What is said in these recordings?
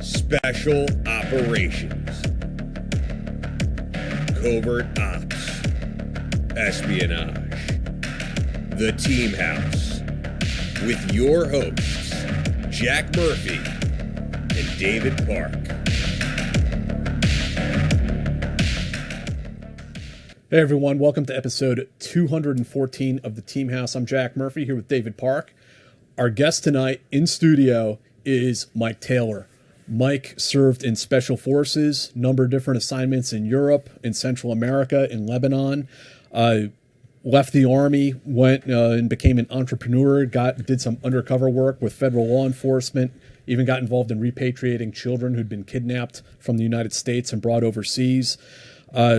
Special Operations, Covert Ops, Espionage, The Team House, with your hosts, Jack Murphy and David Park. Hey everyone, welcome to episode 214 of The Team House. I'm Jack Murphy here with David Park. Our guest tonight in studio is Mike Taylor. Mike served in Special Forces, number of different assignments in Europe, in Central America, in Lebanon. Left the Army, went and became an entrepreneur, did some undercover work with federal law enforcement, even got involved in repatriating children who'd been kidnapped from the United States and brought overseas.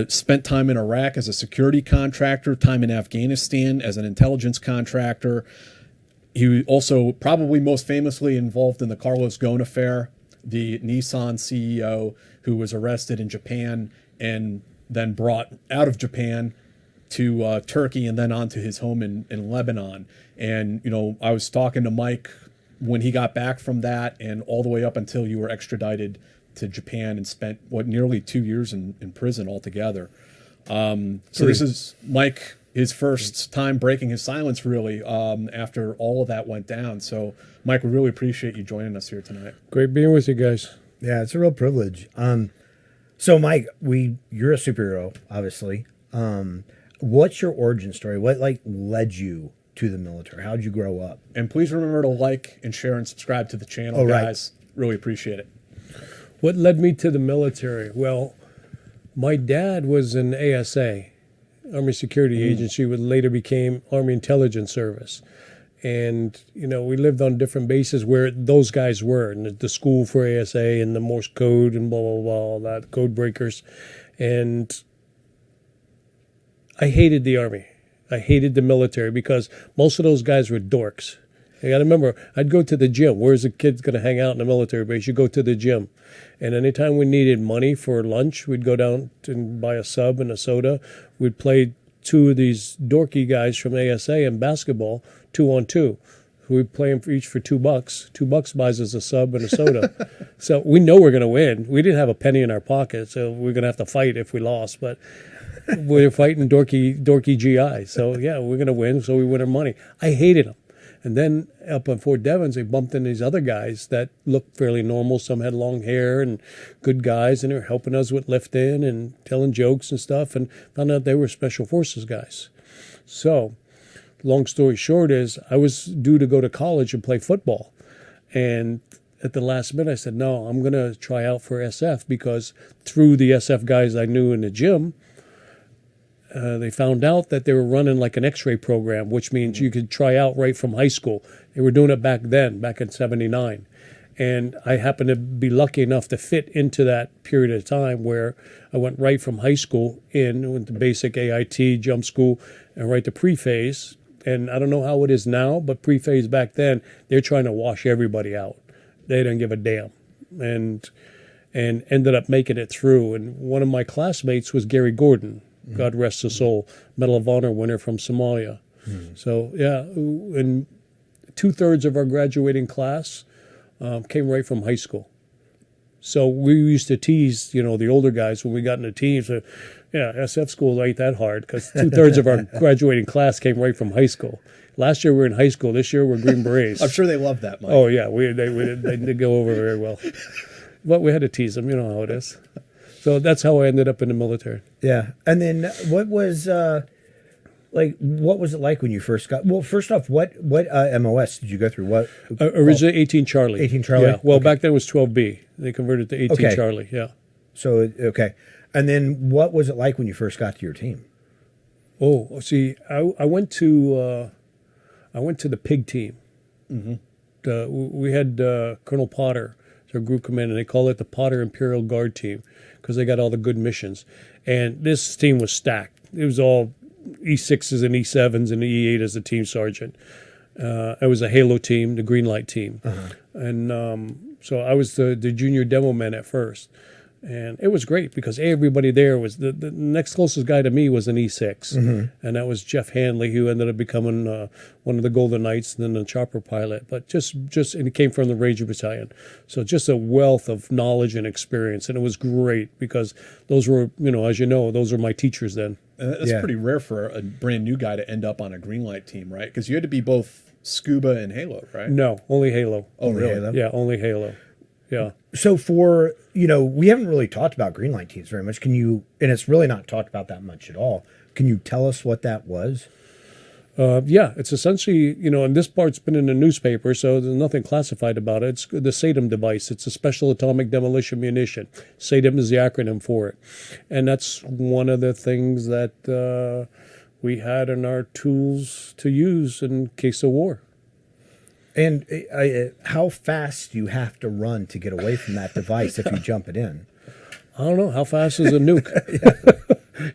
Spent time in Iraq as a security contractor, time in Afghanistan as an intelligence contractor. He was also probably most famously involved in the Carlos Ghosn affair, the Nissan CEO who was arrested in Japan and then brought out of Japan to Turkey and then on to his home in Lebanon. And, you know, I was talking to Mike when he got back from that and all the way up until you were extradited to Japan and spent, nearly 2 years in prison altogether. So this is Mike, his first time breaking his silence, really, after all of that went down. So, Mike, we really appreciate you joining us here tonight. Great being with you guys. Yeah, it's a real privilege. So, Mike, you're a superhero, obviously. What's your origin story? What led you to the military? How'd you grow up? And please remember to like and share and subscribe to the channel, guys. Right. Really appreciate it. What led me to the military? Well, my dad was an ASA, Army Security Agency, what later became Army Intelligence Service. And, you know, we lived on different bases where those guys were, and the school for ASA and the Morse code and blah, blah, blah, all that, code breakers. And I hated the Army. I hated the military because most of those guys were dorks. You got to remember, I'd go to the gym. Where's a kid going to hang out in a military base? You go to the gym. And anytime we needed money for lunch, we'd go down and buy a sub and a soda. We'd play two of these dorky guys from ASA in basketball, 2-on-2. We'd play them each for $2. $2 buys us a sub and a soda. So we know we're going to win. We didn't have a penny in our pocket, so we're going to have to fight if we lost. But we're fighting dorky GI. So, yeah, we're going to win, so we win our money. I hated them. And then up on Fort Devens, they bumped in these other guys that looked fairly normal. Some had long hair and good guys, and they were helping us with lifting and telling jokes and stuff, and found out they were Special Forces guys. So, long story short is I was due to go to college and play football. And at the last minute, I said, no, I'm going to try out for SF because through the SF guys I knew in the gym, they found out that they were running like an X-ray program, which means you could try out right from high school. They were doing it back then, back in '79. And I happened to be lucky enough to fit into that period of time where I went right from high school went to basic AIT, jump school, and right to pre-phase. And I don't know how it is now, but pre-phase back then, they're trying to wash everybody out. They didn't give a damn. And ended up making it through. And one of my classmates was Gary Gordon. God rest his soul, Medal of Honor winner from Somalia. So, yeah, and 2/3 of our graduating class came right from high school. So we used to tease, you know, the older guys when we got into teams. Yeah, SF school ain't that hard because 2/3 of our graduating class came right from high school. Last year we were in high school. This year we're Green Berets. I'm sure they love that, Mike. Oh, yeah, they did go over very well. But we had to tease them. You know how it is. So that's how I ended up in the military. Yeah. And then what was it like when you first got, well, first off, what MOS did you go through? What originally 18 Charlie. 18 Charlie? Yeah. Well, back then it was 12B. They converted to 18 Charlie. Yeah. So, okay. And then what was it like when you first got to your team? Oh, see, I went to the pig team. We had Colonel Potter, their group commander. They call it the Potter Imperial Guard team because they got all the good missions. And this team was stacked. It was all E6s and E7s and E8 as a team sergeant. I was a Halo team, the green light team. And so I was the junior demo man at first. And it was great because everybody there was the next closest guy to me was an E6, and that was Jeff Hanley, who ended up becoming one of the Golden Knights and then the chopper pilot. But just and he came from the Ranger Battalion, so just a wealth of knowledge and experience, and it was great because those were, as you know, those were my teachers then. That's pretty rare for a brand new guy to end up on a green light team, right? Because you had to be both scuba and Halo, right? No, only Halo. Oh, really? Halo? Yeah, only Halo. Yeah. So for, we haven't really talked about green light teams very much. Can you, and it's really not talked about that much at all. Can you tell us what that was? Yeah, it's essentially, and this part's been in the newspaper, so there's nothing classified about it. It's the SATM device. It's a special atomic demolition munition. SATM is the acronym for it. And that's one of the things that we had in our tools to use in case of war. And how fast do you have to run to get away from that device if you jump it in? I don't know. How fast is a nuke?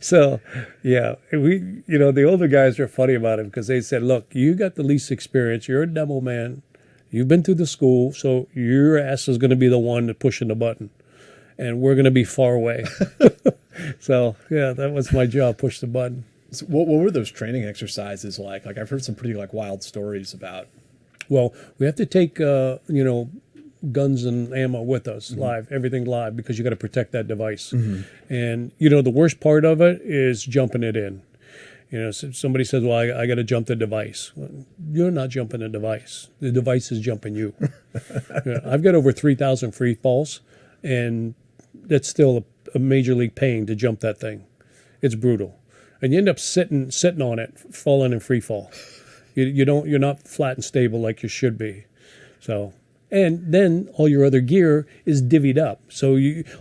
So, yeah, the older guys are funny about it because they said, look, you got the least experience. You're a demo man. You've been through the school, so your ass is going to be the one pushing the button. And we're going to be far away. So, yeah, that was my job, push the button. So what were those training exercises like? Like, I've heard some pretty wild stories about. Well, we have to take, guns and ammo with us live, everything live, because you got to protect that device. And, the worst part of it is jumping it in. Somebody says, well, I got to jump the device. Well, you're not jumping the device. The device is jumping you. I've got over 3,000 free falls, and that's still a major league pain to jump that thing. It's brutal. And you end up sitting on it, falling in free fall. You're not flat and stable like you should be. So, and then all your other gear is divvied up. So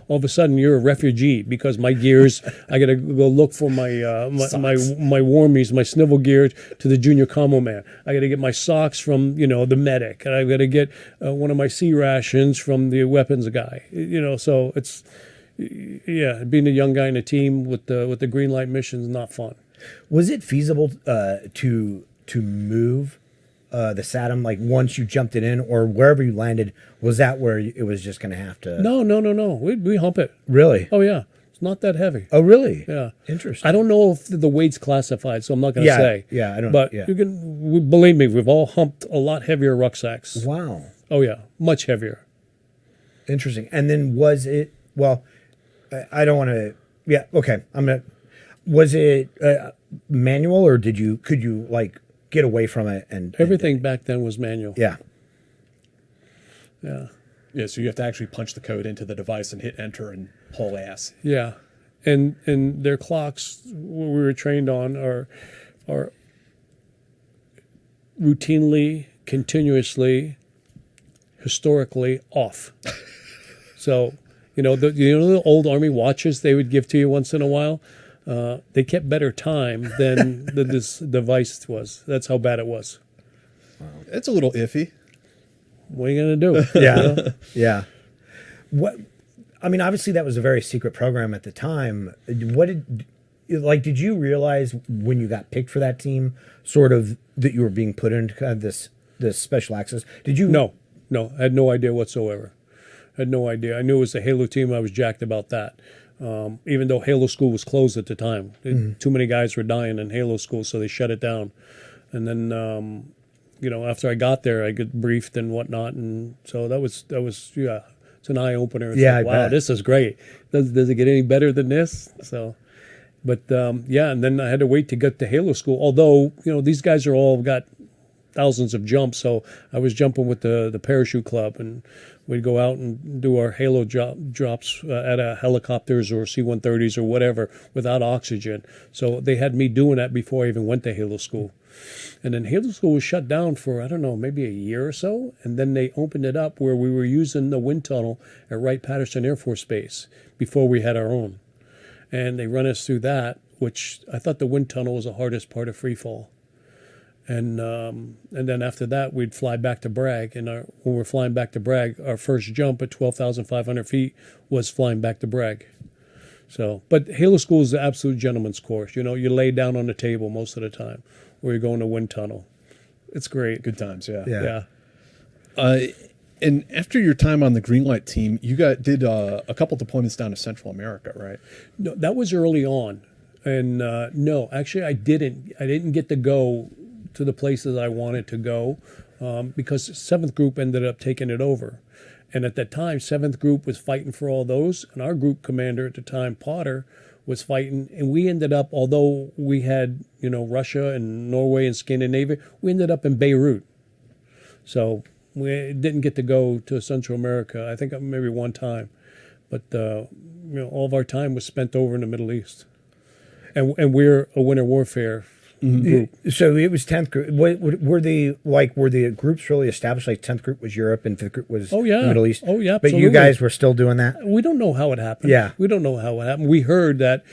all of a sudden you're a refugee because my gears, I got to go look for my warmies, my snivel gear to the junior commo man. I got to get my socks from, the medic, and I got to get one of my sea rations from the weapons guy. So it's, being a young guy in a team with the green light mission is not fun. Was it feasible to move the SATM, like once you jumped it in, or wherever you landed, was that where it was just going to have to? No. We hump it. Really? Oh, yeah. It's not that heavy. Oh, really? Yeah. Interesting. I don't know if the weight's classified, so I'm not going to say. Yeah, I don't. But yeah. you can, believe me, we've all humped a lot heavier rucksacks. Wow. Oh, yeah. Much heavier. Interesting. And then was it, well, I don't want to, yeah, okay. Was it manual, or could you get away from it? And everything back then was manual. Yeah. Yeah. Yeah, so you have to actually punch the code into the device and hit enter and haul ass. Yeah. And their clocks we were trained on are routinely, continuously, historically off. So, the old Army watches they would give to you once in a while, they kept better time than this device was. That's how bad it was. Wow. It's a little iffy. What are you going to do? Yeah. Yeah. Obviously that was a very secret program at the time. Did you realize when you got picked for that team, sort of, that you were being put into kind of this special access? Did you? No. I had no idea whatsoever. I had no idea. I knew it was the Halo team. I was jacked about that. Even though Halo school was closed at the time. Too many guys were dying in Halo school, so they shut it down. And then, after I got there, I get briefed and whatnot. And so that was yeah, it's an eye-opener. It's yeah, like, wow, this is great. Does it get any better than this? So, but, and then I had to wait to get to Halo school. Although, these guys are all got thousands of jumps, so I was jumping with the parachute club, and we'd go out and do our Halo drops at helicopters or C-130s or whatever without oxygen. So they had me doing that before I even went to Halo school. And then Halo school was shut down for, I don't know, maybe a year or so. And then they opened it up where we were using the wind tunnel at Wright-Patterson Air Force Base before we had our own. And they run us through that, which I thought the wind tunnel was the hardest part of free fall. And then after that, we'd fly back to Bragg. And when we're flying back to Bragg, our first jump at 12,500 feet was flying back to Bragg. So, but Halo school is the absolute gentleman's course. You lay down on the table most of the time, where you're going to wind tunnel. It's great. Good times, yeah. Yeah. And after your time on the Greenlight team, you did a couple deployments down to Central America, right? No, that was early on, and no, actually, I didn't. I didn't get to go to the places I wanted to go because Seventh Group ended up taking it over, and at that time, Seventh Group was fighting for all those, and our group commander at the time, Potter, was fighting, and we ended up, although we had Russia and Norway and Scandinavia, we ended up in Beirut, so. We didn't get to go to Central America. I think maybe one time, but all of our time was spent over in the Middle East, and we're a winter warfare group. So it was 10th group. Were the groups really established? Like 10th group was Europe and 5th group was Oh, yeah. the Middle East. Oh, yeah, But you absolutely. guys were still doing that. We don't know how it happened. Yeah. We don't know how it happened. We heard that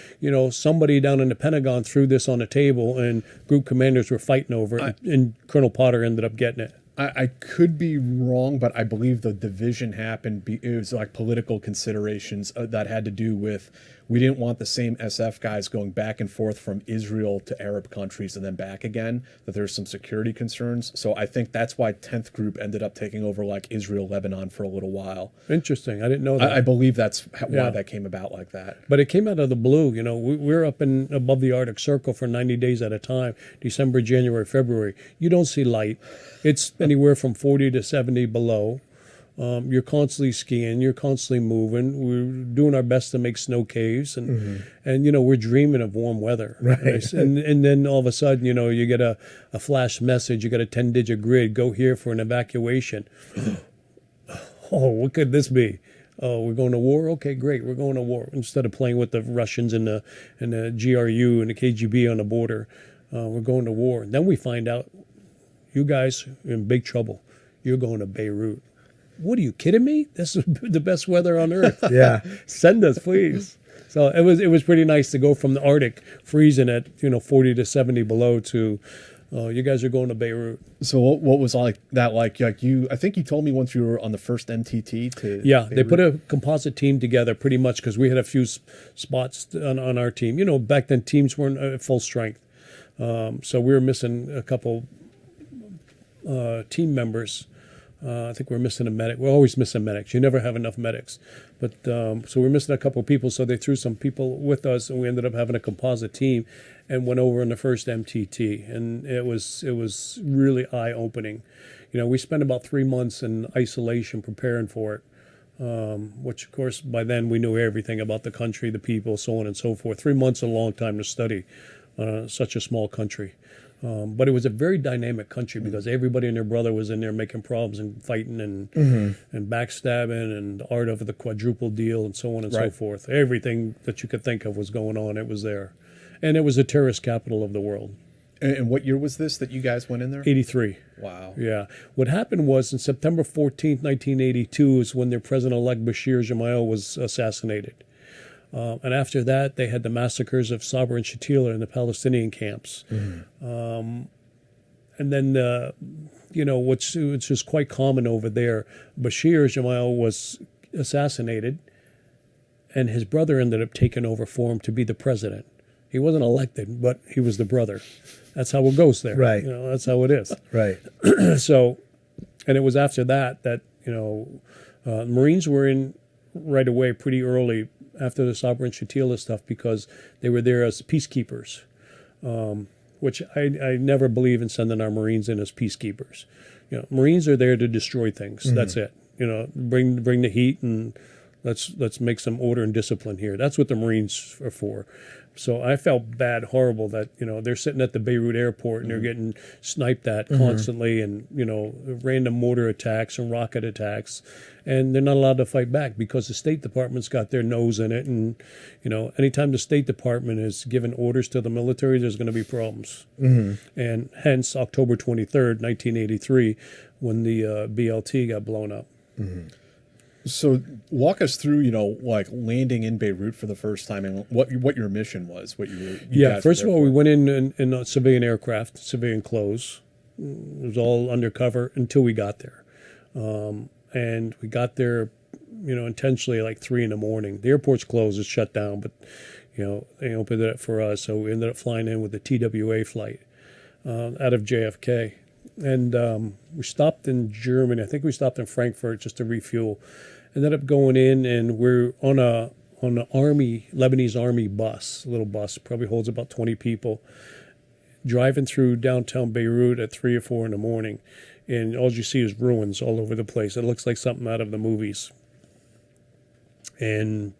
somebody down in the Pentagon threw this on the table, and group commanders were fighting over it, and Colonel Potter ended up getting it. I could be wrong, but I believe the division happened. It was like political considerations that had to do with we didn't want the same SF guys going back and forth from Israel to Arab countries and then back again, that there's some security concerns. So I think that's why 10th Group ended up taking over like Israel, Lebanon for a little while. Interesting. I didn't know that. I believe that's why Yeah. that came about like that. But it came out of the blue. We're up above the Arctic Circle for 90 days at a time, December, January, February. You don't see light. It's anywhere from 40 to 70 below. You're constantly skiing. You're constantly moving. We're doing our best to make snow caves, and we're dreaming of warm weather. Right. And then all of a sudden, you get a flash message. You got a 10-digit grid. Go here for an evacuation. Oh, what could this be? Oh, we're going to war? Okay, great. We're going to war. Instead of playing with the Russians and the GRU and the KGB on the border, we're going to war. And then we find out, you guys are in big trouble. You're going to Beirut. What are you kidding me? This is the best weather on earth. Yeah. Send us, please. So it was pretty nice to go from the Arctic freezing at 40 to 70 below to you guys are going to Beirut. So what was that like you? I think you told me once you were on the first MTT to Yeah, they Beirut. put a composite team together pretty much because we had a few spots on our team. Back then teams weren't at full strength, so we were missing a couple team members. I think we're missing a medic. We're always missing medics. You never have enough medics. But so we're missing a couple of people. So they threw some people with us, and we ended up having a composite team and went over in the first MTT. And it was really eye-opening. We spent about 3 months in isolation preparing for it, which, of course, by then we knew everything about the country, the people, so on and so forth. 3 months is a long time to study such a small country. But it was a very dynamic country because everybody and their brother was in there making problems and fighting and backstabbing and the art of the quadruple deal and so on and so forth. Everything that you could think of was going on. It was there. And it was the terrorist capital of the world. And what year was this that you guys went in there? 83. Wow. Yeah. What happened was in September 14th, 1982 is when their president-elect Bashir Gemayel was assassinated. And after that, they had the massacres of Sabra and Shatila in the Palestinian camps. And then, which is quite common over there, Bashir Gemayel was assassinated, and his brother ended up taking over for him to be the president. He wasn't elected, but he was the brother. That's how it goes there. Right. That's how it is. Right. So, and it was after that Marines were in right away pretty early after the Sabra and Shatila stuff because they were there as peacekeepers, which I never believe in sending our Marines in as peacekeepers. Marines are there to destroy things. That's it. Bring the heat and let's make some order and discipline here. That's what the Marines are for. So I felt bad, horrible that, they're sitting at the Beirut airport and they're getting sniped at constantly and, random mortar attacks and rocket attacks. And they're not allowed to fight back because the State Department's got their nose in it. And, anytime the State Department is giving orders to the military, there's going to be problems. And hence October 23rd, 1983, when the BLT got blown up. So walk us through, landing in Beirut for the first time and what your mission was, what you guys First of were all, there we for. went in a civilian aircraft, civilian clothes. It was all undercover until we got there. And we got there, intentionally like 3 a.m. The airport's closed, it's shut down, but, they opened it up for us. So we ended up flying in with the TWA flight out of JFK. and we stopped in Germany. I think we stopped in Frankfurt just to refuel. Ended up going in, and we're on an Lebanese army bus, a little bus, probably holds about 20 people, driving through downtown Beirut at 3 or 4 in the morning, and all you see is ruins all over the place. It looks like something out of the movies. And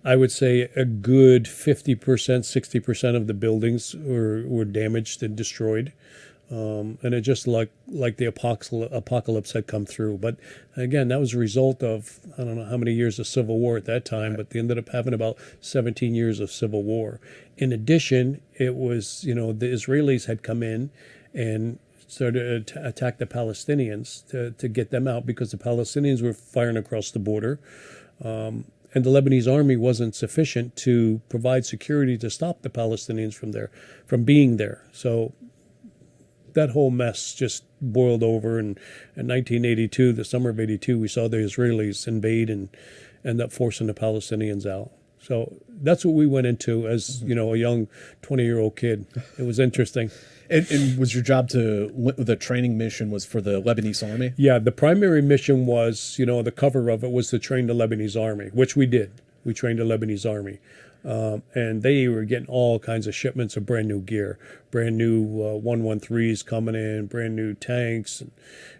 I would say a good 50%, 60% of the buildings were damaged and destroyed. And it just like the apocalypse had come through. But again, that was a result of, I don't know how many years of civil war at that time, but they ended up having about 17 years of civil war. In addition, it was, the Israelis had come in and started to attack the Palestinians to get them out, because the Palestinians were firing across the border. And the Lebanese army wasn't sufficient to provide security to stop the Palestinians from being there. So that whole mess just boiled over. And in 1982, the summer of 82, we saw the Israelis invade and end up forcing the Palestinians out. So that's what we went into as, a young 20-year-old kid. It was interesting. And was your job the training mission was for the Lebanese army? Yeah, the primary mission was, the cover of it was to train the Lebanese army, which we did. We trained the Lebanese army. And they were getting all kinds of shipments of brand new gear, brand new 113s coming in, brand new tanks,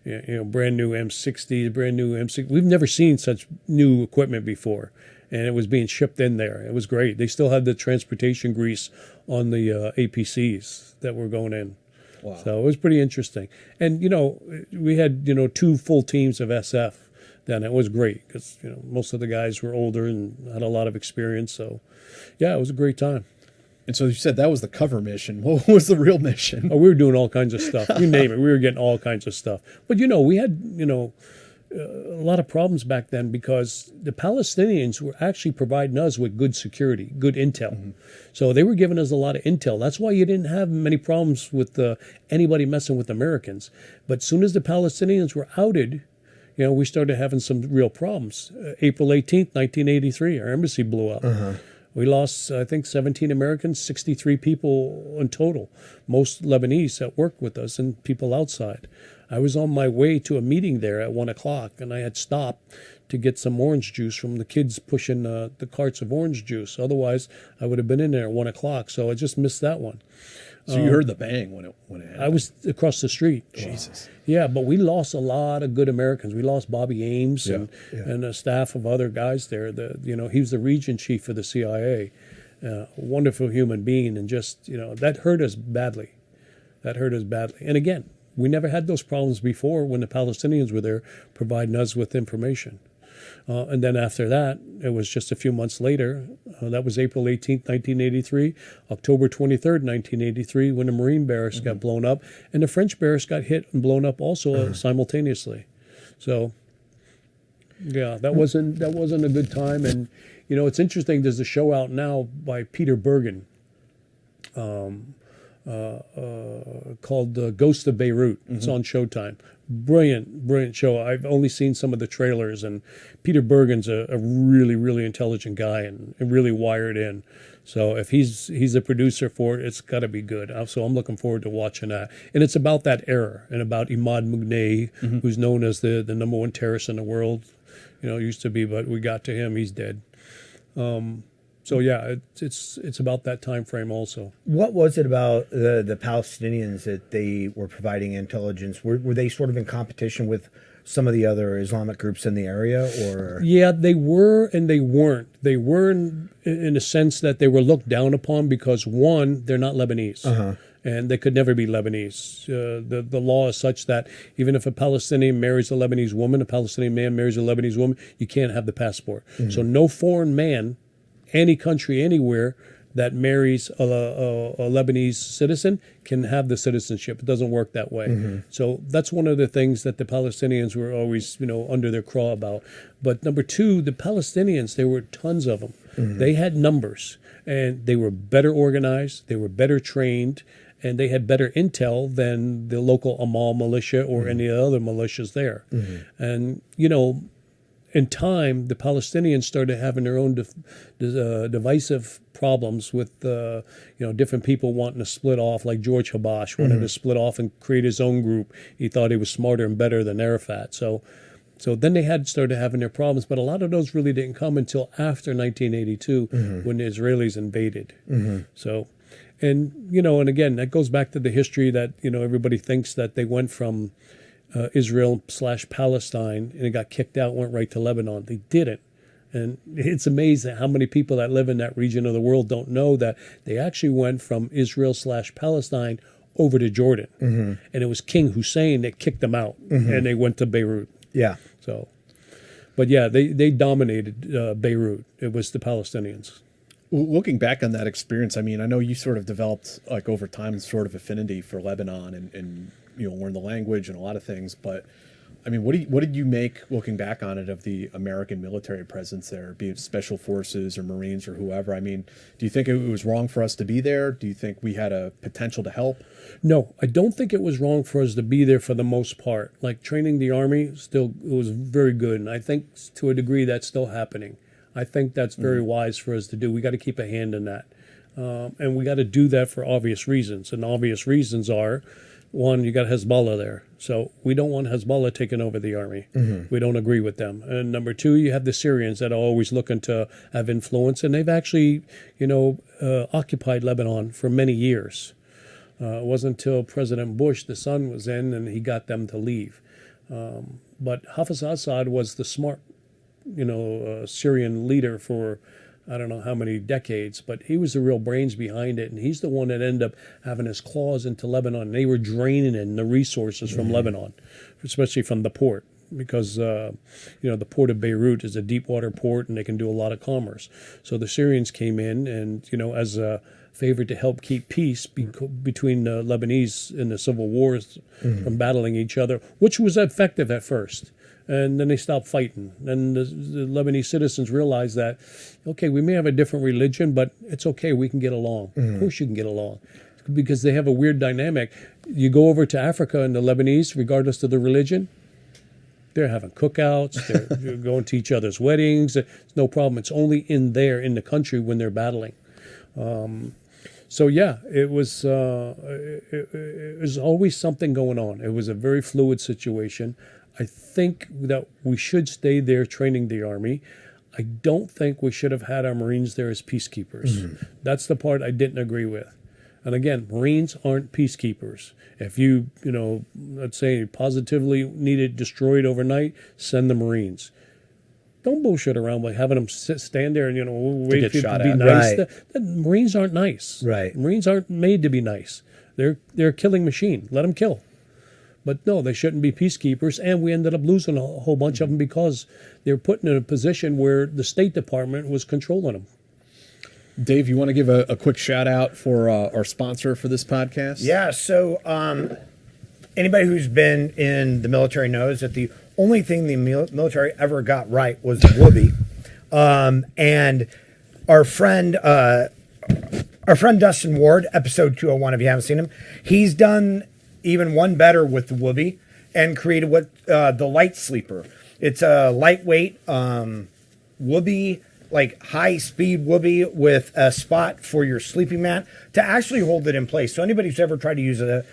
and, brand new M60s, brand new M6. We've never seen such new equipment before. And it was being shipped in there. It was great. They still had the transportation grease on the APCs that were going in. Wow. So it was pretty interesting. And, we had, 2 full teams of SF then. It was great because, most of the guys were older and had a lot of experience. So, yeah, it was a great time. And so you said that was the cover mission. What was the real mission? Oh, we were doing all kinds of stuff. You name it. We were getting all kinds of stuff. But, we had, a lot of problems back then because the Palestinians were actually providing us with good security, good intel. Mm-hmm. So they were giving us a lot of intel. That's why you didn't have many problems with anybody messing with Americans. But as soon as the Palestinians were outed, we started having some real problems. April 18th, 1983, our embassy blew up. Uh-huh. We lost, I think, 17 Americans, 63 people in total, most Lebanese that worked with us and people outside. I was on my way to a meeting there at 1 o'clock, and I had stopped to get some orange juice from the kids pushing the carts of orange juice. Otherwise, I would have been in there at 1 o'clock, so I just missed that one. So you heard the bang when it happened? I was across the street. Jesus. Yeah, but we lost a lot of good Americans. We lost Bobby Ames and a staff of other guys there. He was the region chief for the CIA. Wonderful human being, and just, that hurt us badly. And again, we never had those problems before when the Palestinians were there providing us with information. And then after that, it was just a few months later. That was April 18th, 1983, October 23rd, 1983, when the Marine barracks got blown up. And the French barracks got hit and blown up also simultaneously. So, yeah, that wasn't a good time. And, it's interesting. There's a show out now by Peter Bergen called Ghost of Beirut. It's on Showtime. Brilliant show. I've only seen some of the trailers, and Peter Bergen's a really, really intelligent guy and really wired in. So if he's the producer for it, it's got to be good. So I'm looking forward to watching that. And it's about that era and about Imad Mughneh, who's known as the number one terrorist in the world. Used to be, but we got to him. He's dead. So yeah, it's about that time frame also. What was it about the Palestinians that they were providing intelligence? Were they sort of in competition with some of the other Islamic groups in the area, or? Yeah, they were and they weren't. They were in a sense that they were looked down upon because, one, they're not Lebanese. Uh-huh. And they could never be Lebanese. The law is such that even if a Palestinian marries a Lebanese woman, a Palestinian man marries a Lebanese woman, you can't have the passport. Mm-hmm. So no foreign man, any country, anywhere that marries a Lebanese citizen can have the citizenship. It doesn't work that way. Mm-hmm. So that's one of the things that the Palestinians were always, under their craw about. But number two, the Palestinians, there were tons of them. Mm-hmm. They had numbers, and they were better organized, they were better trained, and they had better intel than the local Amal militia or any other militias there. Mm-hmm. And, in time, the Palestinians started having their own divisive problems with different people wanting to split off, like George Habash wanted to split off and create his own group. He thought he was smarter and better than Arafat. So then they had started having their problems, but a lot of those really didn't come until after 1982 when the Israelis invaded. So, and again, that goes back to the history that, everybody thinks that they went from Israel/Palestine and it got kicked out, went right to Lebanon. They didn't. And it's amazing how many people that live in that region of the world don't know that they actually went from Israel/Palestine over to Jordan. And it was King Hussein that kicked them out and they went to Beirut. Yeah. So, but yeah, they dominated Beirut. It was the Palestinians. Looking back on that experience, I mean, I know you sort of developed like over time sort of affinity for Lebanon and learn the language and a lot of things. But I mean, what did you make looking back on it of the American military presence there, be it special forces or Marines or whoever? I mean, do you think it was wrong for us to be there? Do you think we had a potential to help? No, I don't think it was wrong for us to be there for the most part. Like training the Army, it was very good. And I think to a degree that's still happening. I think that's very wise for us to do. We got to keep a hand in that. And we got to do that for obvious reasons. And obvious reasons are, one, you got Hezbollah there. So we don't want Hezbollah taking over the army. We don't agree with them. And number two, you have the Syrians that are always looking to have influence. And they've actually, occupied Lebanon for many years. It wasn't until President Bush, the son, was in and he got them to leave. But Hafez Assad was the smart, Syrian leader for I don't know how many decades, but he was the real brains behind it, and he's the one that ended up having his claws into Lebanon. They were draining in the resources from Lebanon, especially from the port, because the port of Beirut is a deep water port, and they can do a lot of commerce. So the Syrians came in, and as a favor to help keep peace between the Lebanese in the civil wars from battling each other, which was effective at first. And then they stopped fighting. And the Lebanese citizens realized that, okay, we may have a different religion, but it's okay, we can get along. Of course you can get along. Because they have a weird dynamic. You go over to Africa and the Lebanese, regardless of the religion, they're having cookouts, they're going to each other's weddings. It's no problem. It's only in the country when they're battling. So yeah, it was always something going on. It was a very fluid situation. I think that we should stay there training the Army. I don't think we should have had our Marines there as peacekeepers. That's the part I didn't agree with. And again, Marines aren't peacekeepers. If you, let's say positively need it destroyed overnight, send the Marines. Don't bullshit around by having them stand there and, wait for it to be nice. Right. The Marines aren't nice. Right. Marines aren't made to be nice. They're a killing machine. Let them kill. But no, they shouldn't be peacekeepers, and we ended up losing a whole bunch of them because they were put in a position where the State Department was controlling them. Dave, you want to give a quick shout out for our sponsor for this podcast? Yeah, so anybody who's been in the military knows that the only thing the military ever got right was the whoopee. And our friend Dustin Ward, episode 201, if you haven't seen him, he's done even one better with the whoopee and created what the Lite Sleeper. It's a lightweight whoopee, like high-speed whoopee with a spot for your sleeping mat to actually hold it in place. So anybody who's ever tried to use a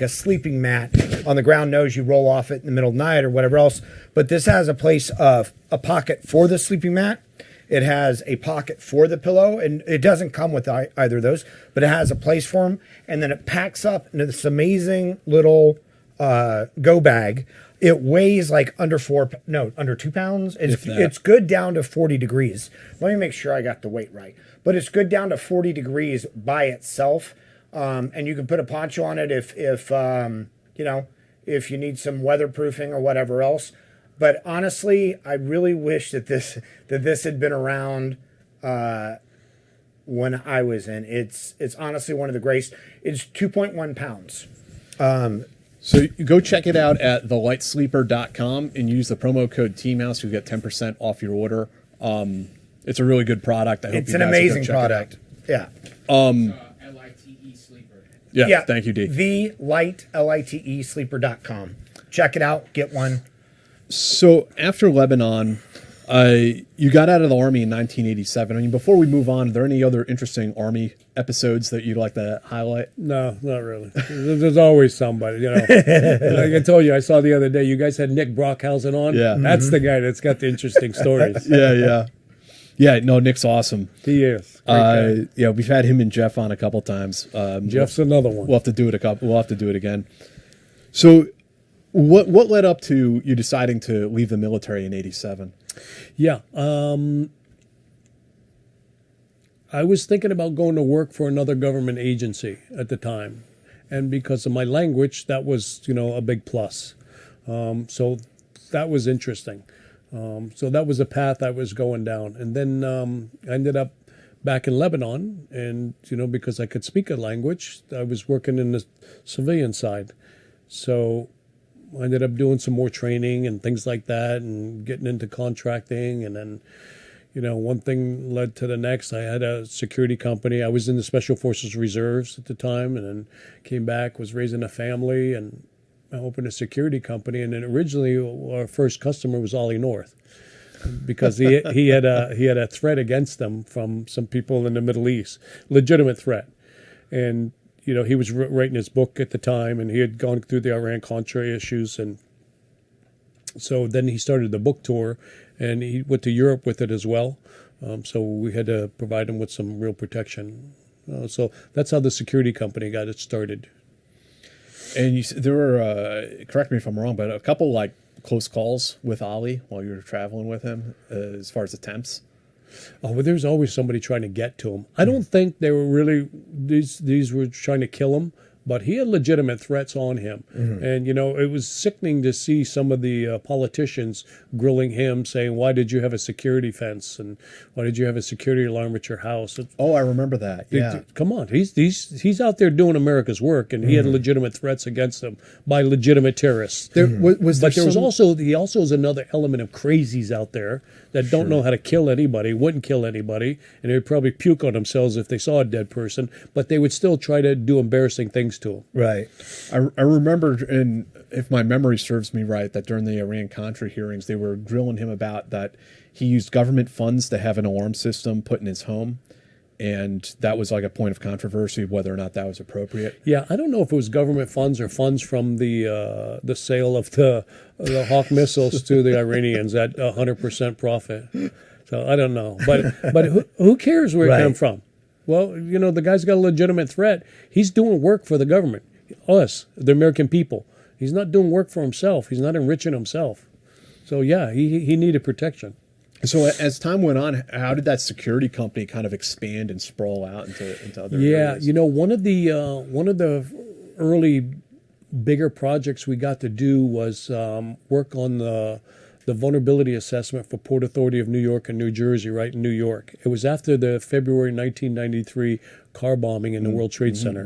sleeping mat on the ground knows you roll off it in the middle of the night or whatever else. But this has a place of a pocket for the sleeping mat. It has a pocket for the pillow, and it doesn't come with either of those, but it has a place for them. And then it packs up into this amazing little go bag. It weighs like under 2 pounds. It's good down to 40 degrees. Let me make sure I got the weight right. But it's good down to 40 degrees by itself. And you can put a poncho on it if you need some weatherproofing or whatever else. But honestly, I really wish that this had been around when I was in. It's honestly one of the greatest. It's 2.1 pounds. So you go check it out at thelitesleeper.com and use the promo code TEAMHOUSE. You'll get 10% off your order. It's a really good product. I hope it's an amazing product. Yeah. Lite Sleeper. Yeah. Thank you, D. The Lite, LITE Sleeper.com. Check it out. Get one. So after Lebanon, you got out of the Army in 1987. I mean, before we move on, are there any other interesting Army episodes that you'd like to highlight? No, not really. There's always somebody, you know. Like I told you, I saw the other day, you guys had Nick Brockhausen on. Yeah. That's the guy that's got the interesting stories. Yeah, no, Nick's awesome. He is. Great guy. Yeah, we've had him and Jeff on a couple times. Jeff's another one. We'll have to do it We'll have to do it again. So, what led up to you deciding to leave the military in '87? Yeah. I was thinking about going to work for another government agency at the time. And because of my language, that was, a big plus. So that was interesting. So that was a path I was going down. And then I ended up back in Lebanon. And, because I could speak a language, I was working in the civilian side. So I ended up doing some more training and things like that and getting into contracting. And then, one thing led to the next. I had a security company. I was in the Special Forces Reserves at the time, and then came back, was raising a family, and I opened a security company. And then originally our first customer was Ollie North, because he had a threat against them from some people in the Middle East, legitimate threat. And he was writing his book at the time, and he had gone through the Iran-Contra issues. And so then he started the book tour, and he went to Europe with it as well. So we had to provide him with some real protection. So that's how the security company got it started. And there were, correct me if I'm wrong, but a couple like close calls with Ollie while you were traveling with him, as far as attempts. Oh, but there's always somebody trying to get to him. I don't think they were really, these were trying to kill him, but he had legitimate threats on him. And, it was sickening to see some of the politicians grilling him, saying, why did you have a security fence? And why did you have a security alarm at your house? Oh, I remember that. Yeah. Come on. He's out there doing America's work, and he had legitimate threats against him by legitimate terrorists. He Also is another element of crazies out there that don't know how to kill anybody, wouldn't kill anybody, and they would probably puke on themselves if they saw a dead person, but they would still try to do embarrassing things to him. Right. I remember, and if my memory serves me right, that during the Iran-Contra hearings, they were grilling him about that he used government funds to have an alarm system put in his home, and that was like a point of controversy whether or not that was appropriate. Yeah, I don't know if it was government funds or funds from the sale of the Hawk missiles to the Iranians at 100% profit. So I don't know, but who cares where it came from? Well, the guy's got a legitimate threat. He's doing work for the government, us, the American people. He's not doing work for himself. He's not enriching himself. So yeah, he needed protection. So as time went on, how did that security company kind of expand and sprawl out into other areas? Yeah, one of the early bigger projects we got to do was work on the vulnerability assessment for Port Authority of New York and New Jersey, right in New York. It was after the February 1993 car bombing in the World Trade Center.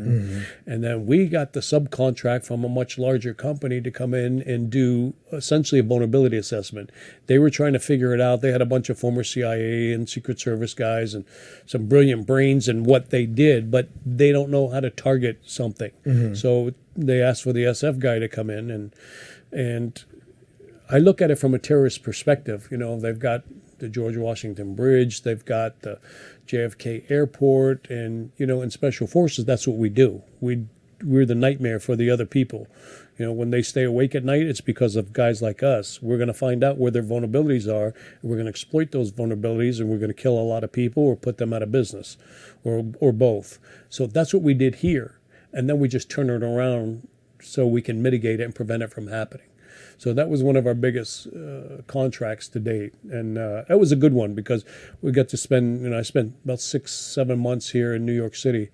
And then we got the subcontract from a much larger company to come in and do essentially a vulnerability assessment. They were trying to figure it out. They had a bunch of former CIA and Secret Service guys and some brilliant brains in what they did, but they don't know how to target something. So they asked for the SF guy to come in, and I look at it from a terrorist perspective. They've got the George Washington Bridge, they've got the JFK Airport, and in Special Forces, that's what we do. We're the nightmare for the other people. When they stay awake at night, it's because of guys like us. We're going to find out where their vulnerabilities are, and we're going to exploit those vulnerabilities, and we're going to kill a lot of people or put them out of business, or both. So that's what we did here, and then we just turn it around so we can mitigate it and prevent it from happening. So that was one of our biggest contracts to date. And that was a good one because we got to spend, I spent about 6-7 months here in New York City,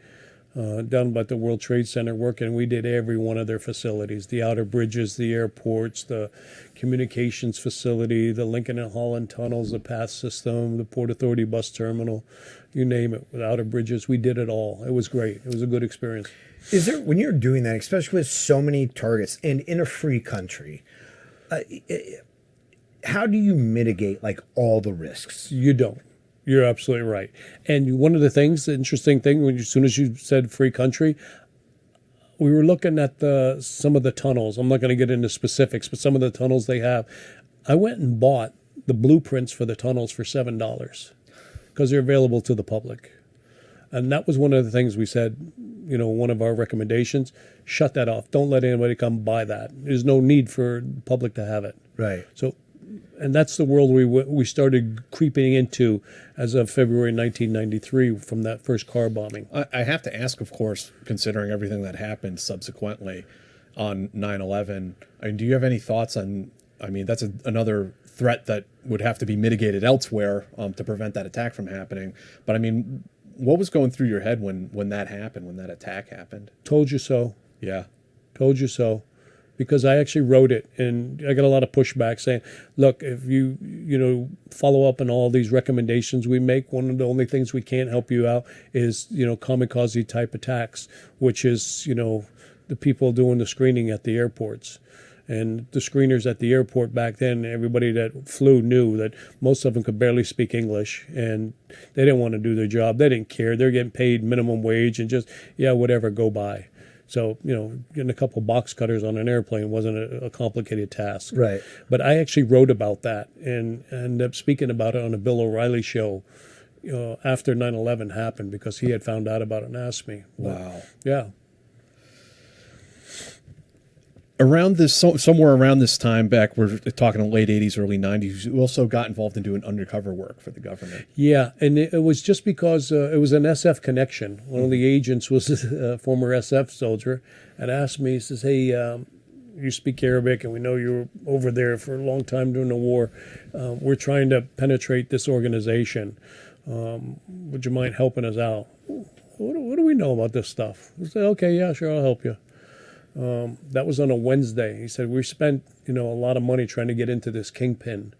down by the World Trade Center working. We did every one of their facilities, the outer bridges, the airports, the communications facility, the Lincoln and Holland tunnels, the PATH system, the Port Authority bus terminal, you name it, with outer bridges. We did it all. It was great. It was a good experience. Is there, when you're doing that, especially with so many targets and in a free country, how do you mitigate like all the risks? You don't. You're absolutely right. And one of the things, the interesting thing, as soon as you said free country, we were looking at some of the tunnels. I'm not going to get into specifics, but some of the tunnels they have. I went and bought the blueprints for the tunnels for $7 because they're available to the public. And that was one of the things we said, one of our recommendations, shut that off. Don't let anybody come buy that. There's no need for the public to have it. Right. So, and that's the world we started creeping into as of February 1993 from that first car bombing. I have to ask, of course, considering everything that happened subsequently on 9/11, do you have any thoughts on, that's another threat that would have to be mitigated elsewhere to prevent that attack from happening. But what was going through your head when that happened, when that attack happened? Told you so. Yeah. Told you so. Because I actually wrote it, and I got a lot of pushback saying, look, if you follow up on all these recommendations we make, one of the only things we can't help you out is, kamikaze type attacks, which is, the people doing the screening at the airports. And the screeners at the airport back then, everybody that flew knew that most of them could barely speak English, and they didn't want to do their job. They didn't care. They're getting paid minimum wage and just, whatever, go by. So, getting a couple box cutters on an airplane wasn't a complicated task. Right. But I actually wrote about that and ended up speaking about it on a Bill O'Reilly show after 9/11 happened, because he had found out about it and asked me. Wow. Yeah. Somewhere around this time back, we're talking the late 80s, early 90s, you also got involved in doing undercover work for the government. Yeah, and it was just because it was an SF connection. One of the agents was a former SF soldier and asked me, he says, hey, you speak Arabic and we know you were over there for a long time during the war. We're trying to penetrate this organization. Would you mind helping us out? What do we know about this stuff? I said, okay, yeah, sure, I'll help you. That was on a Wednesday. He said, we spent, a lot of money trying to get into this kingpin.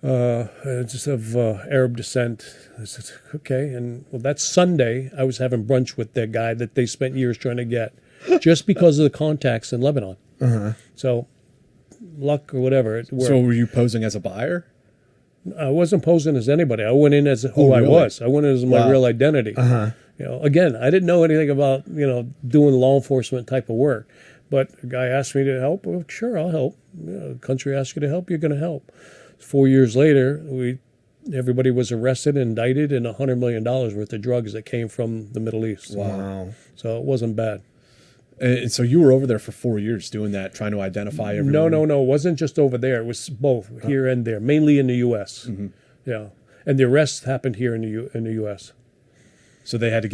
Just of Arab descent. I said, okay. And that's Sunday. I was having brunch with that guy that they spent years trying to get just because of the contacts in Lebanon. Uh-huh. So luck or whatever. So were you posing as a buyer? I wasn't posing as anybody. I went in as who I was. I went in as my real identity. Uh-huh. Again, I didn't know anything about, doing law enforcement type of work. But a guy asked me to help. Well, sure, I'll help. The country asks you to help, you're going to help. 4 years later, everybody was arrested and indicted, and $100 million worth of drugs that came from the Middle East. Wow. So it wasn't bad. And so you were over there for 4 years doing that, trying to identify everyone? No. It wasn't just over there. It was both, here and there, mainly in the U.S. Mm-hmm. Yeah. And the arrests happened here in the U.S. So they had to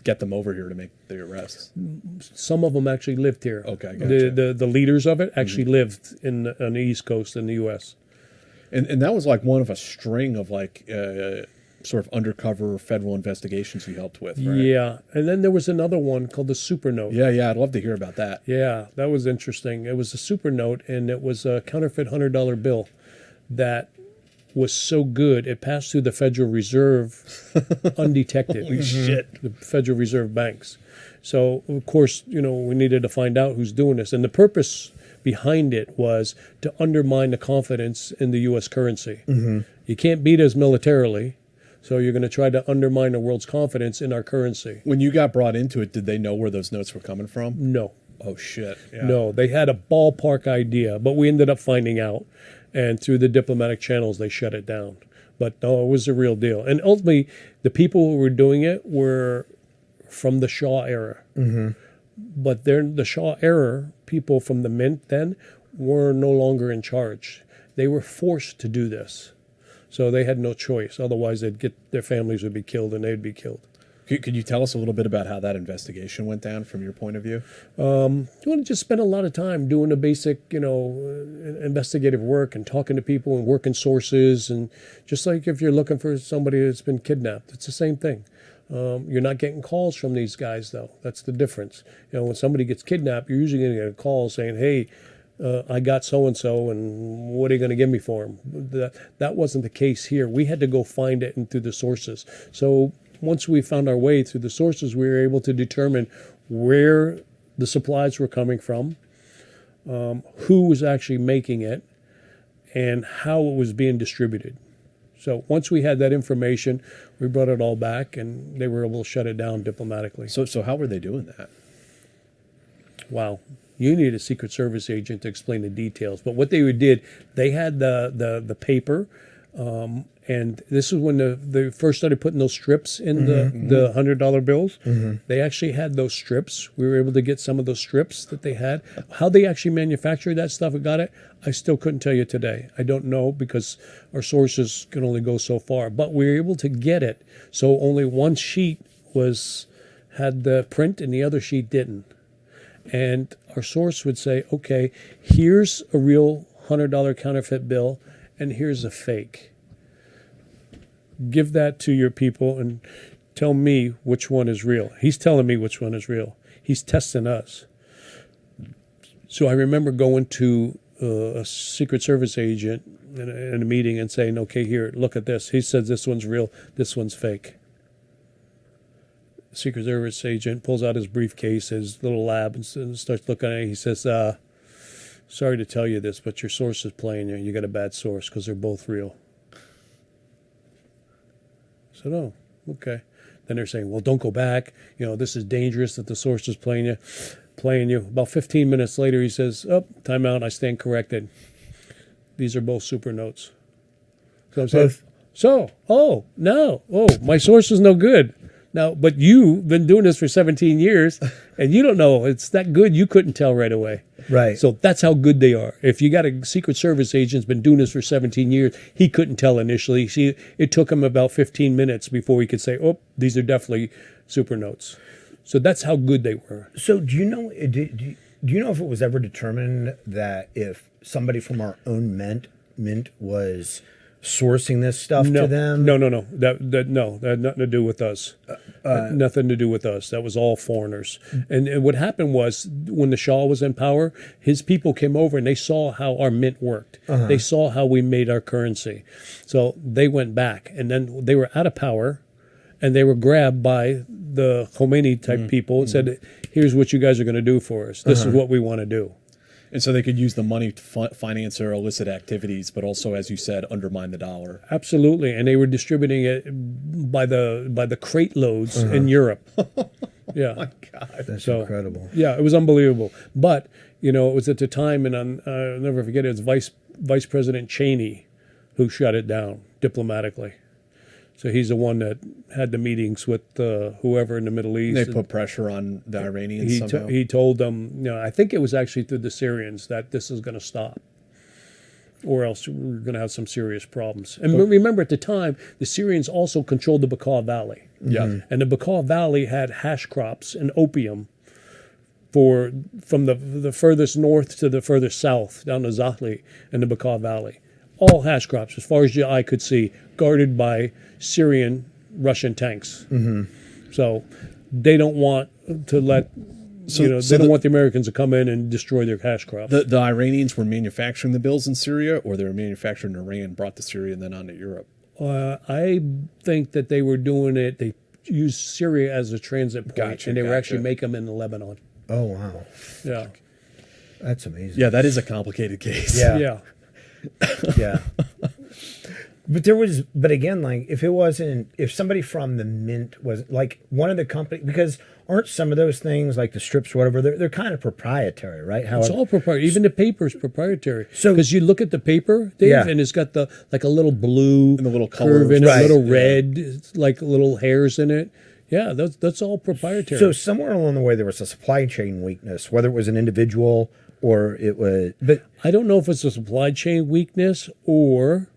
get them over here to make the arrests. Some of them actually lived here. Okay, gotcha. The leaders of it actually lived on the East Coast in the U.S. And that was like one of a string of sort of undercover federal investigations you helped with, right? Yeah, and then there was another one called the supernote. Yeah, I'd love to hear about that. Yeah, that was interesting. It was a supernote, and it was a counterfeit $100 bill that was so good, it passed through the Federal Reserve undetected. Holy shit. The Federal Reserve banks. So, of course, we needed to find out who's doing this. And the purpose behind it was to undermine the confidence in the U.S. currency. Mm-hmm. You can't beat us militarily, so you're going to try to undermine the world's confidence in our currency. When you got brought into it, did they know where those notes were coming from? No. Oh, shit. Yeah. No, they had a ballpark idea, but we ended up finding out. And through the diplomatic channels, they shut it down. But no, it was a real deal. And ultimately, the people who were doing it were from the Shaw era. Mm-hmm. But the Shaw era, people from the Mint then, were no longer in charge. They were forced to do this. So they had no choice. Otherwise, their families would be killed and they'd be killed. Could you tell us a little bit about how that investigation went down from your point of view? You want to just spend a lot of time doing the basic, investigative work and talking to people and working sources. And just like if you're looking for somebody that's been kidnapped, it's the same thing. You're not getting calls from these guys, though. That's the difference. When somebody gets kidnapped, you're usually going to get a call saying, hey, I got so-and-so, and what are you going to give me for him? That wasn't the case here. We had to go find it through the sources. So once we found our way through the sources, we were able to determine where the supplies were coming from, who was actually making it, and how it was being distributed. So once we had that information, we brought it all back, and they were able to shut it down diplomatically. So how were they doing that? Wow. You need a Secret Service agent to explain the details. But what they did, they had the paper, and this is when they first started putting those strips in the $100 bills. They actually had those strips. We were able to get some of those strips that they had. How they actually manufactured that stuff and got it, I still couldn't tell you today. I don't know because our sources can only go so far. But we were able to get it. So only one sheet had the print and the other sheet didn't. And our source would say, okay, here's a real $100 counterfeit bill and here's a fake. Give that to your people and tell me which one is real. He's telling me which one is real. He's testing us. So I remember going to a Secret Service agent in a meeting and saying, okay, here, look at this. He says this one's real, this one's fake. Secret Service agent pulls out his briefcase, his little lab, and starts looking at it. He says, sorry to tell you this, but your source is playing you. You got a bad source because they're both real. I said, oh, okay. Then they're saying, well, don't go back. This is dangerous that the source is playing you. About 15 minutes later, he says, oh, time out. I stand corrected. These are both super notes. So I'm saying, my source is no good. Now, but you've been doing this for 17 years, and you don't know. It's that good you couldn't tell right away. Right. So that's how good they are. If you got a Secret Service agent who's been doing this for 17 years, he couldn't tell initially. See, it took him about 15 minutes before he could say, oh, these are definitely super notes. So that's how good they were. So do you know if it was ever determined that if somebody from our own mint was sourcing this stuff to them? No. That had nothing to do with us. Nothing to do with us. That was all foreigners. And what happened was when the Shah was in power, his people came over and they saw how our mint worked. They saw how we made our currency. So they went back, and then they were out of power, and they were grabbed by the Khomeini type people and said, here's what you guys are going to do for us. This is what we want to do. And so they could use the money to finance their illicit activities, but also, as you said, undermine the dollar. Absolutely, and they were distributing it by the crate loads in Europe. Yeah, My God, That's incredible. Yeah, it was unbelievable. But it was at the time, and I'll never forget it. It was Vice President Cheney who shut it down diplomatically. So he's the one that had the meetings with whoever in the Middle East. They put pressure on the Iranians somehow. He told them, I think it was actually through the Syrians that this is going to stop, or else we're going to have some serious problems. And remember, at the time, the Syrians also controlled the Bekaa Valley. Yeah. And the Bekaa Valley had hash crops and opium from the furthest north to the furthest south, down to Zahli and the Bekaa Valley. All hash crops, as far as your eye could see, guarded by Syrian, Russian tanks. So they don't want to let, they don't want the Americans to come in and destroy their hash crops. The Iranians were manufacturing the bills in Syria, or they were manufactured in Iran, brought to Syria, and then on to Europe? I think that they were doing it. They used Syria as a transit point, and they were actually making them in Lebanon. Oh, wow. Yeah. That's amazing. Yeah, that is a complicated case. Yeah. Yeah. But again, like if somebody from the mint was like one of the company, because aren't some of those things like the strips or whatever, they're kind of proprietary, right? It's all proprietary. Even the paper is proprietary. So- because you look at the paper, Dave, Yeah. and it's got a little blue And the little curve colors. in it, Right. a little red, like little hairs in it. Yeah, that's all proprietary. So somewhere along the way there was a supply chain weakness, whether it was an individual or it was, but I don't know if it's a supply chain weakness or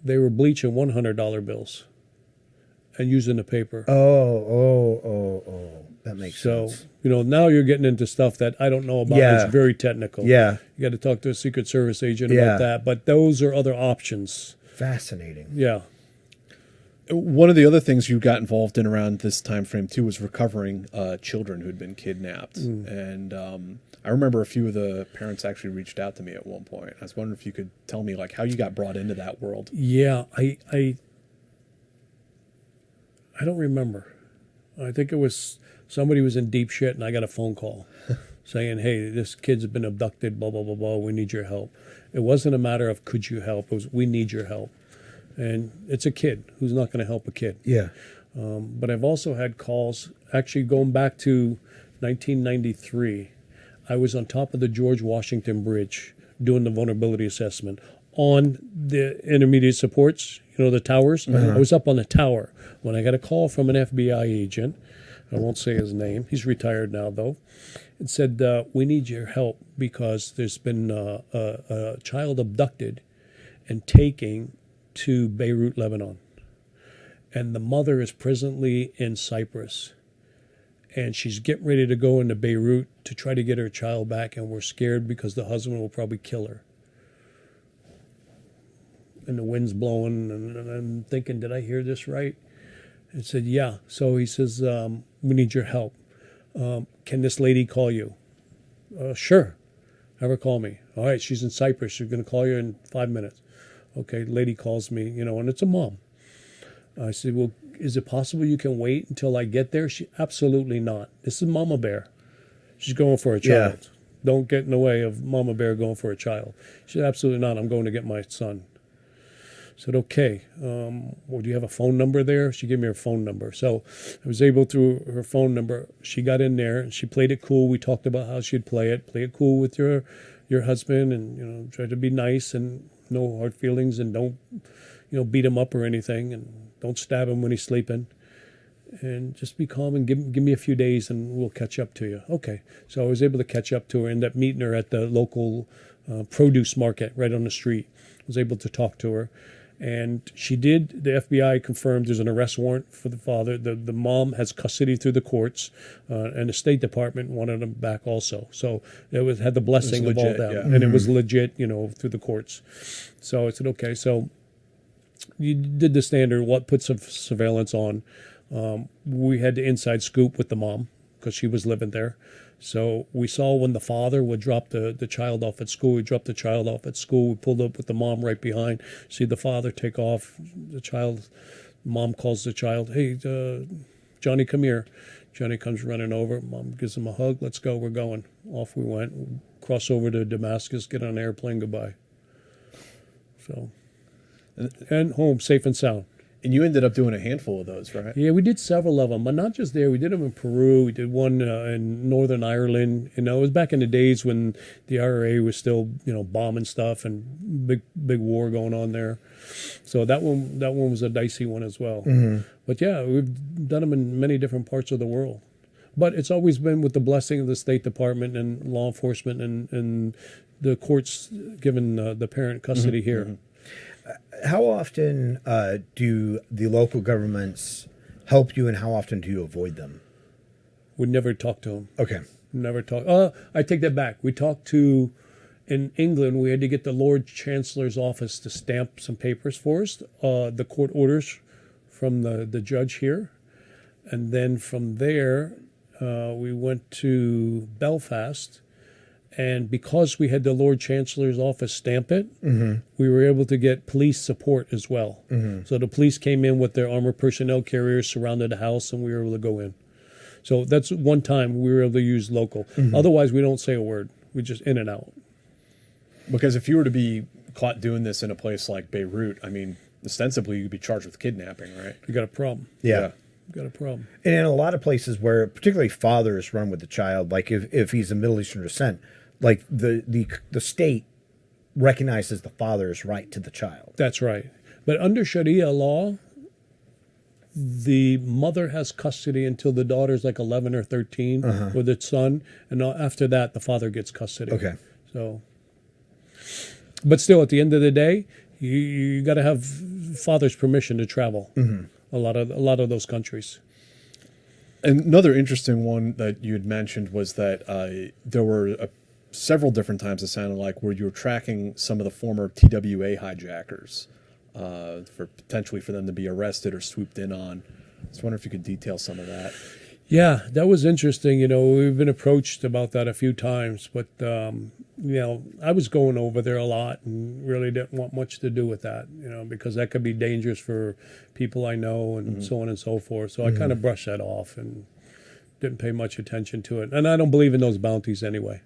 they were bleaching $100 bills and using the paper. That makes So, sense. now you're getting into stuff that I don't know about. Yeah. It's very technical. Yeah. You got to talk to a Secret Service agent Yeah. about that. But those are other options. Fascinating. Yeah. One of the other things you got involved in around this time frame too was recovering children who'd been kidnapped, and I remember a few of the parents actually reached out to me at one point. I was wondering if you could tell me like how you got brought into that world. Yeah. I don't remember. I think it was somebody was in deep shit, and I got a phone call saying, "Hey, this kid's been abducted. Blah blah blah blah. We need your help." It wasn't a matter of could you help. It was we need your help. And it's a kid. Who's not going to help a kid? Yeah. But I've also had calls, actually going back to 1993. I was on top of the George Washington Bridge doing the vulnerability assessment on the intermediate supports, the towers. I was up on the tower when I got a call from an FBI agent. I won't say his name. He's retired now, though. It said, we need your help because there's been a child abducted and taken to Beirut, Lebanon. And the mother is presently in Cyprus. And she's getting ready to go into Beirut to try to get her child back, and we're scared because the husband will probably kill her. And the wind's blowing, and I'm thinking, did I hear this right? And said, yeah. So he says, we need your help. Can this lady call you? Sure. Have her call me. All right, she's in Cyprus. She's going to call you in 5 minutes. Okay, lady calls me, and it's a mom. I said, well, is it possible you can wait until I get there? Absolutely not. This is Mama Bear. She's going for a child. Yeah. Don't get in the way of Mama Bear going for a child. She said, absolutely not. I'm going to get my son. I said, okay. Well, do you have a phone number there? She gave me her phone number. So I was able, through her phone number, she got in there and she played it cool. We talked about how she'd play it cool with your husband, and try to be nice and no hard feelings, and don't beat him up or anything, and don't stab him when he's sleeping, and just be calm and give me a few days and we'll catch up to you. Okay. So I was able to catch up to her, ended up meeting her at the local produce market right on the street. I was able to talk to her. And the FBI confirmed there's an arrest warrant for the father. The mom has custody through the courts, and the State Department wanted them back also. So it had the blessing of all that. Yeah. And it was legit, through the courts. So I said, okay, so you did the standard, what puts surveillance on. We had the inside scoop with the mom because she was living there. So we saw when the father would drop the child off at school. We dropped the child off at school. We pulled up with the mom right behind. See the father take off. The child, mom calls the child, hey, Johnny, come here. Johnny comes running over. Mom gives him a hug. Let's go. We're going. Off we went. Cross over to Damascus, get on an airplane, goodbye. So, and home, safe and sound. And you ended up doing a handful of those, right? Yeah, we did several of them, but not just there. We did them in Peru. We did one in Northern Ireland. It was back in the days when the IRA was still, bombing stuff and big war going on there. So that one was a dicey one as well. Mm-hmm. But yeah, we've done them in many different parts of the world. But it's always been with the blessing of the State Department and law enforcement and the courts giving the parent custody here. Mm-hmm. How often do the local governments help you, and how often do you avoid them? We never talk to them. Okay. Never talk. I take that back. We talked to, in England, we had to get the Lord Chancellor's office to stamp some papers for us, the court orders from the judge here. And then from there, we went to Belfast. And because we had the Lord Chancellor's office stamp it, mm-hmm. we were able to get police support as well. Mm-hmm. So the police came in with their armored personnel carriers, surrounded the house, and we were able to go in. So that's one time we were able to use local. Mm-hmm. Otherwise, we don't say a word. We just in and out. Because if you were to be caught doing this in a place like Beirut, ostensibly you'd be charged with kidnapping, right? You got a problem. Yeah. Got a problem. And in a lot of places where particularly fathers run with the child, like if he's of Middle Eastern descent, like the state recognizes the father's right to the child. That's right. But under Sharia law, the mother has custody until the daughter's like 11 or 13 with its son. And after that, the father gets custody. Okay. So, but still, at the end of the day, you got to have father's permission to travel. Mm-hmm. A lot of those countries. And another interesting one that you had mentioned was that there were several different times, it sounded like, where you were tracking some of the former TWA hijackers for potentially for them to be arrested or swooped in on. I was wondering if you could detail some of that. Yeah, that was interesting. We've been approached about that a few times, but I was going over there a lot and really didn't want much to do with that, because that could be dangerous for people I know and mm-hmm. so on and so forth. So mm-hmm. I kind of brushed that off and didn't pay much attention to it. And I don't believe in those bounties anyway.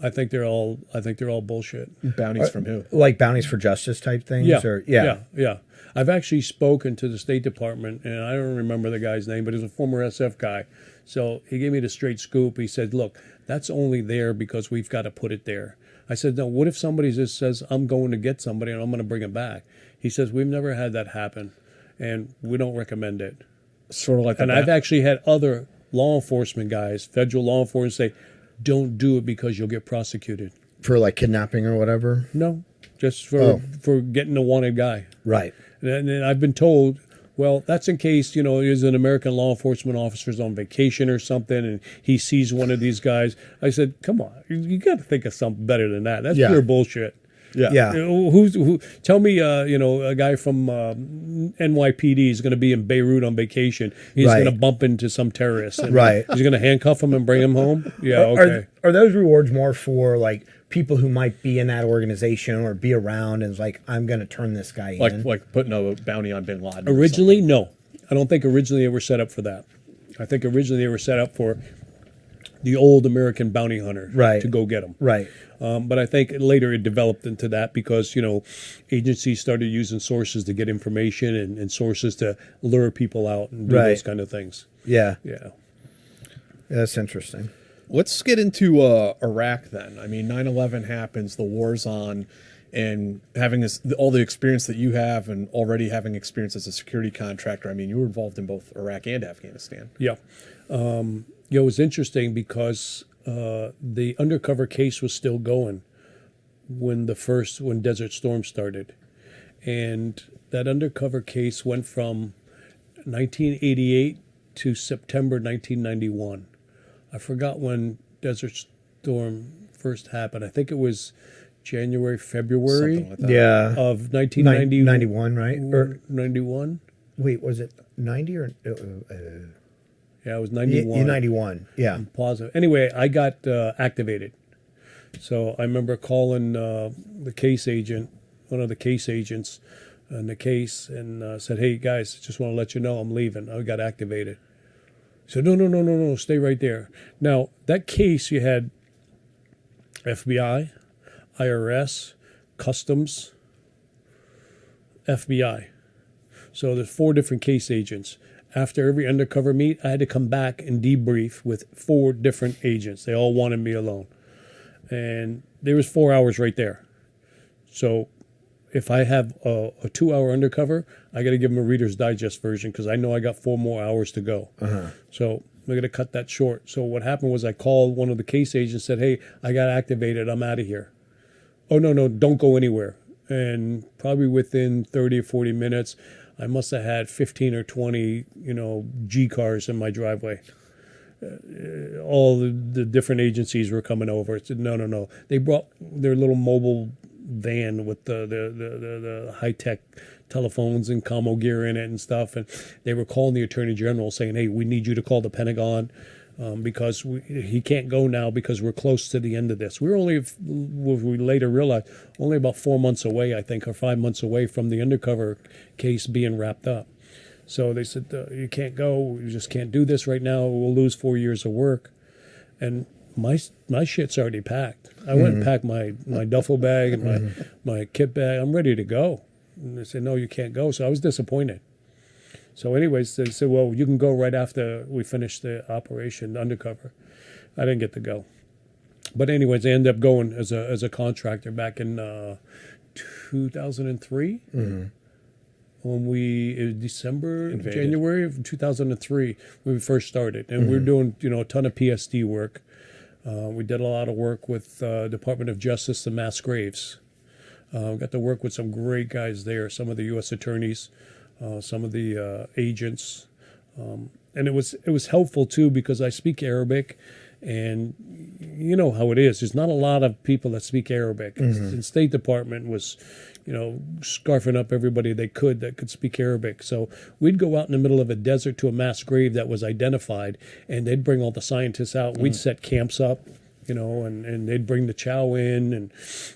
I think they're all bullshit. Bounties from who? Like bounties for justice type things? Yeah, Or, yeah. I've actually spoken to the State Department, and I don't remember the guy's name, but he's a former SF guy. So he gave me the straight scoop. He said, look, that's only there because we've got to put it there. I said, no, what if somebody just says, I'm going to get somebody and I'm going to bring it back? He says, we've never had that happen, and we don't recommend it. Sort of like And I've actually had other law enforcement guys, federal law enforcement, say, don't do it because you'll get prosecuted. For like kidnapping or whatever? No, just for getting a wanted guy. Right. And I've been told, well, that's in case, there's an American law enforcement officer's on vacation or something and he sees one of these guys. I said, come on, you got to think of something better than that. That's pure bullshit. Yeah. Who? Tell me, a guy from NYPD is going to be in Beirut on vacation. He's going to bump into some terrorist. And Right. He's going to handcuff him and bring him home. Yeah, okay. Are those rewards more for like people who might be in that organization or be around and it's like, I'm going to turn this guy in? Like putting a bounty on Bin Laden. or Originally, no. I don't think originally they were set up for that. I think originally they were set up for the old American bounty hunter to go get them. Right. But I think later it developed into that because, agencies started using sources to get information and sources to lure people out and do those kind of things. Yeah. Yeah. That's interesting. Let's get into Iraq then. I mean, 9/11 happens, the war's on, and having all the experience that you have and already having experience as a security contractor, I mean, you were involved in both Iraq and Afghanistan. Yeah. It was interesting because the undercover case was still going when Desert Storm started. And that undercover case went from 1988 to September 1991. I forgot when Desert Storm first happened. I think it was January, February Something like that. Yeah. of 1990. 91, right? Or 91? wait, was it 90 or Yeah, it was 91. 91? Yeah. Positive. Anyway, I got activated. So I remember calling the case agent, one of the case agents in the case, and said, hey, guys, just want to let you know I'm leaving. I got activated. He said, no, stay right there. Now, that case, you had FBI, IRS, Customs, FBI. So there's 4 different case agents. After every undercover meet, I had to come back and debrief with 4 different agents. They all wanted me alone. And there was 4 hours right there. So if I have a 2-hour undercover, I got to give them a Reader's Digest version because I know I got 4 more hours to go. So we're going to cut that short. So what happened was I called one of the case agents, said, hey, I got activated. I'm out of here. Oh, no, don't go anywhere. And probably within 30 or 40 minutes, I must have had 15 or 20, G cars in my driveway. All the different agencies were coming over. I said, no. They brought their little mobile van with the high-tech telephones and commo gear in it and stuff. And they were calling the Attorney General saying, hey, we need you to call the Pentagon because he can't go now because we're close to the end of this. We later realized, only about 4 months away, I think, or 5 months away from the undercover case being wrapped up. So they said, you can't go. You just can't do this right now. We'll lose 4 years of work. And my shit's already packed. I went and packed my duffel bag and my kit bag. I'm ready to go. And they said, no, you can't go. So I was disappointed. So anyways, they said, well, you can go right after we finish the operation, undercover. I didn't get to go. But anyways, I ended up going as a contractor back in 2003. When December, January of 2003, when we first started. And we were doing, a ton of PSD work. We did a lot of work with Department of Justice, the mass graves. Got to work with some great guys there, some of the U.S. attorneys, some of the agents. And it was helpful, too, because I speak Arabic. And you know how it is. There's not a lot of people that speak Arabic. The State Department was, scarfing up everybody they could that could speak Arabic. So we'd go out in the middle of a desert to a mass grave that was identified, and they'd bring all the scientists out. We'd set camps up, and they'd bring the chow in, and,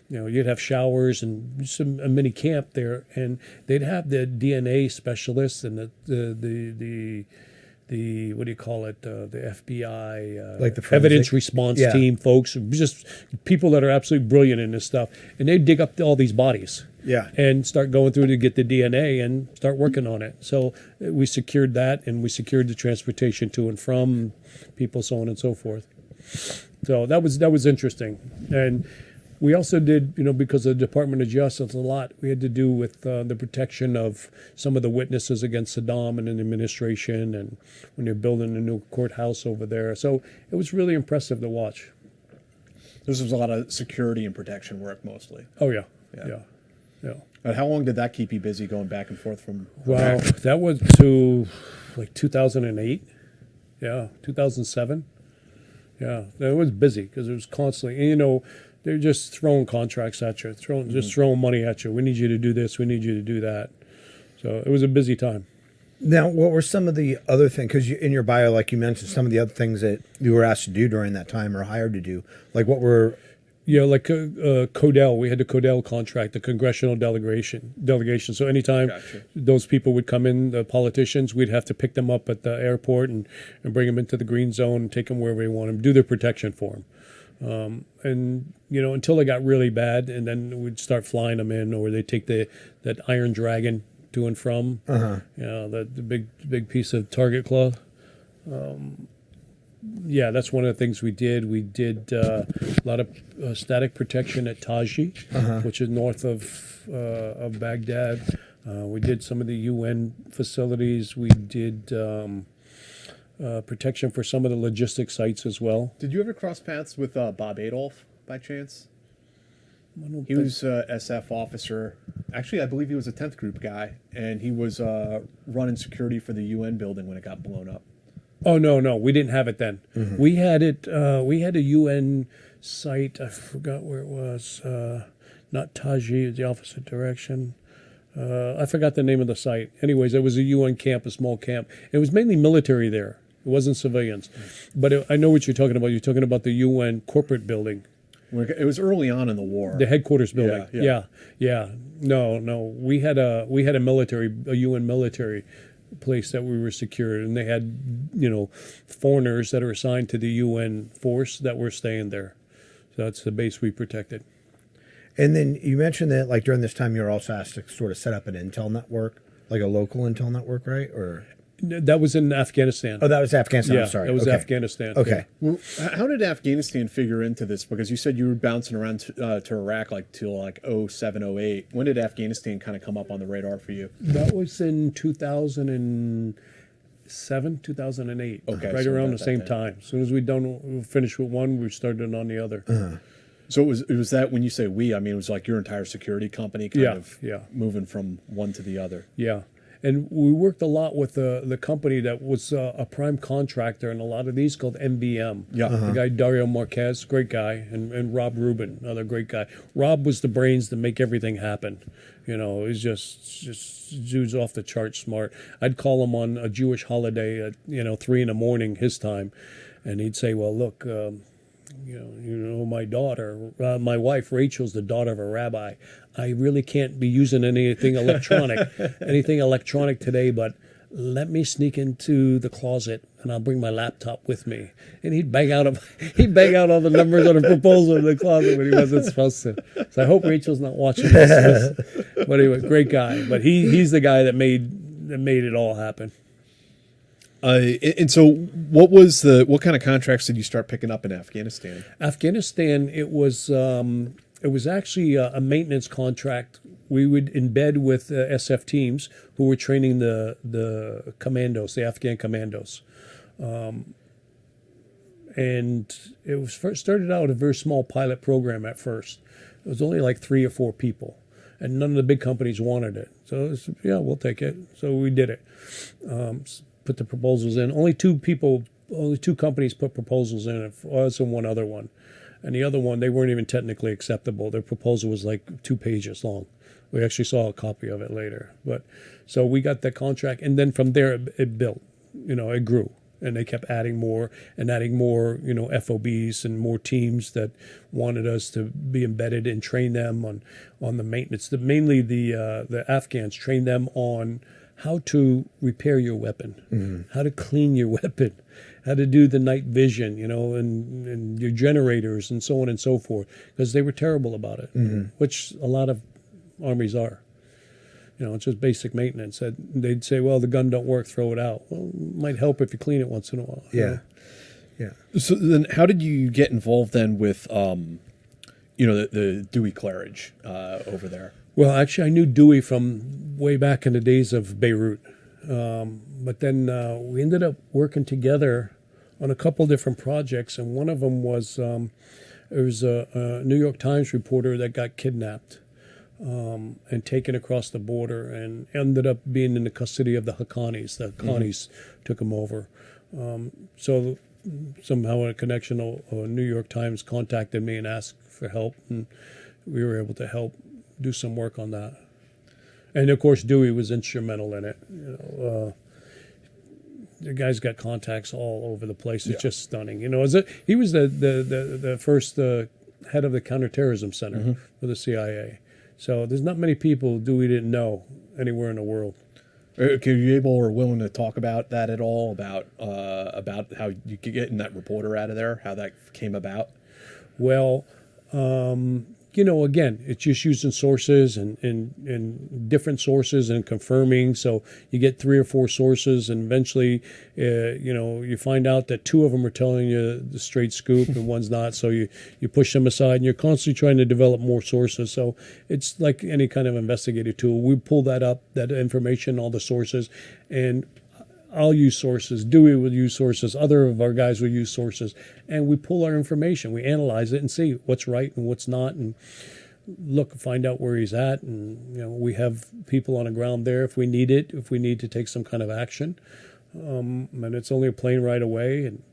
you'd have showers and a mini camp there, and they'd have the DNA specialists and the what do you call it? The FBI, Like the evidence forensic- response yeah. team folks, just people that are absolutely brilliant in this stuff, and they dig up all these bodies. Yeah. And start going through to get the DNA and start working on it. So we secured that, and we secured the transportation to and from people, so on and so forth. So that was interesting. And we also did, because of the Department of Justice, a lot we had to do with the protection of some of the witnesses against Saddam and an administration, and when you're building a new courthouse over there. So it was really impressive to watch. This was a lot of security and protection work mostly. Oh, yeah. Yeah. Yeah. Yeah. And how long did that keep you busy going back and forth from? Wow, that was to like 2008. Yeah, 2007. Yeah, it was busy because it was constantly, and, they're just throwing contracts at you, just throwing money at you. We need you to do this. We need you to do that. So it was a busy time. Now, what were some of the other things? Because in your bio, like you mentioned, some of the other things that you were asked to do during that time or hired to do. Like what were? Yeah, like CODEL. We had the CODEL contract, the congressional delegation. So anytime Gotcha. those people would come in, the politicians, we'd have to pick them up at the airport and bring them into the green zone and take them wherever we want them, do their protection for them. And until it got really bad, and then we'd start flying them in, or they take that Iron Dragon to and from, the big piece of target cloth. Yeah, that's one of the things we did. We did a lot of static protection at Taji, which is north of Baghdad. We did some of the UN facilities. We did protection for some of the logistics sites as well. Did you ever cross paths with Bob Adolf by chance? I don't He think- was a SF officer. Actually, I believe he was a 10th Group guy, and he was running security for the UN building when it got blown up. Oh no, we didn't have it then. We had it. We had a UN site. I forgot where it was. Not Taji, the Office of Direction. I forgot the name of the site. Anyways, it was a UN camp, a small camp. It was mainly military there. It wasn't civilians. But I know what you're talking about. You're talking about the UN corporate building, It was early on in the war. the headquarters building. Yeah. No. We had a UN military place that we were secured, and they had foreigners that are assigned to the UN force that were staying there. So that's the base we protected. And then you mentioned that like during this time you were also asked to sort of set up an intel network, like a local intel network, right? Or That was in Afghanistan. that was Afghanistan. Yeah, I'm sorry. that was Okay. Afghanistan. Okay. Well, how did Afghanistan figure into this? Because you said you were bouncing around to Iraq till 07, 08. When did Afghanistan kind of come up on the radar for you? That was in 2007, 2008. Okay, right so around about the same that time. As soon as we finished with one, we started on the other. So it was that when you say we, I mean, it was like your entire security company kind Yeah, of yeah. moving from one to the other. Yeah. And we worked a lot with the company that was a prime contractor in a lot of these called MBM. Yeah. The guy Dario Marquez, great guy, and Rob Rubin, another great guy. Rob was the brains to make everything happen. He's just dude's off the chart smart. I'd call him on a Jewish holiday at 3 a.m. his time, and he'd say, "Well, look, my daughter, my wife Rachel's the daughter of a rabbi. I really can't be using anything electronic today, but let me sneak into the closet and I'll bring my laptop with me." And he'd bang out all the numbers on a proposal in the closet when he wasn't supposed to. So I hope Rachel's not watching this. But anyway, great guy. But he's the guy that made it all happen. And so what kind of contracts did you start picking up in Afghanistan? Afghanistan, it was actually a maintenance contract. We would embed with SF teams who were training the commandos, the Afghan commandos. And it was started out a very small pilot program at first. It was only like 3 or 4 people, and none of the big companies wanted it. So it was, yeah, we'll take it. So we did it. Put the proposals in. Only 2 companies put proposals in. Us and one other one. And the other one, they weren't even technically acceptable. Their proposal was like 2 pages long. We actually saw a copy of it later. But so we got that contract, and then from there it built. It grew, and they kept adding more, FOBs and more teams that wanted us to be embedded and train them on the maintenance. Mainly the Afghans trained them on how to repair your weapon, how to clean your weapon, how to do the night vision, and your generators and so on and so forth, because they were terrible about it, which a lot of armies are. It's just basic maintenance. They'd say, well, the gun don't work, throw it out. Well, it might help if you clean it once in a while. Yeah. So then, how did you get involved then with, the Dewey Clarridge over there? Well, actually, I knew Dewey from way back in the days of Beirut. But then we ended up working together on a couple different projects, and one of them was there was a New York Times reporter that got kidnapped and taken across the border and ended up being in the custody of the Haqqanis. The Haqqanis took him over. So somehow a connection, a New York Times contacted me and asked for help, and we were able to help do some work on that. And of course, Dewey was instrumental in it. The guy's got contacts all over the place. It's just stunning. He was the first head of the counterterrorism center for the CIA. So there's not many people Dewey didn't know anywhere in the world. Are you able or willing to talk about that at all? About how you could get that reporter out of there, how that came about? Well, again, it's just using sources and different sources and confirming. So you get 3 or 4 sources, and eventually, you find out that 2 of them are telling you the straight scoop and one's not. So you push them aside, and you're constantly trying to develop more sources. So it's like any kind of investigative tool. We pull that up, that information, all the sources, and I'll use sources. Dewey will use sources. Other of our guys will use sources. And we pull our information. We analyze it and see what's right and what's not, and find out where he's at. And, we have people on the ground there if we need it, if we need to take some kind of action. And it's only a plane ride away. And,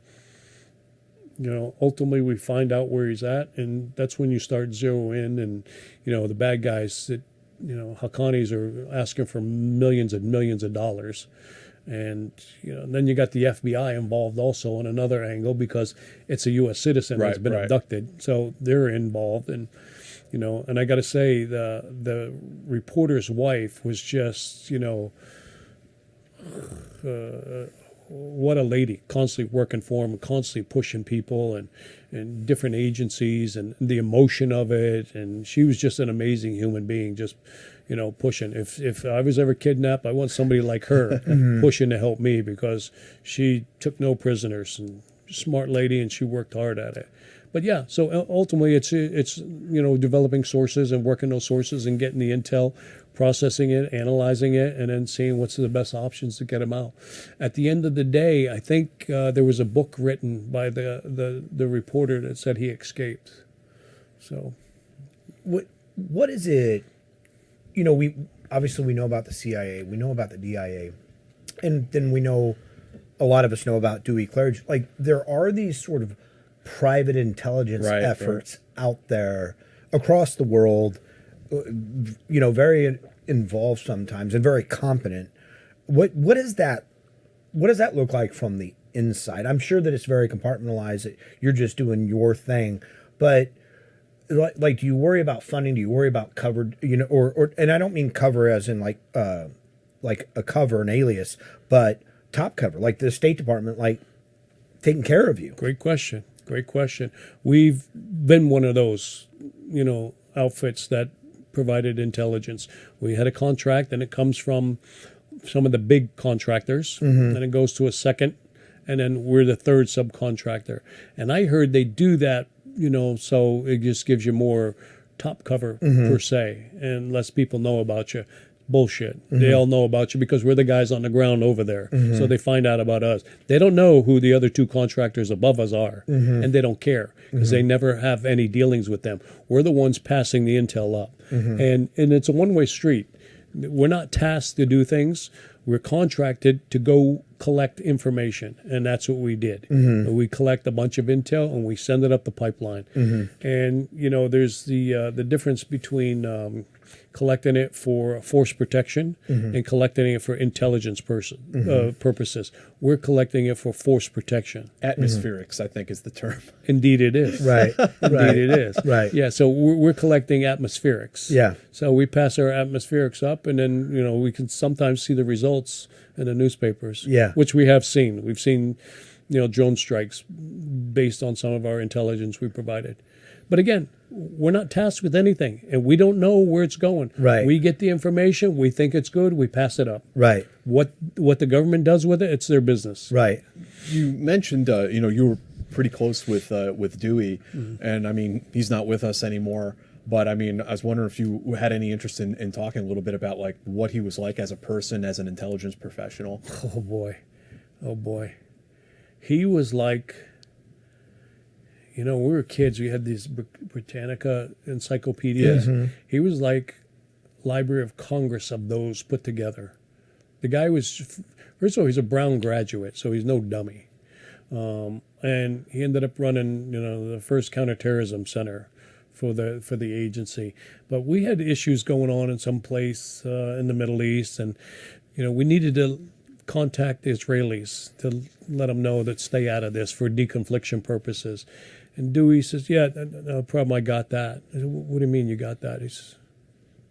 ultimately we find out where he's at. And that's when you start zero in. And, the bad guys that, Haqqanis are asking for millions and millions of dollars. And then you got the FBI involved also on another angle, because it's a U.S. citizen that's been abducted, so they're involved. And and I got to say, the reporter's wife was just what a lady, constantly working for him, constantly pushing people and different agencies, and the emotion of it. And she was just an amazing human being, just pushing. If I was ever kidnapped, I want somebody like her pushing to help me, because she took no prisoners, and smart lady, and she worked hard at it. But yeah, so ultimately it's developing sources and working those sources and getting the intel, processing it, analyzing it, and then seeing what's the best options to get them out. At the end of the day, I think there was a book written by the reporter that said he escaped. So what is it? We obviously know about the CIA, we know about the DIA, and then we know, a lot of us know about Dewey Clarridge. Like, there are these sort of private intelligence efforts out there across the world, very involved sometimes and very competent. What does that look like from the inside? I'm sure that it's very compartmentalized, that you're just doing your thing, but like, do you worry about funding? Do you worry about cover? Or and I don't mean cover as in like a cover, an alias, but top cover, like the State Department, like taking care of you. Great question. We've been one of those, outfits that provided intelligence. We had a contract, and it comes from some of the big contractors, and it goes to a second, and then we're the third subcontractor. And I heard they do that, so it just gives you more top cover per se, and less people know about you. Bullshit. They all know about you because we're the guys on the ground over there. So they find out about us. They don't know who the other 2 contractors above us are, and they don't care, because they never have any dealings with them. We're the ones passing the intel up. And it's a one-way street. We're not tasked to do things. We're contracted to go collect information, and that's what we did. We collect a bunch of intel, and we send it up the pipeline. And there's the difference between collecting it for force protection and collecting it for intelligence purposes. We're collecting it for force protection. Atmospherics, I think, is the term. Indeed it is. Right. Indeed it is. Right. Yeah, so we're collecting atmospherics. Yeah. So we pass our atmospherics up, and then, we can sometimes see the results in the newspapers. Yeah. Which we have seen. We've seen, drone strikes based on some of our intelligence we provided. But again, we're not tasked with anything, and we don't know where it's going. Right. We get the information, we think it's good, we pass it up. Right. What the government does with it, it's their business. Right. You mentioned, you were pretty close with Dewey, and I mean, he's not with us anymore. But I mean, I was wondering if you had any interest in talking a little bit about like what he was like as a person, as an intelligence professional. Oh boy. He was like, we were kids. We had these Britannica encyclopedias. He was like Library of Congress of those put together. The guy was, first of all, he's a Brown graduate, so he's no dummy. And he ended up running, the first counterterrorism center for the agency. But we had issues going on in some place in the Middle East, and we needed to contact the Israelis to let them know that stay out of this for deconfliction purposes. And Dewey says, "Yeah, no problem. I got that." I said, "What do you mean you got that?" He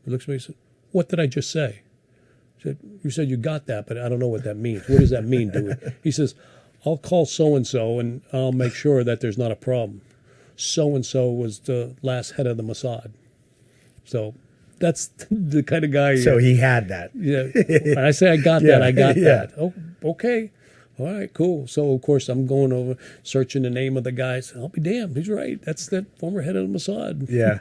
looks at me and said, "What did I just say?" I said, "You said you got that, but I don't know what that means. What does that mean, Dewey?" He says, "I'll call so-and-so and I'll make sure that there's not a problem." So-and-so was the last head of the Mossad. So that's the kind of guy. So he had that. Yeah. When I say I got that, I got that. Oh, okay. All right, cool. So, of course, I'm going over, searching the name of the guy. So I'll be damned. He's right. That's the former head of the Mossad. Yeah.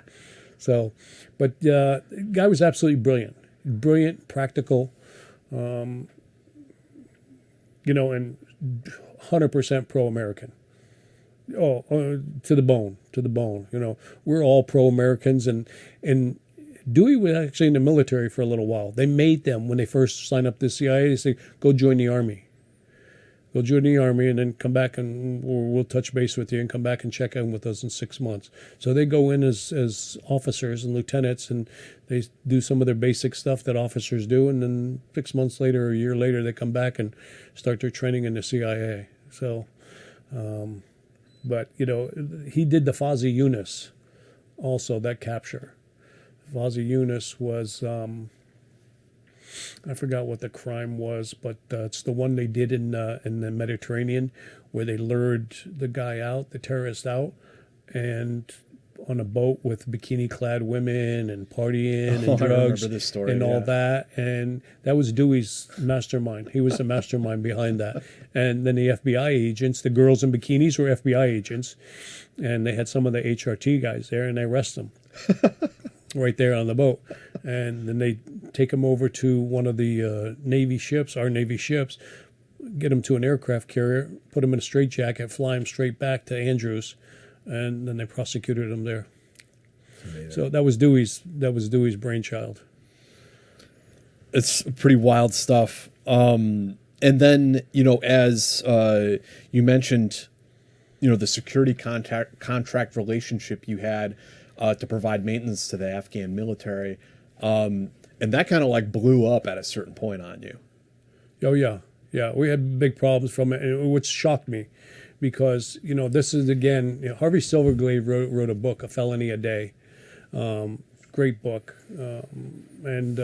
So, but the guy was absolutely brilliant. Brilliant, practical, and 100% pro-American. Oh, to the bone. We're all pro-Americans, and Dewey was actually in the military for a little while. They made them, when they first signed up to the CIA, they say, "Go join the Army. Go join the Army, and then come back and we'll touch base with you and come back and check in with us in 6 months." So they go in as officers and lieutenants, and they do some of their basic stuff that officers do, and then 6 months later or a year later, they come back and start their training in the CIA. So, but, he did the Fozzie Yunus also, that capture. Fozzie Yunus was, I forgot what the crime was, but it's the one they did in the Mediterranean, where they lured the guy out, the terrorist out, and on a boat with bikini-clad women and partying and drugs I remember this story, and all that. And that was Dewey's mastermind. He was the mastermind behind that. And then the FBI agents, the girls in bikinis were FBI agents, and they had some of the HRT guys there, and they arrest them. Right there on the boat. And then they take him over to one of the Navy ships, our Navy ships, get him to an aircraft carrier, put him in a straitjacket, fly him straight back to Andrews, and then they prosecuted him there. So that was Dewey's brainchild. It's pretty wild stuff. And then, as you mentioned, the security contract relationship you had to provide maintenance to the Afghan military. And that kind of like blew up at a certain point on you. Oh, yeah. Yeah, we had big problems from it, which shocked me because, this is, again, Harvey Silverglade wrote a book, A Felony a Day. Great book. And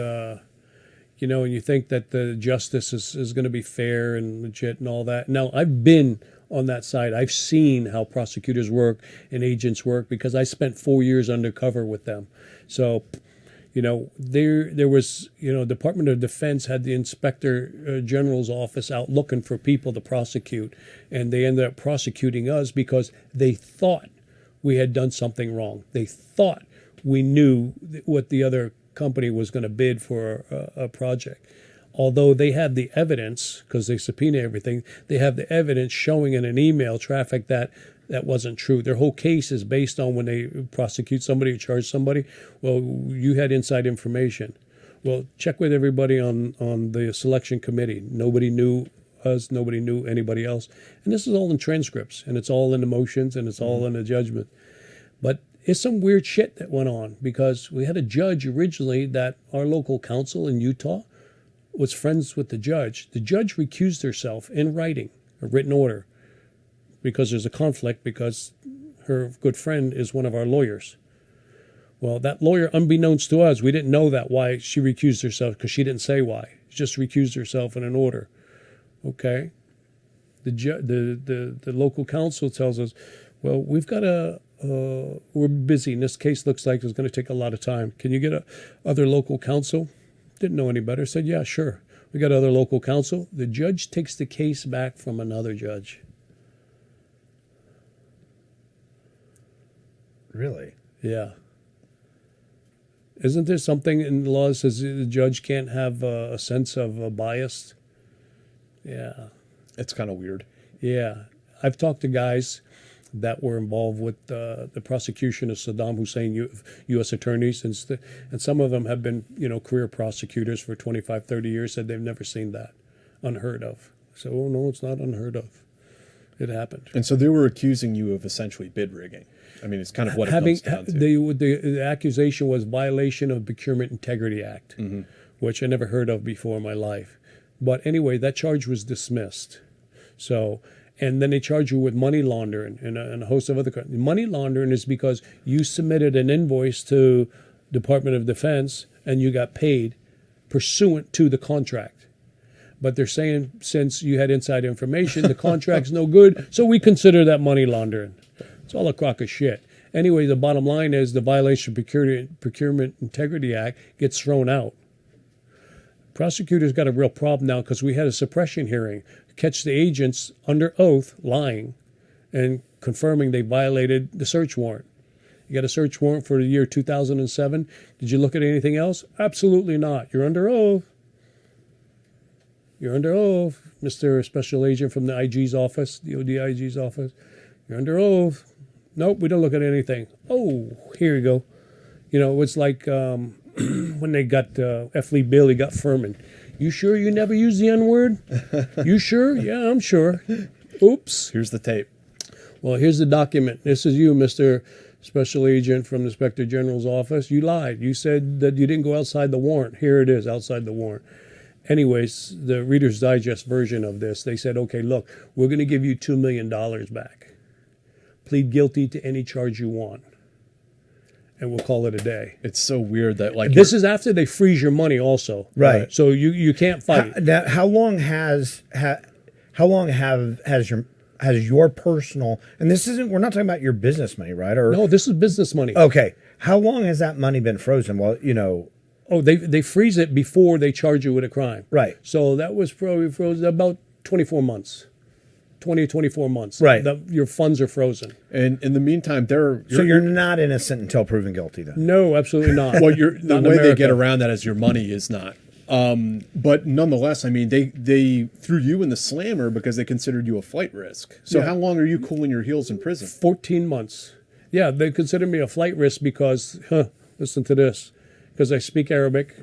you think that the justice is going to be fair and legit and all that. Now, I've been on that side. I've seen how prosecutors work and agents work because I spent 4 years undercover with them. So, there was, Department of Defense had the Inspector General's office out looking for people to prosecute, and they ended up prosecuting us because they thought we had done something wrong. They thought we knew what the other company was going to bid for a project. Although they had the evidence, because they subpoena everything, they have the evidence showing in an email traffic that wasn't true. Their whole case is based on when they prosecute somebody or charge somebody. Well, you had inside information. Well, check with everybody on the selection committee. Nobody knew us. Nobody knew anybody else. And this is all in transcripts, and it's all in the motions, and it's all in the judgment. But it's some weird shit that went on because we had a judge originally that our local council in Utah was friends with the judge. The judge recused herself in writing, a written order, because there's a conflict because her good friend is one of our lawyers. Well, that lawyer, unbeknownst to us, we didn't know that why she recused herself because she didn't say why. She just recused herself in an order. Okay. The local council tells us, well, we've got we're busy, and this case looks like it's going to take a lot of time. Can you get other local counsel? Didn't know any better. Said, yeah, sure. We got other local counsel. The judge takes the case back from another judge. Really? Yeah. Isn't there something in the law that says the judge can't have a sense of bias? Yeah. It's kind of weird. Yeah. I've talked to guys that were involved with the prosecution of Saddam Hussein, U.S. attorneys, and some of them have been, career prosecutors for 25, 30 years, said they've never seen that. Unheard of. So, oh, no, it's not unheard of. It happened. And so they were accusing you of essentially bid rigging. I mean, it's kind of what it comes down to. The accusation was violation of Procurement Integrity Act, which I never heard of before in my life. But anyway, that charge was dismissed. So, and then they charge you with money laundering and a host of other crimes. Money laundering is because you submitted an invoice to Department of Defense and you got paid pursuant to the contract. But they're saying since you had inside information, the contract's no good, so we consider that money laundering. It's all a crock of shit. Anyway, the bottom line is the violation of Procurement Integrity Act gets thrown out. Prosecutors got a real problem now because we had a suppression hearing. Catch the agents under oath lying and confirming they violated the search warrant. You got a search warrant for the year 2007. Did you look at anything else? Absolutely not. You're under oath. You're under oath, Mr. Special Agent from the IG's office, the DOD IG's office. You're under oath. Nope, we don't look at anything. Oh, here you go. It's like when they got F. Lee Bailey got Furman. You sure you never used the N-word? You sure? Yeah, I'm sure. Oops. Here's the tape. Well, here's the document. This is you, Mr. Special Agent from the Inspector General's office. You lied. You said that you didn't go outside the warrant. Here it is, outside the warrant. Anyways, the Reader's Digest version of this, they said, okay, look, we're going to give you $2 million back. Plead guilty to any charge you want. And we'll call it a day. It's so weird that this is after they freeze your money also. Right. So you can't fight. How long has your personal, and this isn't, we're not talking about your business money, right? Or no, this is business money. Okay. How long has that money been frozen? Well, Oh, they freeze it before they charge you with a crime. Right. So that was probably frozen about 24 months. 20 or 24 months. Right. Your funds are frozen. And in the meantime, you're not innocent until proven guilty then? No, absolutely not. Well, the way they get around that is your money is not. But nonetheless, I mean, they threw you in the slammer because they considered you a flight risk. So how long are you cooling your heels in prison? 14 months. Yeah, they considered me a flight risk because, listen to this, because I speak Arabic.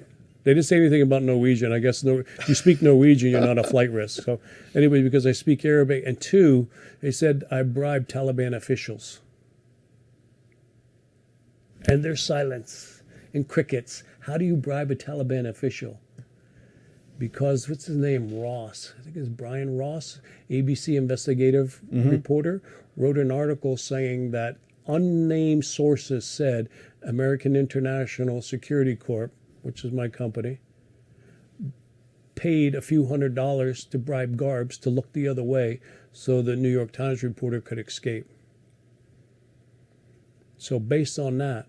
They didn't say anything about Norwegian. I guess you speak Norwegian, you're not a flight risk. So anyway, because I speak Arabic. And two, they said I bribed Taliban officials. And there's silence and crickets. How do you bribe a Taliban official? Because, what's his name, Ross, I think it's Brian Ross, ABC investigative reporter, wrote an article saying that unnamed sources said American International Security Corp, which is my company, paid a few $100s to bribe Garbs to look the other way so the New York Times reporter could escape. So based on that,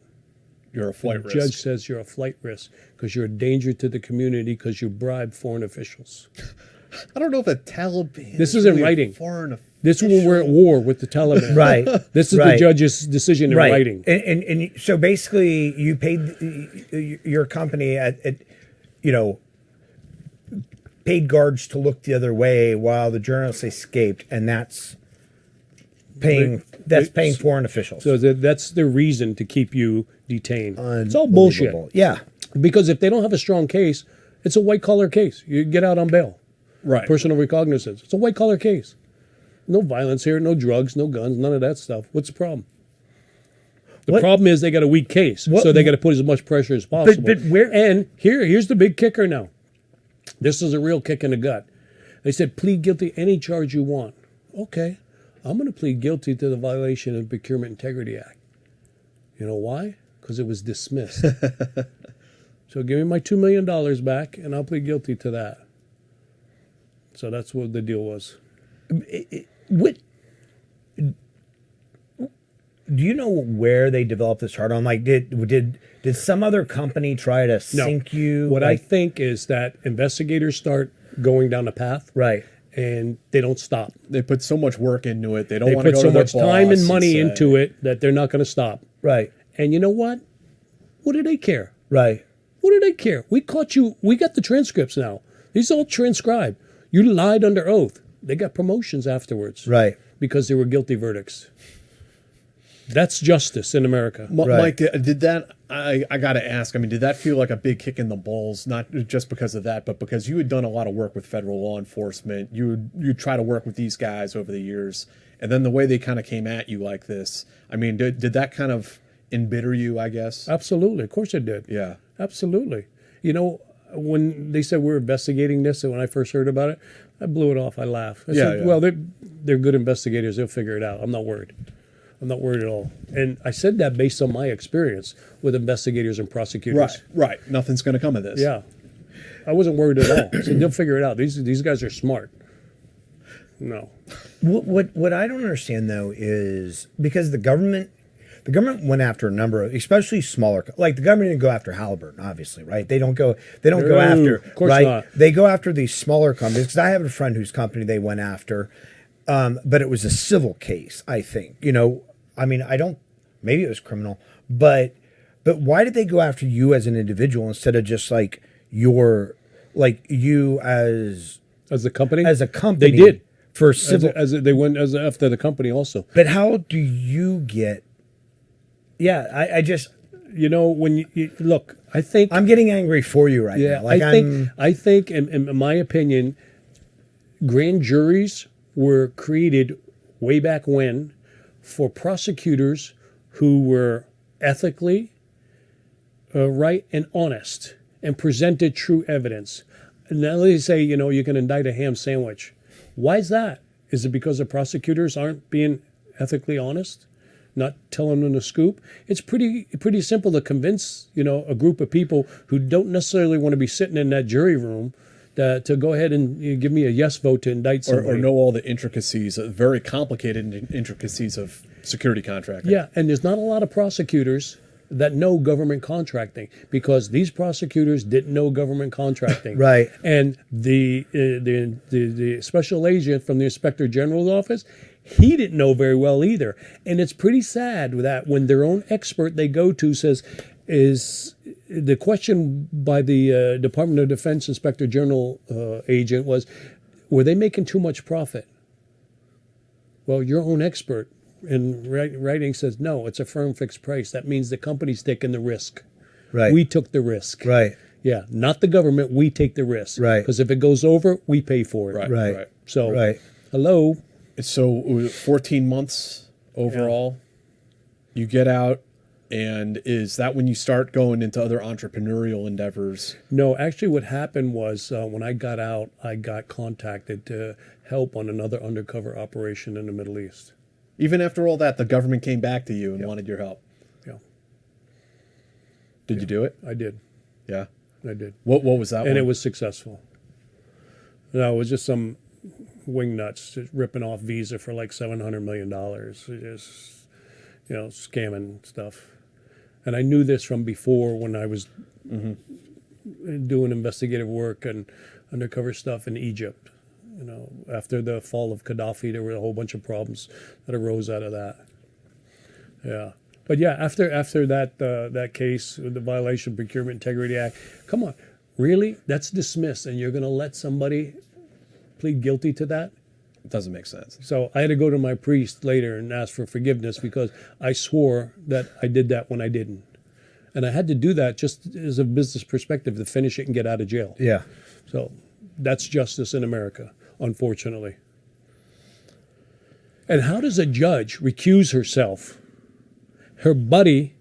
you're a flight risk. The judge says you're a flight risk because you're a danger to the community because you bribe foreign officials. I don't know if the Taliban. This is in writing. Foreign official. This is when we're at war with the Taliban. Right. This is the judge's decision in writing. And so basically, you paid your company paid guards to look the other way while the journalists escaped, and that's paying foreign officials. So that's the reason to keep you detained. It's all bullshit. Yeah. Because if they don't have a strong case, it's a white collar case. You get out on bail. Right. Personal recognizance. It's a white collar case. No violence here, no drugs, no guns, none of that stuff. What's the problem? The problem is they got a weak case, so they got to put as much pressure as possible. But where? And here's the big kicker now. This is a real kick in the gut. They said, plead guilty any charge you want. Okay, I'm going to plead guilty to the violation of Procurement Integrity Act. You know why? Because it was dismissed. So give me my $2 million back, and I'll plead guilty to that. So that's what the deal was. What? Do you know where they developed this hard on? Like, did some other company try to sink you? What I think is that investigators start going down a path, right, and they don't stop. They put so much work into it. They don't They want to put go so to their much time boss and money say, into it that they're not going to stop. right, And you know what? What do they care? right. What do they care? We caught you. We got the transcripts now. These are all transcribed. You lied under oath. They got promotions afterwards. Right. Because they were guilty verdicts. That's justice in America. Mike, did that, I got to ask, I mean, did that feel like a big kick in the balls, not just because of that, but because you had done a lot of work with federal law enforcement, you try to work with these guys over the years, and then the way they kind of came at you like this, I mean, did that kind of embitter you, I guess? Absolutely. Of course it did. Yeah. Absolutely. You know, when they said we're investigating this, and when I first heard about it, I blew it off. I laughed. I said, well, they're good investigators. They'll figure it out. I'm not worried. I'm not worried at all. And I said that based on my experience with investigators and prosecutors. Right. Nothing's going to come of this. Yeah. I wasn't worried at all. I said, they'll figure it out. These guys are smart. No. What I don't understand though is because the government went after a number of, especially smaller, like the government didn't go after Halliburton, obviously, right? They don't go after, of course right? not. They go after these smaller companies because I have a friend whose company they went after, but it was a civil case, I think. You know, I mean, maybe it was criminal, but why did they go after you as an individual instead of just like you as the company? As a company. They did. For civil. They went as after the company also. But how do you get... Yeah, I just... You know, when you look, I think... I'm getting angry for you right now. Like I think, in my opinion, grand juries were created way back when for prosecutors who were ethically right and honest and presented true evidence. And now they say, you know, you can indict a ham sandwich. Why is that? Is it because the prosecutors aren't being ethically honest? Not telling them the scoop? It's pretty simple to convince, you know, a group of people who don't necessarily want to be sitting in that jury room to go ahead and give me a yes vote to indict somebody. Or know all the intricacies, very complicated intricacies of security contracting. Yeah, and there's not a lot of prosecutors that know government contracting because these prosecutors didn't know government contracting. Right. And the special agent from the Inspector General's office, he didn't know very well either. And it's pretty sad that when their own expert they go to says, is the question by the Department of Defense Inspector General agent was, were they making too much profit? Well, your own expert in writing says, no, it's a firm fixed price. That means the company's taking the risk. Right. We took the risk. Right. Yeah, not the government. We take the risk. Right. Because if it goes over, we pay for it. Right. So, right. Hello. So 14 months overall, you get out, and is that when you start going into other entrepreneurial endeavors? No, actually what happened was when I got out, I got contacted to help on another undercover operation in the Middle East. Even after all that, the government came back to you and wanted your help. Yeah. Did you do it? I did. Yeah. I did. What was that And one? it was successful. No, it was just some wingnuts just ripping off Visa for like $700 million. Just, you know, scamming stuff. And I knew this from before when I was doing investigative work and undercover stuff in Egypt. You know, after the fall of Gaddafi, there were a whole bunch of problems that arose out of that. Yeah. But yeah, after that case, the violation of Procurement Integrity Act, come on, really? That's dismissed, and you're going to let somebody plead guilty to that? It doesn't make sense. So I had to go to my priest later and ask for forgiveness because I swore that I did that when I didn't. And I had to do that just as a business perspective to finish it and get out of jail. Yeah. So that's justice in America, unfortunately. And how does a judge recuse herself? Her buddy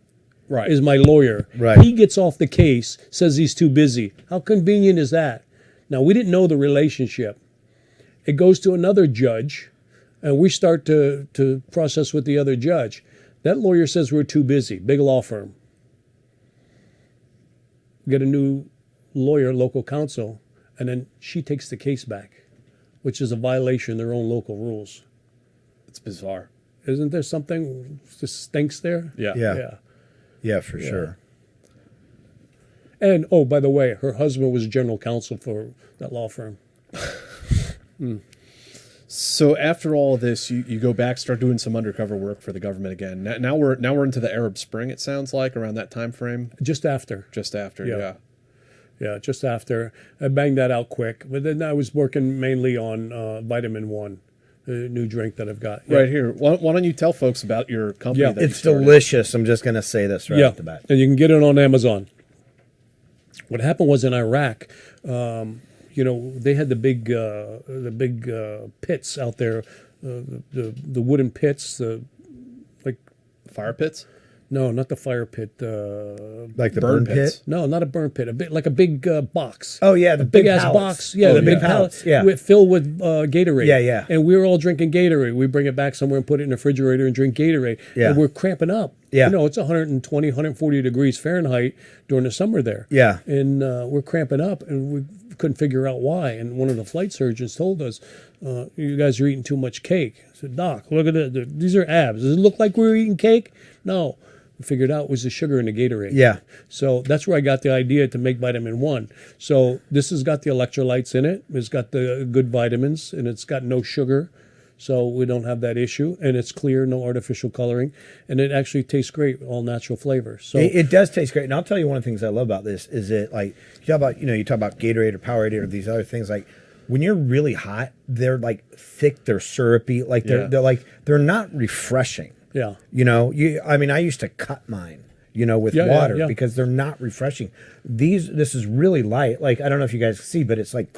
Right. is my lawyer. Right. He gets off the case, says he's too busy. How convenient is that? Now, we didn't know the relationship. It goes to another judge, and we start to process with the other judge. That lawyer says we're too busy. Big law firm. Get a new lawyer, local counsel, and then she takes the case back, which is a violation of their own local rules. It's bizarre. Isn't there something that stinks there? Yeah. Yeah. Yeah, for sure. And, oh, by the way, her husband was general counsel for that law firm. So after all of this, you go back, start doing some undercover work for the government again. Now we're into the Arab Spring. It sounds like around that time frame. Just after. Just after, Yeah. yeah. Yeah, just after. I banged that out quick. But then I was working mainly on Vitamin 1, a new drink that I've got. Yeah. Right here. Why don't you tell folks about your company? Yeah. that you It's started? delicious. I'm just going to say this right off the bat. And you can get it on Amazon. What happened was in Iraq, they had the big pits out there, the wooden pits, Fire pits. no, not the fire pit. Like the Burn burn pits. pit? No, not a burn pit. Like a big box. Oh, yeah, the big ass pallets. box. Yeah, Oh, the yeah. big pallets. Yeah. Filled with Gatorade. Yeah, yeah. And we were all drinking Gatorade. We bring it back somewhere and put it in the refrigerator and drink Gatorade. Yeah. And we're cramping up. Yeah. It's 120, 140 degrees Fahrenheit during the summer there. Yeah. And we're cramping up, and we couldn't figure out why. And one of the flight surgeons told us, "You guys are eating too much cake." I said, "Doc, look at it. These are abs. Does it look like we were eating cake?" No. We figured out it was the sugar in the Gatorade. Yeah. So that's where I got the idea to make Vitamin 1. So this has got the electrolytes in it. It's got the good vitamins, and it's got no sugar. So we don't have that issue. And it's clear, no artificial coloring. And it actually tastes great, all natural flavors. So It does taste great. And I'll tell you one of the things I love about this is it like you talk about Gatorade or Powerade or these other things, like when you're really hot, they're like thick, they're syrupy, like they're not refreshing. yeah. I used to cut mine, with Yeah, water yeah. because they're not refreshing. This is really light. Like, I don't know if you guys see, but it's like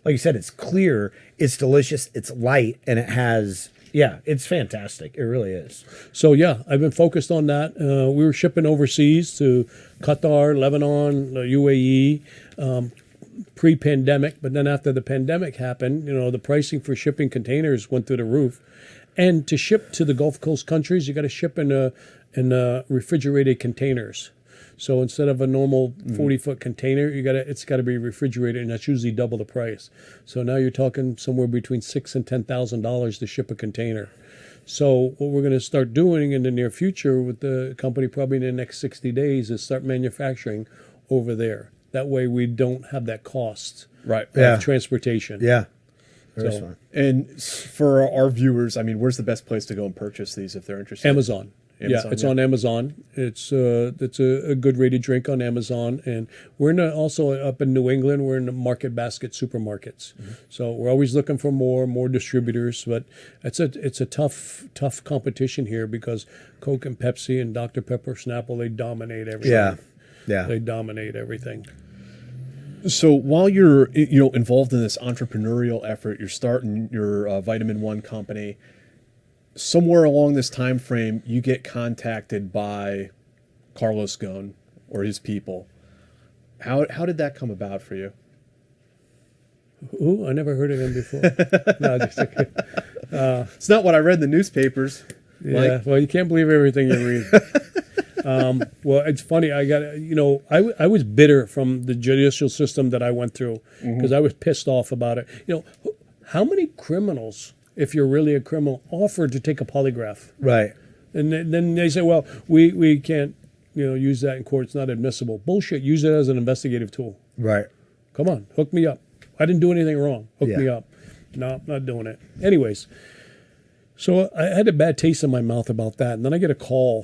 you said, it's clear, it's delicious, it's light, and it has, it's fantastic. It really is. So yeah, I've been focused on that. We were shipping overseas to Qatar, Lebanon, UAE, pre-pandemic. But then after the pandemic happened, the pricing for shipping containers went through the roof. And to ship to the Gulf Coast countries, you got to ship in refrigerated containers. So instead of a normal 40-foot container, it's got to be refrigerated, and that's usually double the price. So now you're talking somewhere between $6,000 and $10,000 to ship a container. So what we're going to start doing in the near future with the company, probably in the next 60 days, is start manufacturing over there. That way we don't have that cost Right. of transportation. Yeah. Very So- smart. And for our viewers, where's the best place to go and purchase these if they're interested? Amazon. Amazon, It's yeah. on Amazon. It's a good rated drink on Amazon, and we're also up in New England. We're in the Market Basket supermarkets, so we're always looking for more distributors. But it's a tough competition here because Coke and Pepsi and Dr. Pepper, Snapple, they dominate everything. Yeah. They dominate everything. So while you're involved in this entrepreneurial effort, you're starting your Vitamin 1 company. Somewhere along this time frame, you get contacted by Carlos Ghosn or his people. How did that come about for you? Ooh, I never heard of him before. No, just okay. It's not what I read in the newspapers. Yeah, well, you can't believe everything you read. Well, it's funny. I was bitter from the judicial system that I went through because I was pissed off about it. How many criminals, if you're really a criminal, offered to take a polygraph? Right. And then they say, well, we can't use that in court. It's not admissible. Bullshit. Use it as an investigative tool. Right. Come on, hook me up. I didn't do anything wrong. Hook Yeah. me up. No, not doing it. Anyways, so I had a bad taste in my mouth about that. And then I get a call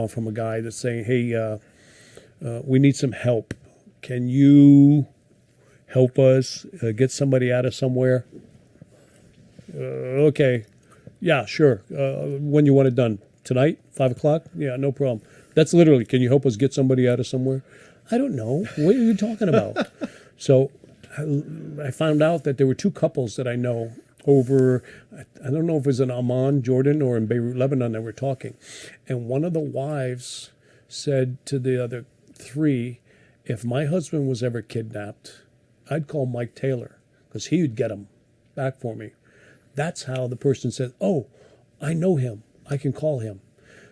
from a guy that's saying, hey, we need some help. Can you help us get somebody out of somewhere? Okay. Yeah, sure. When you want it done? Tonight? 5 o'clock? Yeah, no problem. That's literally, can you help us get somebody out of somewhere? I don't know. What are you talking about? So I found out that there were two couples that I know over, I don't know if it was in Amman, Jordan, or in Beirut, Lebanon, that we're talking. And one of the wives said to the other three, if my husband was ever kidnapped, I'd call Mike Taylor because he would get him back for me. That's how the person said, oh, I know him. I can call him.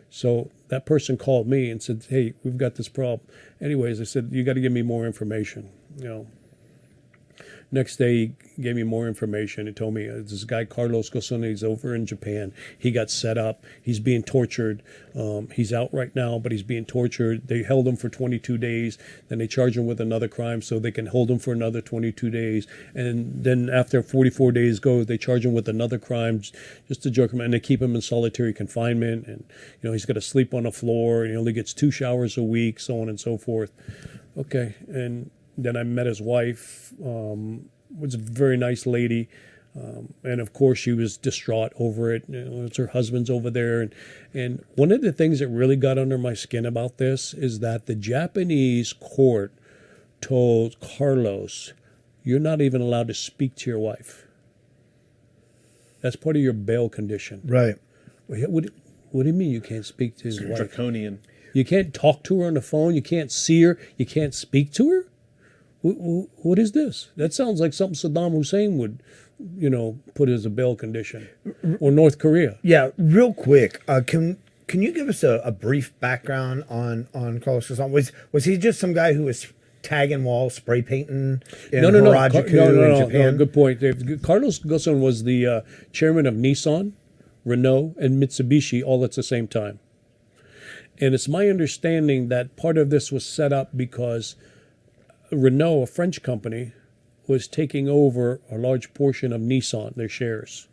So that person called me and said, hey, we've got this problem. Anyways, I said, you got to give me more information. Next day, he gave me more information. He told me this guy, Carlos Ghosn, he's over in Japan. He got set up. He's being tortured. He's out right now, but he's being tortured. They held him for 22 days. Then they charge him with another crime so they can hold him for another 22 days. And then after 44 days go, they charge him with another crime just to jerk him. And they keep him in solitary confinement. And, he's got to sleep on the floor. And he only gets 2 showers a week, so on and so forth. Okay. And then I met his wife, was a very nice lady. And of course, she was distraught over it. It's her husband's over there. And one of the things that really got under my skin about this is that the Japanese court told Carlos, you're not even allowed to speak to your wife. That's part of your bail condition. Right. What do you mean you can't speak to his wife? Draconian. You can't talk to her on the phone. You can't see her. You can't speak to her. What is this? That sounds like something Saddam Hussein would, put as a bail condition, or North Korea. Yeah, real quick. Can you give us a brief background on Carlos Ghosn? Was he just some guy who was tagging walls, spray painting in Harajuku in Japan? No, good point, Dave. Carlos Ghosn was the chairman of Nissan, Renault, and Mitsubishi all at the same time. And it's my understanding that part of this was set up because Renault, a French company, was taking over a large portion of Nissan, their shares.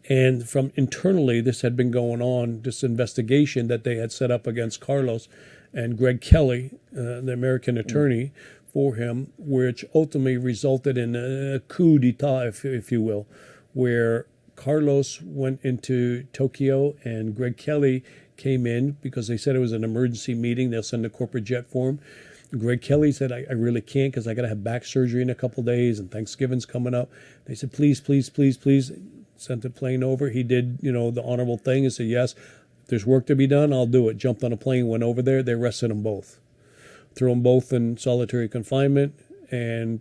And from internally, this had been going on, this investigation that they had set up against Carlos and Greg Kelly, the American attorney for him, which ultimately resulted in a coup d'etat, if you will, where Carlos went into Tokyo and Greg Kelly came in because they said it was an emergency meeting. They'll send a corporate jet for him. Greg Kelly said, I really can't because I got to have back surgery in a couple of days and Thanksgiving's coming up. They said, please, please, please, please. Sent the plane over. He did, the honorable thing and said, yes, if there's work to be done, I'll do it. Jumped on a plane, went over there. They arrested them both. Threw them both in solitary confinement. And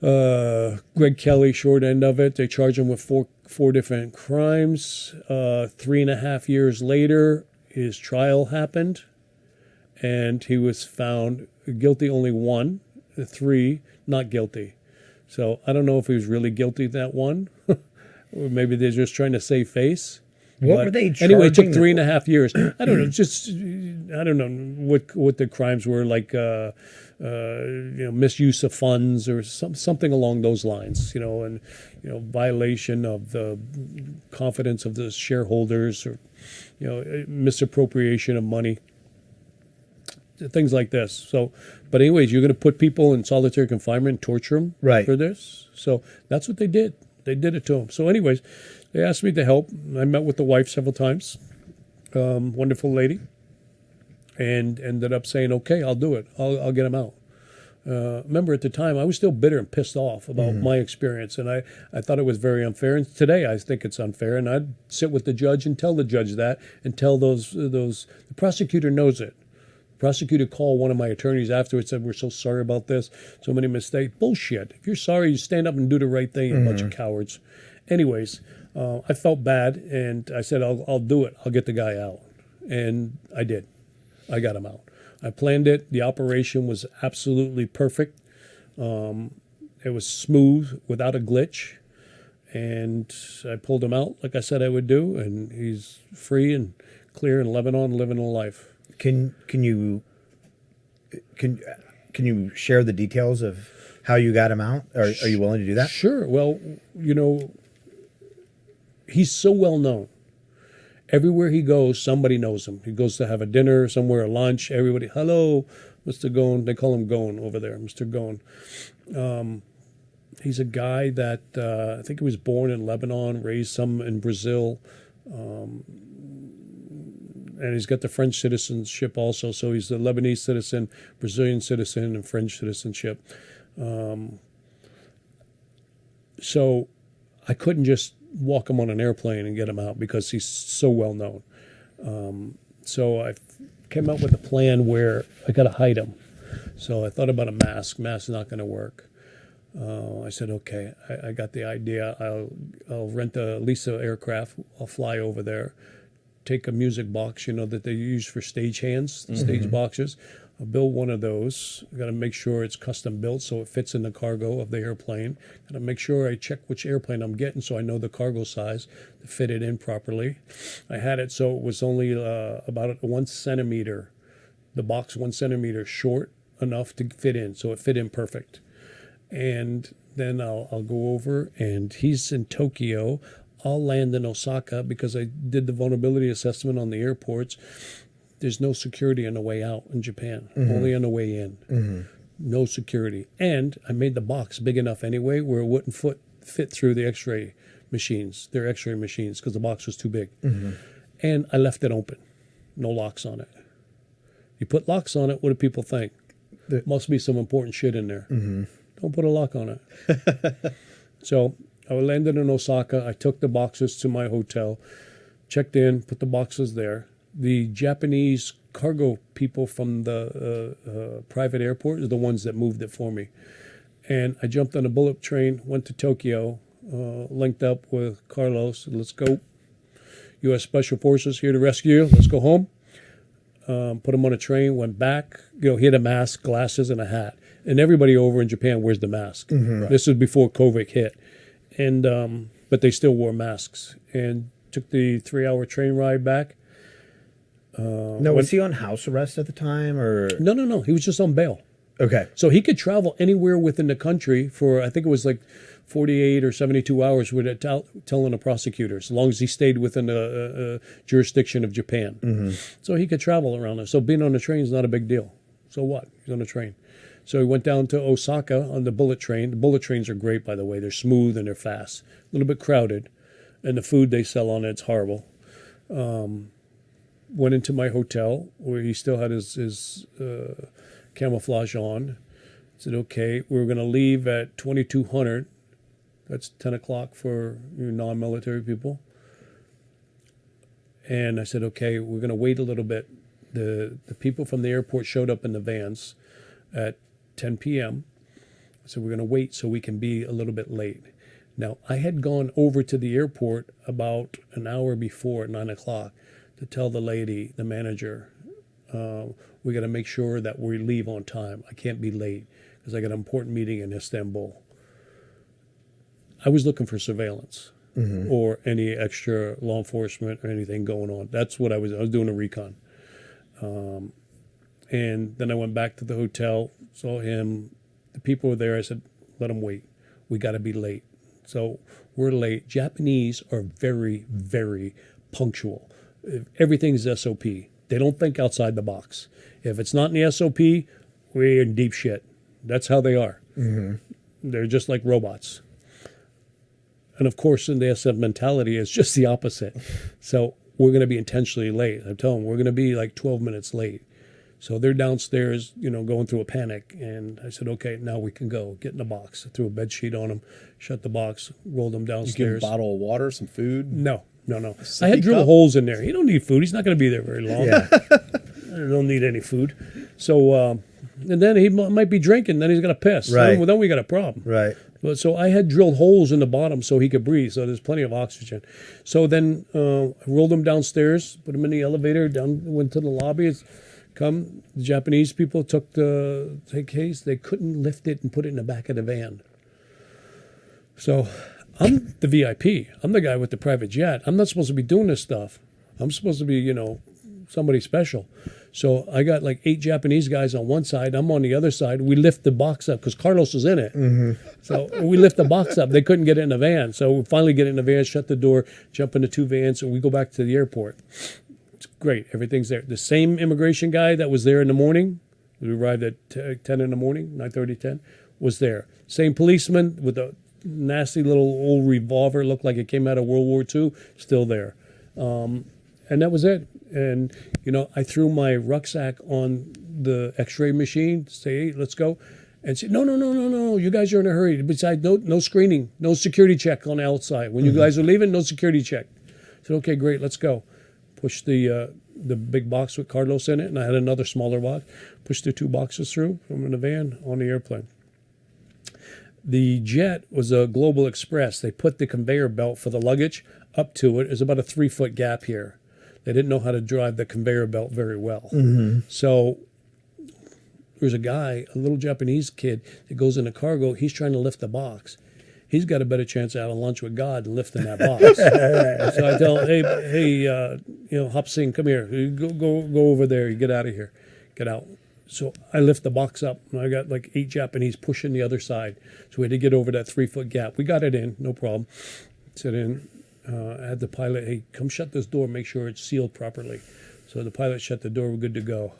Greg Kelly, short end of it, they charged him with four different crimes. 3.5 years later, his trial happened. And he was found guilty only 1, 3 not guilty. So I don't know if he was really guilty that one, or maybe they're just trying to save face. What were they charging? Anyway, it took 3.5 years. I don't know. I don't know what the crimes were, like misuse of funds or something along those lines. And violation of the confidence of the shareholders, or misappropriation of money. Things like this. So, but anyways, you're going to put people in solitary confinement and torture them for this. So that's what they did. They did it to them. So anyways, they asked me to help. I met with the wife several times. Wonderful lady. And ended up saying, okay, I'll do it. I'll get him out. Remember at the time, I was still bitter and pissed off about my experience. And I thought it was very unfair. And today I think it's unfair. And I'd sit with the judge and tell the judge that, and tell the prosecutor knows it. Prosecutor called one of my attorneys afterwards, said, we're so sorry about this, so many mistakes. Bullshit. If you're sorry, you stand up and do the right thing, you bunch of cowards. Anyways, I felt bad, and I said, I'll do it. I'll get the guy out. And I did. I got him out. I planned it. The operation was absolutely perfect. It was smooth, without a glitch. And I pulled him out like I said I would do, and he's free and clear in Lebanon, living a life. Can you share the details of how you got him out? Are you willing to do that? Sure. Well, he's so well known. Everywhere he goes, somebody knows him. He goes to have a dinner somewhere, a lunch. Everybody, hello, Mr. Ghosn. They call him Ghosn over there, Mr. Ghosn. He's a guy that I think he was born in Lebanon, raised some in Brazil. And he's got the French citizenship also. So he's a Lebanese citizen, Brazilian citizen, and French citizenship. So I couldn't just walk him on an airplane and get him out because he's so well known. So I came up with a plan where I got to hide him. So I thought about a mask. Mask's not going to work. I said, okay, I got the idea. I'll lease an aircraft. I'll fly over there, take a music box, that they use for stage hands, the stage boxes. I'll build one of those. I got to make sure it's custom built so it fits in the cargo of the airplane. Got to make sure I check which airplane I'm getting so I know the cargo size to fit it in properly. I had it so it was only about 1 centimeter, the box 1 centimeter short enough to fit in, so it fit in perfect. And then I'll go over, and he's in Tokyo. I'll land in Osaka because I did the vulnerability assessment on the airports. There's no security on the way out in Japan, only on the way in. No security. And I made the box big enough anyway where it wouldn't fit through the x-ray machines, their x-ray machines, because the box was too big. And I left it open. No locks on it. You put locks on it, what do people think? There must be some important shit in there. Don't put a lock on it. So I landed in Osaka. I took the boxes to my hotel, checked in, put the boxes there. The Japanese cargo people from the private airport are the ones that moved it for me. And I jumped on a bullet train, went to Tokyo, linked up with Carlos. Let's go. U.S. Special Forces here to rescue you. Let's go home. Put him on a train, went back. He had a mask, glasses, and a hat. And everybody over in Japan wears the mask. This was before COVID hit. And but they still wore masks. And took the 3-hour train ride back. Now, was he on house arrest at the time, or No. He was just on bail. Okay. So he could travel anywhere within the country for, I think it was like 48 or 72 hours without telling a prosecutor, as long as he stayed within the jurisdiction of Japan. So he could travel around there. So being on the train is not a big deal. So what? He's on a train. So he went down to Osaka on the bullet train. The bullet trains are great, by the way. They're smooth and they're fast. A little bit crowded. And the food they sell on it's horrible. Went into my hotel where he still had his camouflage on. Said, okay, we're going to leave at 2200. That's 10 o'clock for non-military people. And I said, okay, we're going to wait a little bit. The people from the airport showed up in the vans at 10 p.m. So we're going to wait so we can be a little bit late. Now, I had gone over to the airport about an hour before at 9 o'clock to tell the lady, the manager, we got to make sure that we leave on time. I can't be late because I got an important meeting in Istanbul. I was looking for surveillance or any extra law enforcement or anything going on. That's what I was doing a recon. And then I went back to the hotel, saw him. The people were there. I said, let him wait. We got to be late. So we're late. Japanese are very, very punctual. Everything's SOP. They don't think outside the box. If it's not in the SOP, we're in deep shit. That's how they are. They're just like robots. And of course, in the SF mentality, it's just the opposite. So we're going to be intentionally late. I tell them we're going to be like 12 minutes late. So they're downstairs, going through a panic. And I said, okay, now we can go. Get in the box. I threw a bed sheet on them, shut the box, rolled them You give him downstairs. a bottle of water, some food. No. I had drilled holes in there. He don't need food. He's not going to be there very long. I don't need any food. So, and then he might be drinking. Then he's going to piss. Right. Then we got a problem. right? But so I had drilled holes in the bottom so he could breathe. So there's plenty of oxygen. So then I rolled him downstairs, put him in the elevator, went to the lobby. The Japanese people took the case. They couldn't lift it and put it in the back of the van. So I'm the VIP. I'm the guy with the private jet. I'm not supposed to be doing this stuff. I'm supposed to be, somebody special. So I got like 8 Japanese guys on one side. I'm on the other side. We lift the box up because Carlos was in it. So we lift the box up. They couldn't get it in the van. So we finally get it in the van, shut the door, jump into 2 vans, and we go back to the airport. It's great. Everything's there. The same immigration guy that was there in the morning, we arrived at 10 in the morning, 9:30, 10, was there. Same policeman with a nasty little old revolver, looked like it came out of World War II, still there. And that was it. And, I threw my rucksack on the x-ray machine, say, hey, let's go. and said, no, you guys are in a hurry. Besides, no screening, no security check on the outside. When you guys are leaving, no security check. I said, okay, great, let's go. Pushed the big box with Carlos in it, and I had another smaller box. Pushed the 2 boxes through from in the van on the airplane. The jet was a Global Express. They put the conveyor belt for the luggage up to it. There's about a 3-foot gap here. They didn't know how to drive the conveyor belt very well. So there's a guy, a little Japanese kid, that goes into cargo. He's trying to lift the box. He's got a better chance of having lunch with God than lifting that box. So I tell him, hey, Hop Singh, come here. Go over there. You get out of here. Get out. So I lift the box up, and I got like 8 Japanese pushing the other side. So we had to get over that 3-foot gap. We got it in, no problem. Sit in. I had the pilot, hey, come shut this door, make sure it's sealed properly. So the pilot shut the door, we're good to go.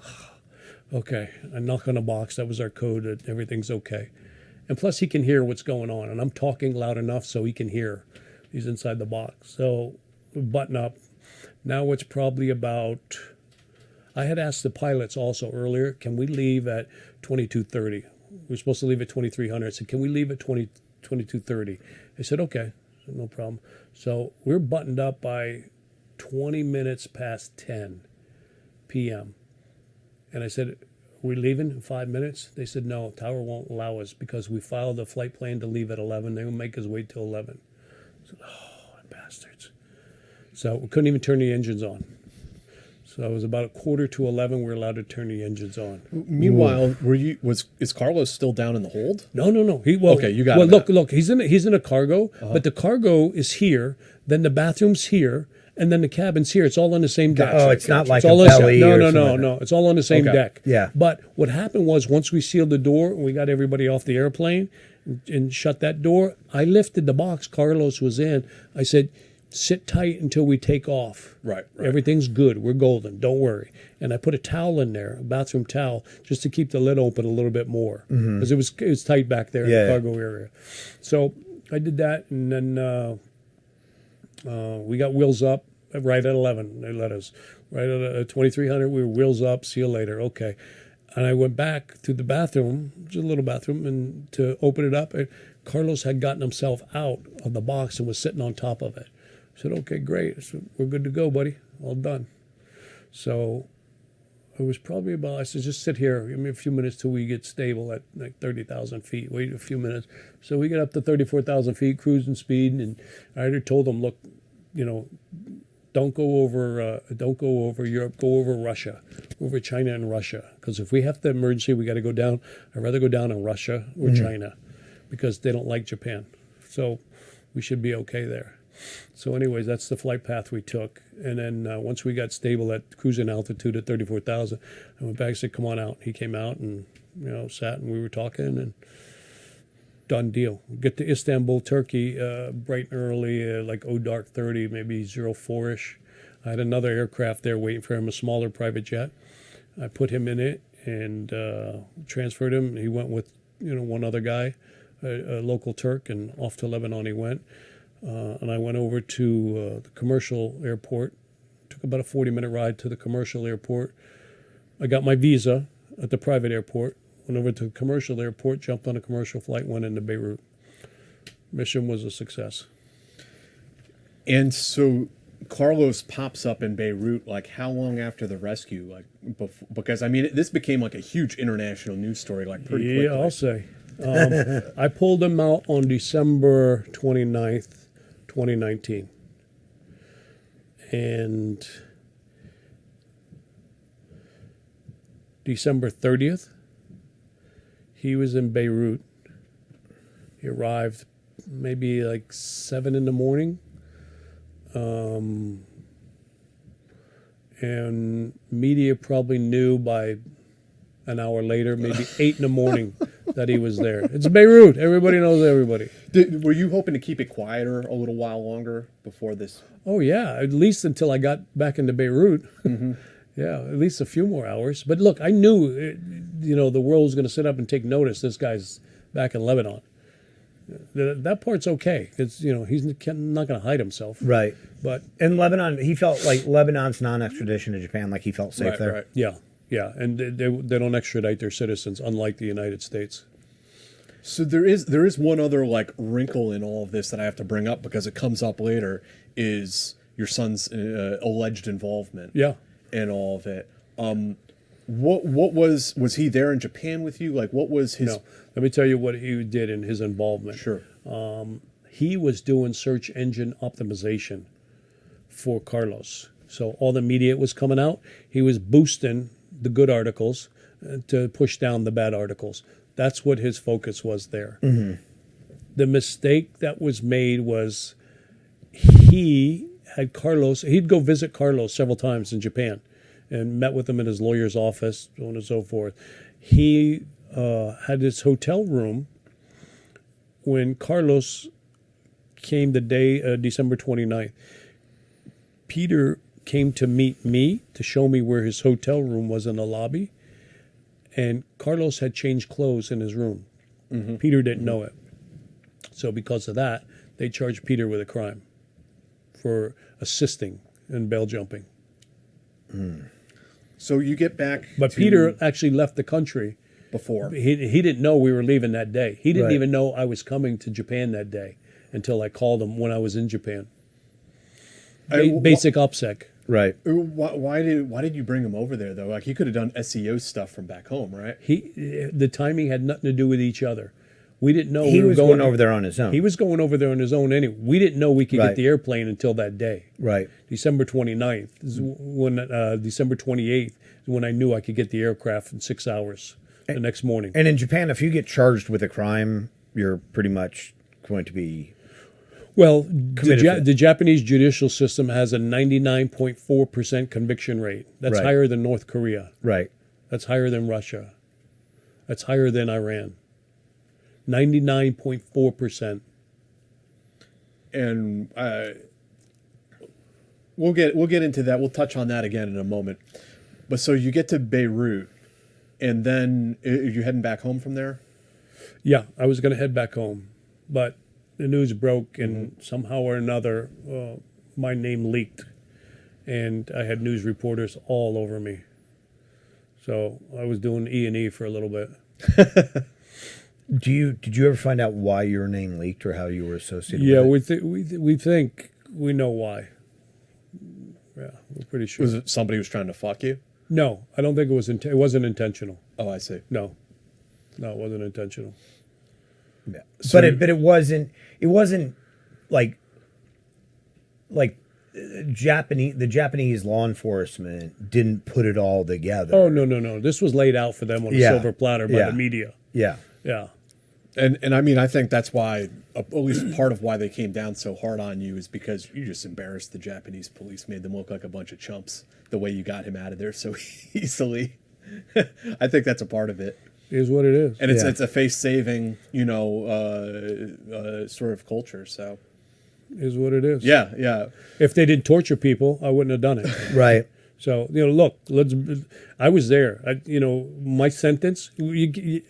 Okay, I knock on the box, that was our code, that everything's okay. And plus he can hear what's going on, and I'm talking loud enough so he can hear. He's inside the box. So we button up. Now it's probably about, I had asked the pilots also earlier, can we leave at 22:30? We're supposed to leave at 2300. I said, can we leave at 22:30? They said, okay, no problem. So we're buttoned up by 20 minutes past 10 p.m. And I said, we leaving in 5 minutes? They said, no, Tower won't allow us because we filed the flight plan to leave at 11. They will make us wait till 11. I said, oh, bastards. So we couldn't even turn the engines on. So it was about 11:15 we were allowed to turn the engines on. Meanwhile, is Carlos still down in the hold? No. Okay, you got it. Well, look, he's in a cargo, but the cargo is here, then the bathroom's here, and then the cabin's here. It's all on the same deck. Oh, it's not like It's all a belly or something like no. It's all on the same Okay. deck. Yeah. But what happened was once we sealed the door and we got everybody off the airplane and shut that door, I lifted the box Carlos was in. I said, sit tight until we take off. Right. Everything's good. We're golden. Don't worry. And I put a towel in there, a bathroom towel, just to keep the lid open a little bit more because it was tight back there in the cargo area. So I did that, and then we got wheels up right at 11. They let us right at 2300. We were wheels up. See you later. Okay. And I went back to the bathroom, just a little bathroom, and to open it up. And Carlos had gotten himself out of the box and was sitting on top of it. I said, okay, great. I said, we're good to go, buddy. All done. So it was probably about, I said, just sit here. Give me a few minutes till we get stable at like 30,000 feet. Wait a few minutes. So we get up to 34,000 feet, cruising speed. And I already told them, look, don't go over Europe, go over Russia, over China and Russia. Because if we have the emergency, we got to go down. I'd rather go down in Russia or China because they don't like Japan. So we should be okay there. So anyways, that's the flight path we took. And then once we got stable at cruising altitude at 34,000, I went back and said, come on out. He came out and, sat and we were talking and done deal. Get to Istanbul, Turkey, bright and early, like dark 30, maybe 04-ish. I had another aircraft there waiting for him, a smaller private jet. I put him in it and transferred him. He went with, one other guy, a local Turk, and off to Lebanon he went. And I went over to the commercial airport. Took about a 40-minute ride to the commercial airport. I got my visa at the private airport. Went over to the commercial airport, jumped on a commercial flight, went into Beirut. Mission was a success. And so Carlos pops up in Beirut, like how long after the rescue? Like because, this became like a huge international news story, like pretty quickly. Yeah, I'll say. I pulled him out on December 29th. 2019. And December 30th, he was in Beirut. He arrived maybe like 7 in the morning. And media probably knew by an hour later, maybe 8 in the morning, that he was there. It's Beirut. Everybody knows everybody. Were you hoping to keep it quieter a little while longer before this? Oh, yeah, at least until I got back into Beirut. Yeah, at least a few more hours. But look, I knew, the world was going to sit up and take notice. This guy's back in Lebanon. That part's okay because, he's not going to hide himself. Right. But in Lebanon, he felt like Lebanon's non-extradition to Japan, like he felt safe there. Right. Yeah, and they don't extradite their citizens, unlike the United States. So there is one other like wrinkle in all of this that I have to bring up because it comes up later is your son's alleged involvement. Yeah. In all of it. What was he there in Japan with you? Like what was his? No, let me tell you what he did in his involvement. Sure. He was doing search engine optimization for Carlos. So all the media was coming out. He was boosting the good articles to push down the bad articles. That's what his focus was there. Mm-hmm. The mistake that was made was he had Carlos, he'd go visit Carlos several times in Japan and met with him in his lawyer's office, so on and so forth. He had his hotel room when Carlos came the day, December 29th. Peter came to meet me to show me where his hotel room was in the lobby, and Carlos had changed clothes in his room. Mm-hmm. Peter didn't know it. So because of that, they charged Peter with a crime for assisting in bail jumping. So you get back, But to Peter actually left the country. before. He didn't know we were leaving that day. He didn't Right. even know I was coming to Japan that day until I called him when I was in Japan. Basic OPSEC. Right. Why did you bring him over there though? Like he could have done SEO stuff from back home, right? The timing had nothing to do with each other. We didn't know He we were was going over there on his own. He was going over there on his own anyway. We didn't know we could Right. get the airplane until that day. Right. December 29th is when December 28th is when I knew I could get the aircraft in 6 hours the next morning. And in Japan, if you get charged with a crime, you're pretty much going to be Well, committed for the Japanese judicial system has a 99.4% conviction rate. That's Right. higher than North Korea. right. That's higher than Russia. That's higher than Iran. 99.4%. And we'll get into that. We'll touch on that again in a moment. But so you get to Beirut, and then you're heading back home from there. Yeah, I was going to head back home, but the news broke, and somehow or another, my name leaked, and I had news reporters all over me. So I was doing E&E for a little bit. Did you ever find out why your name leaked or how you were associated Yeah, with it? we think we know why. Yeah, we're pretty sure. Was it somebody who was trying to fuck you? No, I don't think it was. It wasn't intentional. Oh, I see. No, it wasn't intentional. Yeah. So- But it wasn't like the Japanese law enforcement didn't put it all together. Oh no! This was laid out for them on a Yeah. silver platter by Yeah. the media. Yeah. Yeah. And I mean, I think that's why, at least part of why they came down so hard on you is because you just embarrassed the Japanese police, made them look like a bunch of chumps, the way you got him out of there so easily. I think that's a part of it. It is what it is. And it's Yeah. it's a face-saving, sort of culture. So It is what it is. yeah. If they didn't torture people, I wouldn't have done it. Right. So look, I was there. My sentence.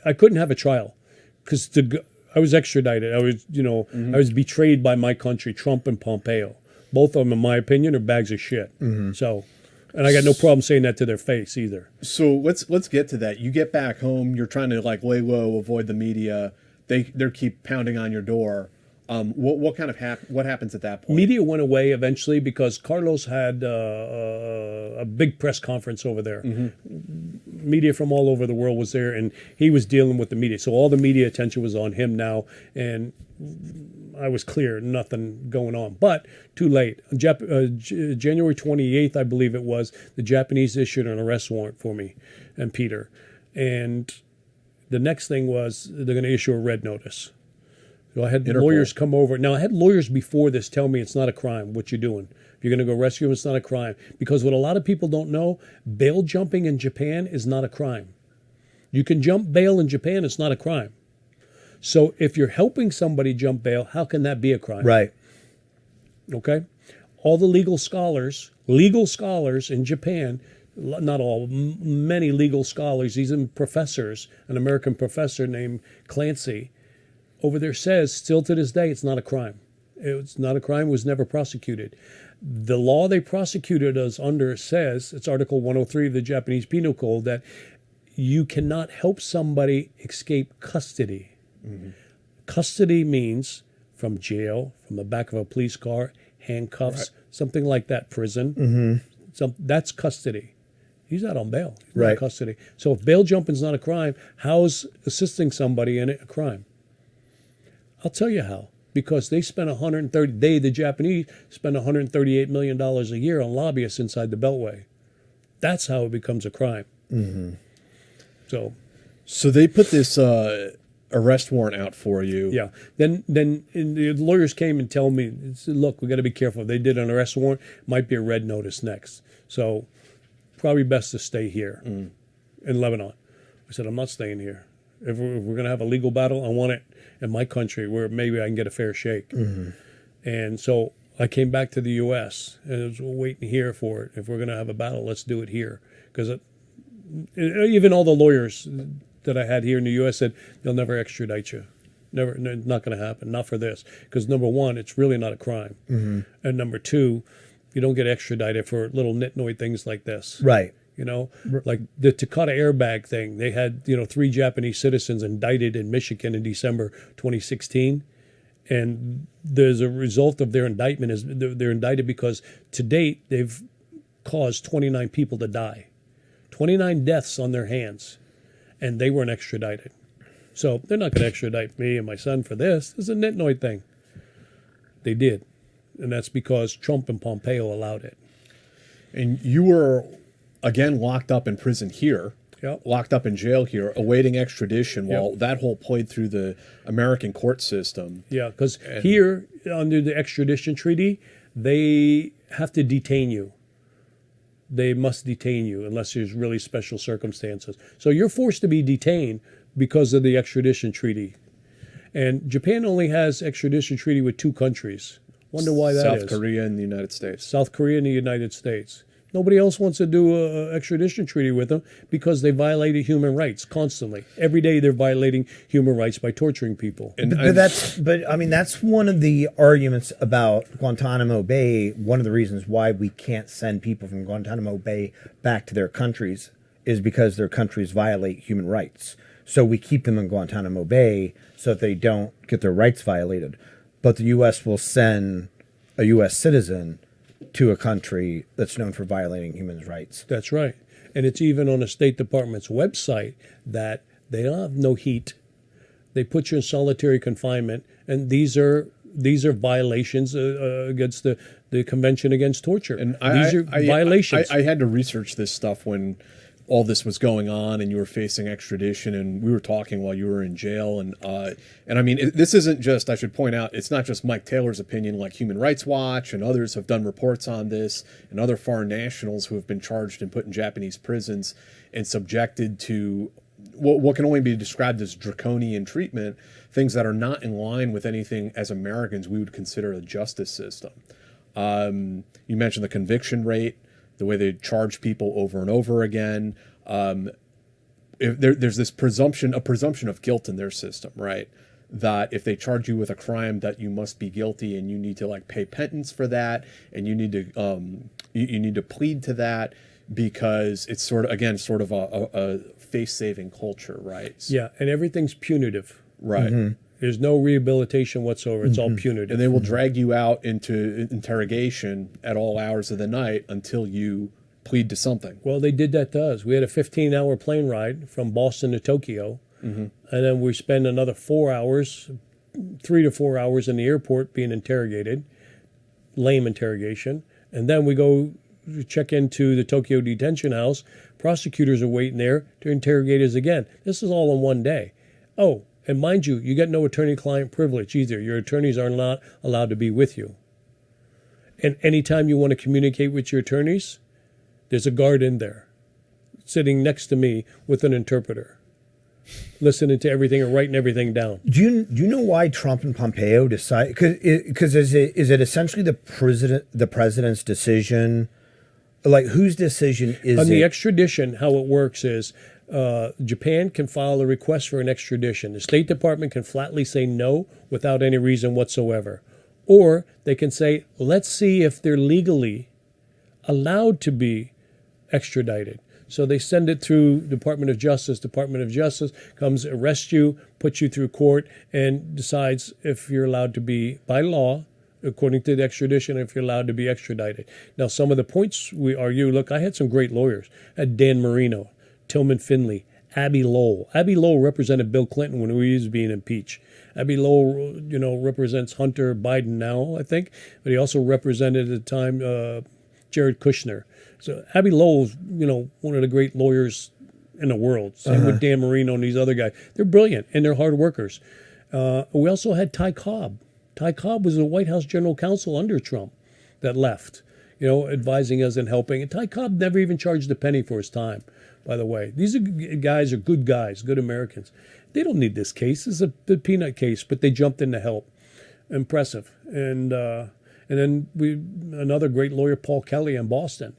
I couldn't have a trial because I was extradited. I was, I was betrayed by my country, Trump and Pompeo. Both of them, in my opinion, are bags of shit. So, and I got no problem saying that to their face either. So let's get to that. You get back home. You're trying to like lay low, avoid the media. They keep pounding on your door. What happens at that point? Media went away eventually because Carlos had a big press conference over there. Media from all over the world was there, and he was dealing with the media. So all the media attention was on him now, and I was clear, nothing going on. But too late. January 28th, I believe it was, the Japanese issued an arrest warrant for me and Peter. And the next thing was they're going to issue a red notice. So I had Interpol. lawyers come over. Now, I had lawyers before this tell me it's not a crime, what you're doing. If you're going to go rescue him, it's not a crime. Because what a lot of people don't know, bail jumping in Japan is not a crime. You can jump bail in Japan, it's not a crime. So if you're helping somebody jump bail, how can that be a crime? Right. Okay? All the legal scholars in Japan, not all, many legal scholars, even professors, an American professor named Clancy, over there says, still to this day, it's not a crime. It's not a crime, was never prosecuted. The law they prosecuted us under says, it's Article 103 of the Japanese Penal Code, that you cannot help somebody escape custody. Custody means from jail, from the back of a police car, handcuffs, something like that, prison. That's custody. He's out on bail. He's not in custody. So if bail jumping is not a crime, how's assisting somebody in it a crime? I'll tell you how. Because they spend the Japanese spend $138 million a year on lobbyists inside the Beltway. That's how it becomes a crime. So they put this arrest warrant out for you. Yeah. Then the lawyers came and tell me, said, look, we got to be careful. If they did an arrest warrant, might be a red notice next. So probably best to stay here in Lebanon. I said, I'm not staying here. If we're going to have a legal battle, I want it in my country where maybe I can get a fair shake. And so I came back to the U.S. and I was waiting here for it. If we're going to have a battle, let's do it here. Because even all the lawyers that I had here in the U.S. said, they'll never extradite you. Never, not going to happen. Not for this. Because number one, it's really not a crime. And number two, you don't get extradited for little nitnoid things like this. Right. You know, like the Takata airbag thing. They had, 3 Japanese citizens indicted in Michigan in December 2016. And there's a result of their indictment is they're indicted because to date they've caused 29 people to die. 29 deaths on their hands. And they weren't extradited. So they're not going to extradite me and my son for this. This is a nitnoid thing. They did. And that's because Trump and Pompeo allowed it. And you were, again, locked up in prison here, locked up in jail here, awaiting extradition while that whole played through the American court system. Yeah, because here, under the extradition treaty, they have to detain you. They must detain you unless there's really special circumstances. So you're forced to be detained because of the extradition treaty. And Japan only has extradition treaty with 2 countries. Wonder why that is. South Korea and the United States. South Korea and the United States. Nobody else wants to do an extradition treaty with them because they violated human rights constantly. Every day they're violating human rights by torturing people. But that's one of the arguments about Guantanamo Bay. One of the reasons why we can't send people from Guantanamo Bay back to their countries is because their countries violate human rights. So we keep them in Guantanamo Bay so that they don't get their rights violated. But the U.S. will send a U.S. citizen to a country that's known for violating human rights. That's right. And it's even on the State Department's website that they don't have no heat. They put you in solitary confinement, and these are violations against the Convention Against Torture. And these are violations. I had to research this stuff when all this was going on and you were facing extradition, and we were talking while you were in jail. And I mean, this isn't just, I should point out, it's not just Mike Taylor's opinion. Like Human Rights Watch and others have done reports on this, and other foreign nationals who have been charged and put in Japanese prisons and subjected to what can only be described as draconian treatment, things that are not in line with anything as Americans we would consider a justice system. You mentioned the conviction rate, the way they charge people over and over again. There's this presumption of guilt in their system, right? That if they charge you with a crime, that you must be guilty, and you need to like pay penance for that, and you need to you need to plead to that, because it's sort of a face-saving culture, right? Yeah, and everything's punitive. Right. Mm-hmm. There's no rehabilitation whatsoever. It's all punitive. And they will drag you out into interrogation at all hours of the night until you plead to something. Well, they did that to us. We had a 15-hour plane ride from Boston to Tokyo, and then we spend another 4 hours, 3 to 4 hours in the airport being interrogated, lame interrogation, and then we go check into the Tokyo detention house. Prosecutors are waiting there to interrogate us again. This is all in one day. Oh, and mind you, you get no attorney-client privilege either. Your attorneys are not allowed to be with you. And anytime you want to communicate with your attorneys, there's a guard in there sitting next to me with an interpreter, listening to everything and writing everything down. Do you know why Trump and Pompeo decide? Because is it essentially the president's decision? Like, whose decision is it? On the extradition, how it works is Japan can file a request for an extradition. The State Department can flatly say no without any reason whatsoever. Or they can say, let's see if they're legally allowed to be extradited. So they send it through Department of Justice. Department of Justice comes, arrests you, puts you through court, and decides if you're allowed to be, by law, according to the extradition, if you're allowed to be extradited. Now, some of the points we argue, look, I had some great lawyers. I had Dan Marino, Tillman Finley, Abby Lowell. Abby Lowell represented Bill Clinton when he was being impeached. Abby Lowell, represents Hunter Biden now, I think, but he also represented at the time Jared Kushner. So Abby Lowell's, one of the great lawyers in the world. Same with Dan Marino and these other guys. They're brilliant and they're hard workers. We also had Ty Cobb. Ty Cobb was the White House general counsel under Trump that left, advising us and helping. And Ty Cobb never even charged a penny for his time, by the way. These guys are good guys, good Americans. They don't need this case. It's a peanut case, but they jumped in to help. Impressive. And then another great lawyer, Paul Kelly in Boston,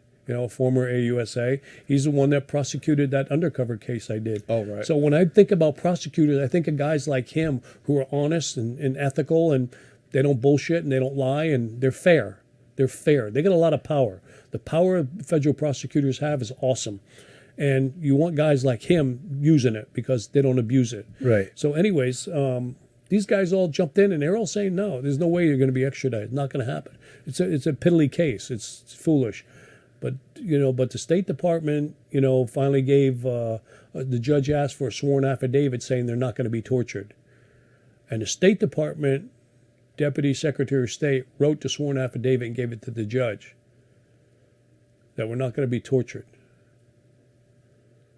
former AUSA. He's the one that prosecuted that Undercover case I did. Oh, right. So when I think about prosecutors, I think of guys like him who are honest and ethical, and they don't bullshit and they don't lie, and they're fair. They're fair. They got a lot of power. The power federal prosecutors have is awesome. And you want guys like him using it because they don't abuse it. Right. So anyways, these guys all jumped in and they're all saying, no, there's no way you're going to be extradited. It's not going to happen. It's a piddly case. It's foolish. But the State Department, finally gave, the judge asked for a sworn affidavit saying they're not going to be tortured. And the State Department Deputy Secretary of State wrote the sworn affidavit and gave it to the judge that we're not going to be tortured,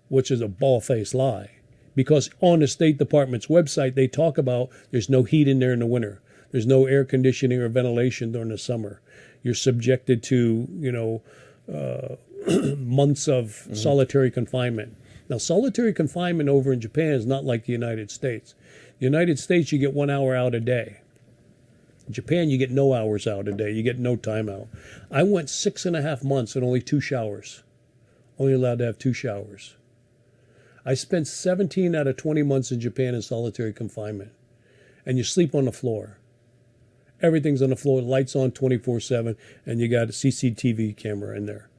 which is a bald-faced lie. Because on the State Department's website, they talk about there's no heat in there in the winter. There's no air conditioning or ventilation during the summer. You're subjected to, months of solitary confinement. Now, solitary confinement over in Japan is not like the United States. The United States, you get 1 hour out a day. In Japan, you get no hours out a day. You get no time out. I went 6.5 months and only 2 showers. Only allowed to have 2 showers. I spent 17 out of 20 months in Japan in solitary confinement. And you sleep on the floor. Everything's on the floor, lights on 24/7, and you got a CCTV camera in there.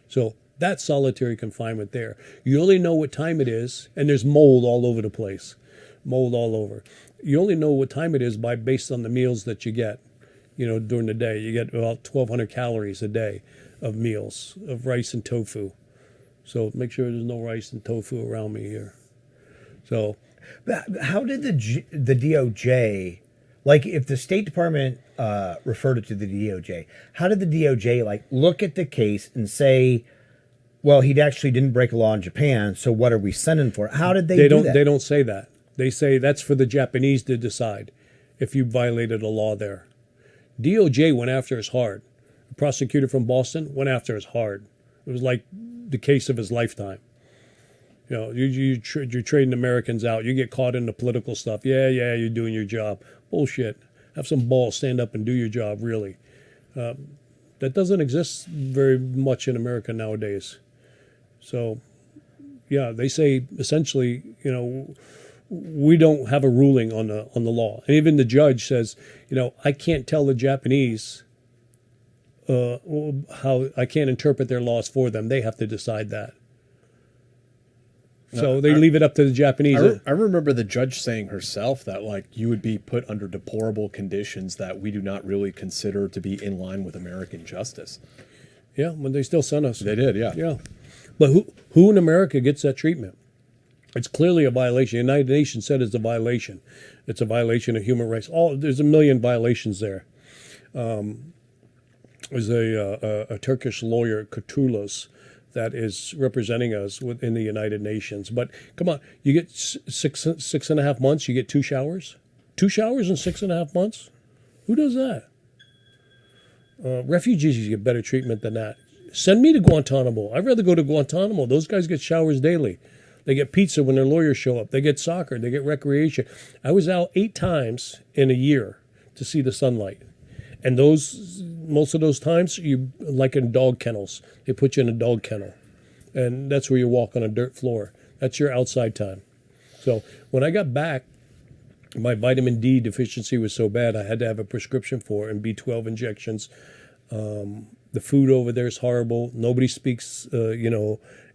So that's solitary confinement there. You only know what time it is, and there's mold all over the place. Mold all over. You only know what time it is based on the meals that you get, during the day. You get about 1,200 calories a day of meals, of rice and tofu. So make sure there's no rice and tofu around me here. So, how did the DOJ, like, if the State Department referred it to the DOJ, how did the DOJ look at the case and say, well, he actually didn't break a law in Japan, so what are we sending for? How did they do that? They don't say that. They say that's for the Japanese to decide if you violated a law there. DOJ went after us hard. The prosecutor from Boston went after us hard. It was like the case of his lifetime. You're trading Americans out. You get caught in the political stuff. Yeah, you're doing your job. Bullshit. Have some balls. Stand up and do your job, really. That doesn't exist very much in America nowadays. So, yeah, they say essentially, we don't have a ruling on the law. And even the judge says, I can't tell the Japanese how I can't interpret their laws for them. They have to decide that. So they leave it up to the Japanese. I remember the judge saying herself that you would be put under deplorable conditions that we do not really consider to be in line with American justice. Yeah, but they still sent us. They did, yeah. Yeah. But who in America gets that treatment? It's clearly a violation. The United Nations said it's a violation. It's a violation of human rights. There's a million violations there. There's a Turkish lawyer, Kurtulus, that is representing us within the United Nations. But come on, you get 6.5 months, you get 2 showers? 2 showers in 6.5 months? Who does that? Refugees get better treatment than that. Send me to Guantanamo. I'd rather go to Guantanamo. Those guys get showers daily. They get pizza when their lawyers show up. They get soccer. They get recreation. I was out 8 times in a year to see the sunlight. And most of those times, you like in dog kennels. They put you in a dog kennel. And that's where you walk on a dirt floor. That's your outside time. So when I got back, my vitamin D deficiency was so bad I had to have a prescription for it and B12 injections. The food over there is horrible. Nobody speaks,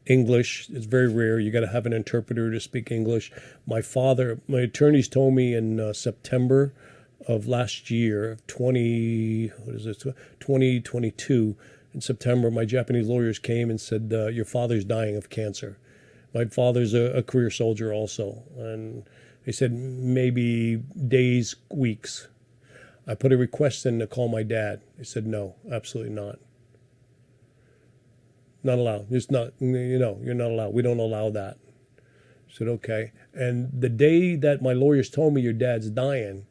English. It's very rare. You got to have an interpreter to speak English. My attorneys told me in September of last year, 2022, in September, my Japanese lawyers came and said, your father's dying of cancer. My father's a career soldier also. And they said maybe days, weeks. I put a request in to call my dad. They said, no, absolutely not. Not allowed. It's not, you're not allowed. We don't allow that. I said, okay. And the day that my lawyers told me your dad's dying,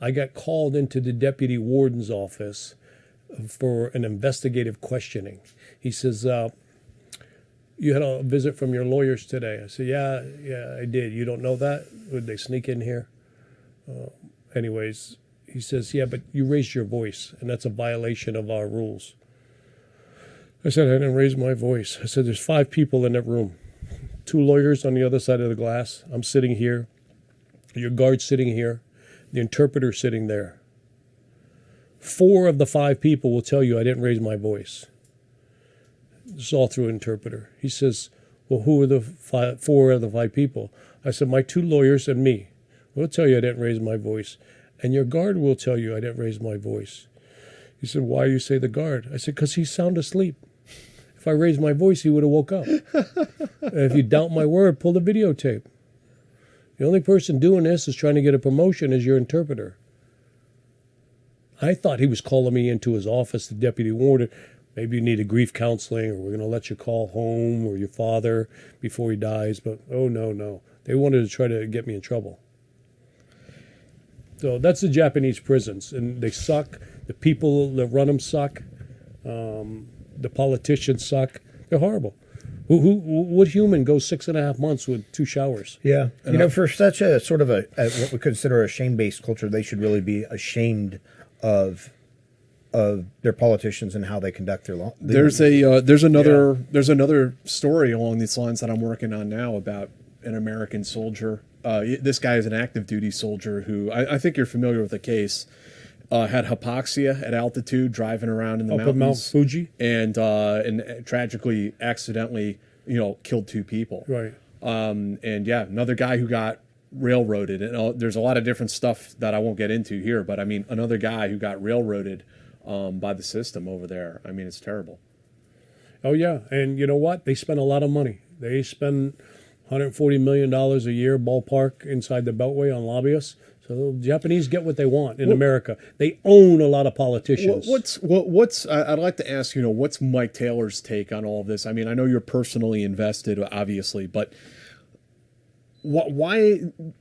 I got called into the deputy warden's office for an investigative questioning. He says, you had a visit from your lawyers today. I said, yeah, I did. You don't know that? Would they sneak in here? Anyways, he says, yeah, but you raised your voice, and that's a violation of our rules. I said, I didn't raise my voice. I said, there's 5 people in that room. 2 lawyers on the other side of the glass. I'm sitting here. Your guard's sitting here. The interpreter's sitting there. 4 of the 5 people will tell you I didn't raise my voice. It's all through an interpreter. He says, well, who are the 4 of the 5 people? I said, my 2 lawyers and me. We'll tell you I didn't raise my voice. And your guard will tell you I didn't raise my voice. He said, why do you say the guard? I said, because he's sound asleep. If I raised my voice, he would have woke up. And if you doubt my word, pull the videotape. The only person doing this is trying to get a promotion is your interpreter. I thought he was calling me into his office, the deputy warden. Maybe you need a grief counseling, or we're going to let you call home or your father before he dies. But, oh, no. They wanted to try to get me in trouble. So that's the Japanese prisons, and they suck. The people that run them suck. The politicians suck. They're horrible. What human goes 6.5 months with 2 showers? Yeah. For such a sort of a what we consider a shame-based culture, they should really be ashamed of their politicians and how they conduct their law. There's another story along these lines that I'm working on now about an American soldier. This guy is an active duty soldier who I think you're familiar with the case. Had hypoxia at altitude, driving around in the mountains, Mount Fuji, and tragically, accidentally, killed 2 people. Right. Another guy who got railroaded. And there's a lot of different stuff that I won't get into here, but I mean, another guy who got railroaded by the system over there. I mean, it's terrible. Oh yeah, and you know what? They spend a lot of money. They spend $140 million a year, ballpark, inside the Beltway on lobbyists. So the Japanese get what they want in America. They own a lot of politicians. I'd like to ask, what's Mike Taylor's take on all of this? I mean, I know you're personally invested, obviously, but why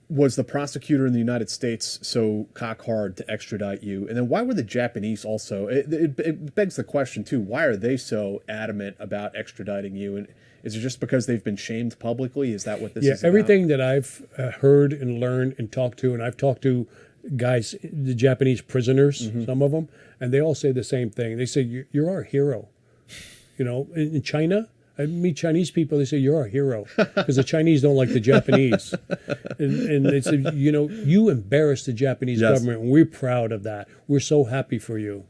was the prosecutor in the United States so cock-hard to extradite you? And then why were the Japanese also? It begs the question, too, why are they so adamant about extraditing you? And is it just because they've been shamed publicly? Is that what this is about? Everything that I've heard and learned and talked to, and I've talked to guys, the Japanese prisoners, some of them, and they all say the same thing. They say, you're our hero. In China, I meet Chinese people, they say, you're our hero, because the Chinese don't like the Japanese. and they say, you embarrassed the Japanese government, and we're proud of that. We're so happy for you.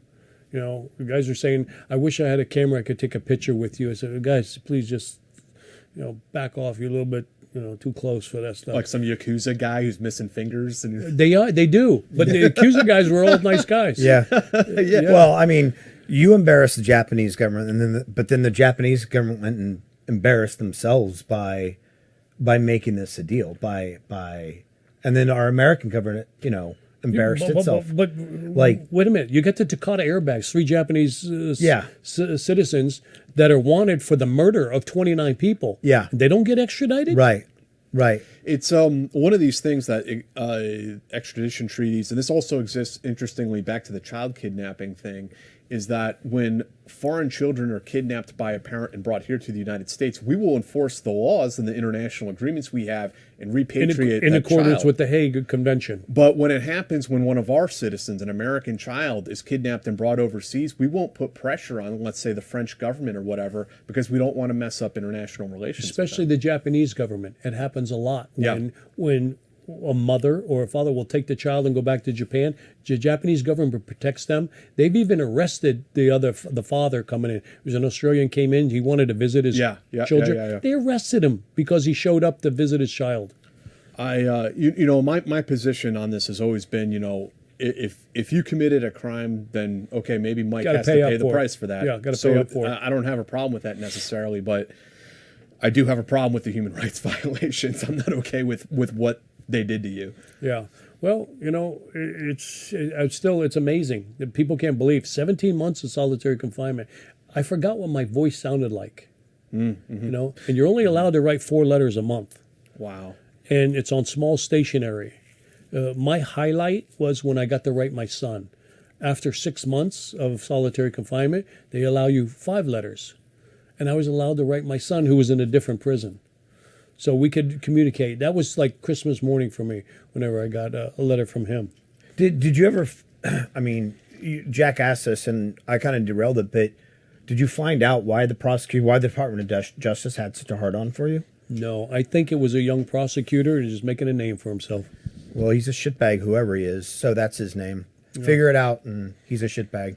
The guys are saying, I wish I had a camera I could take a picture with you. I said, guys, please just, back off. You're a little bit, too close for that stuff. Like some Yakuza guy who's missing fingers. And They do. But the Yakuza guys were all nice guys. Yeah. Well, I mean, you embarrassed the Japanese government, but then the Japanese government went and embarrassed themselves by making this a deal. And then our American government, embarrassed itself. But wait a minute. You get the Takata airbags, 3 Japanese citizens that are wanted for the murder of 29 people. Yeah. They don't get extradited? Right. It's one of these things that extradition treaties, and this also exists, interestingly, back to the child kidnapping thing, is that when foreign children are kidnapped by a parent and brought here to the United States, we will enforce the laws and the international agreements we have and repatriate in that accordance child. with the Hague Convention. But when it happens, when one of our citizens, an American child, is kidnapped and brought overseas, we won't put pressure on, let's say, the French government or whatever, because we don't want to mess up international relations. Especially the Japanese government. It happens a lot when a mother or a father will take the child and go back to Japan, the Japanese government protects them. They've even arrested the father coming in. There was an Australian came in. He wanted to visit his children. Yeah. They arrested him because he showed up to visit his child. My position on this has always been, if you committed a crime, then okay, maybe Mike has to pay the price for that. Yeah, got to pay up for it. I don't have a problem with that necessarily, but I do have a problem with the human rights violations. I'm not okay with what they did to you. Yeah. Well, it's amazing that people can't believe 17 months of solitary confinement. I forgot what my voice sounded like. Mm-hmm. And you're only allowed to write 4 letters a month. Wow. And it's on small stationery. My highlight was when I got to write my son. After 6 months of solitary confinement, they allow you 5 letters. And I was allowed to write my son, who was in a different prison. So we could communicate. That was like Christmas morning for me whenever I got a letter from him. Did you ever, Jack asked this and I kind of derailed it, but did you find out why the Department of Justice had such a hard-on for you? No, I think it was a young prosecutor and just making a name for himself. Well, he's a shitbag, whoever he is, so that's his name. Yeah. Figure it out, and he's a shitbag.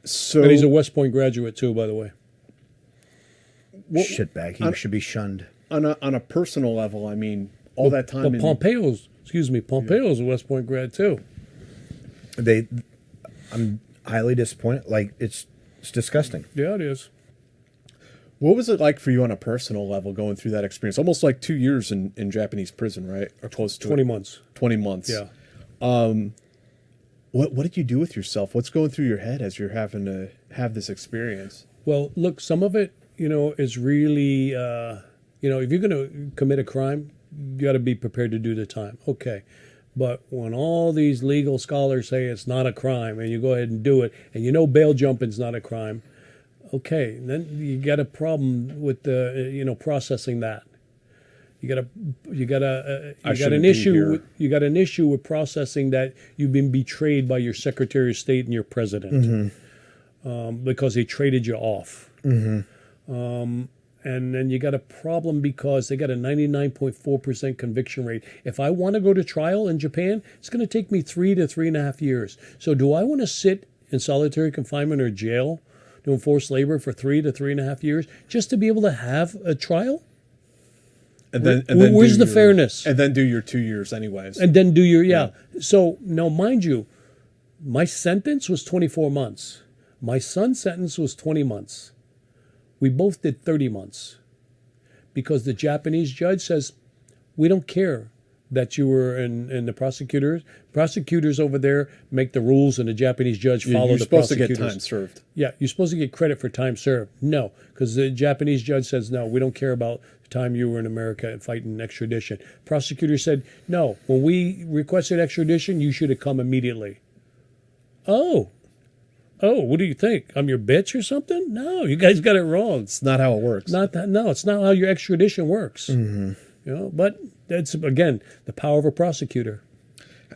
So, and he's a West Point graduate, too, by the way. Shitbag. He should be shunned. On a personal level, that time. But Pompeo's a West Point grad too. I'm highly disappointed. Like it's disgusting. Yeah, it is. What was it like for you on a personal level going through that experience? Almost like 2 years in Japanese prison, right? Or close to 20 months. 20 months. Yeah. What did you do with yourself? What's going through your head as you're having to have this experience? Well, look, some of it, is really, if you're going to commit a crime, you got to be prepared to do the time. Okay. But when all these legal scholars say it's not a crime and you go ahead and do it, and bail jumping's not a crime, okay, then you got a problem with the, processing that. You got an issue with processing that you've been betrayed by your Secretary of State and your president, because they traded you off. Mm-hmm. And then you got a problem because they got a 99.4% conviction rate. If I want to go to trial in Japan, it's going to take me 3 to 3.5 years. So do I want to sit in solitary confinement or jail doing forced labor for 3 to 3.5 years just to be able to have a trial? And then where's the fairness? And then do your 2 years anyways. And then do your, So now, mind you, my sentence was 24 months. My son's sentence was 20 months. We both did 30 months because the Japanese judge says, we don't care that you were in the prosecutors. Prosecutors over there make the rules and the Japanese judge follow the prosecutors. You're supposed to get time served. Yeah, you're supposed to get credit for time served. No, because the Japanese judge says, no, we don't care about the time you were in America and fighting extradition. Prosecutor said, no, when we requested extradition, you should have come immediately. Oh, what do you think? I'm your bitch or something? No, you guys got it wrong. It's not how it works. No, it's not how your extradition works. Mm-hmm. But that's, again, the power of a prosecutor.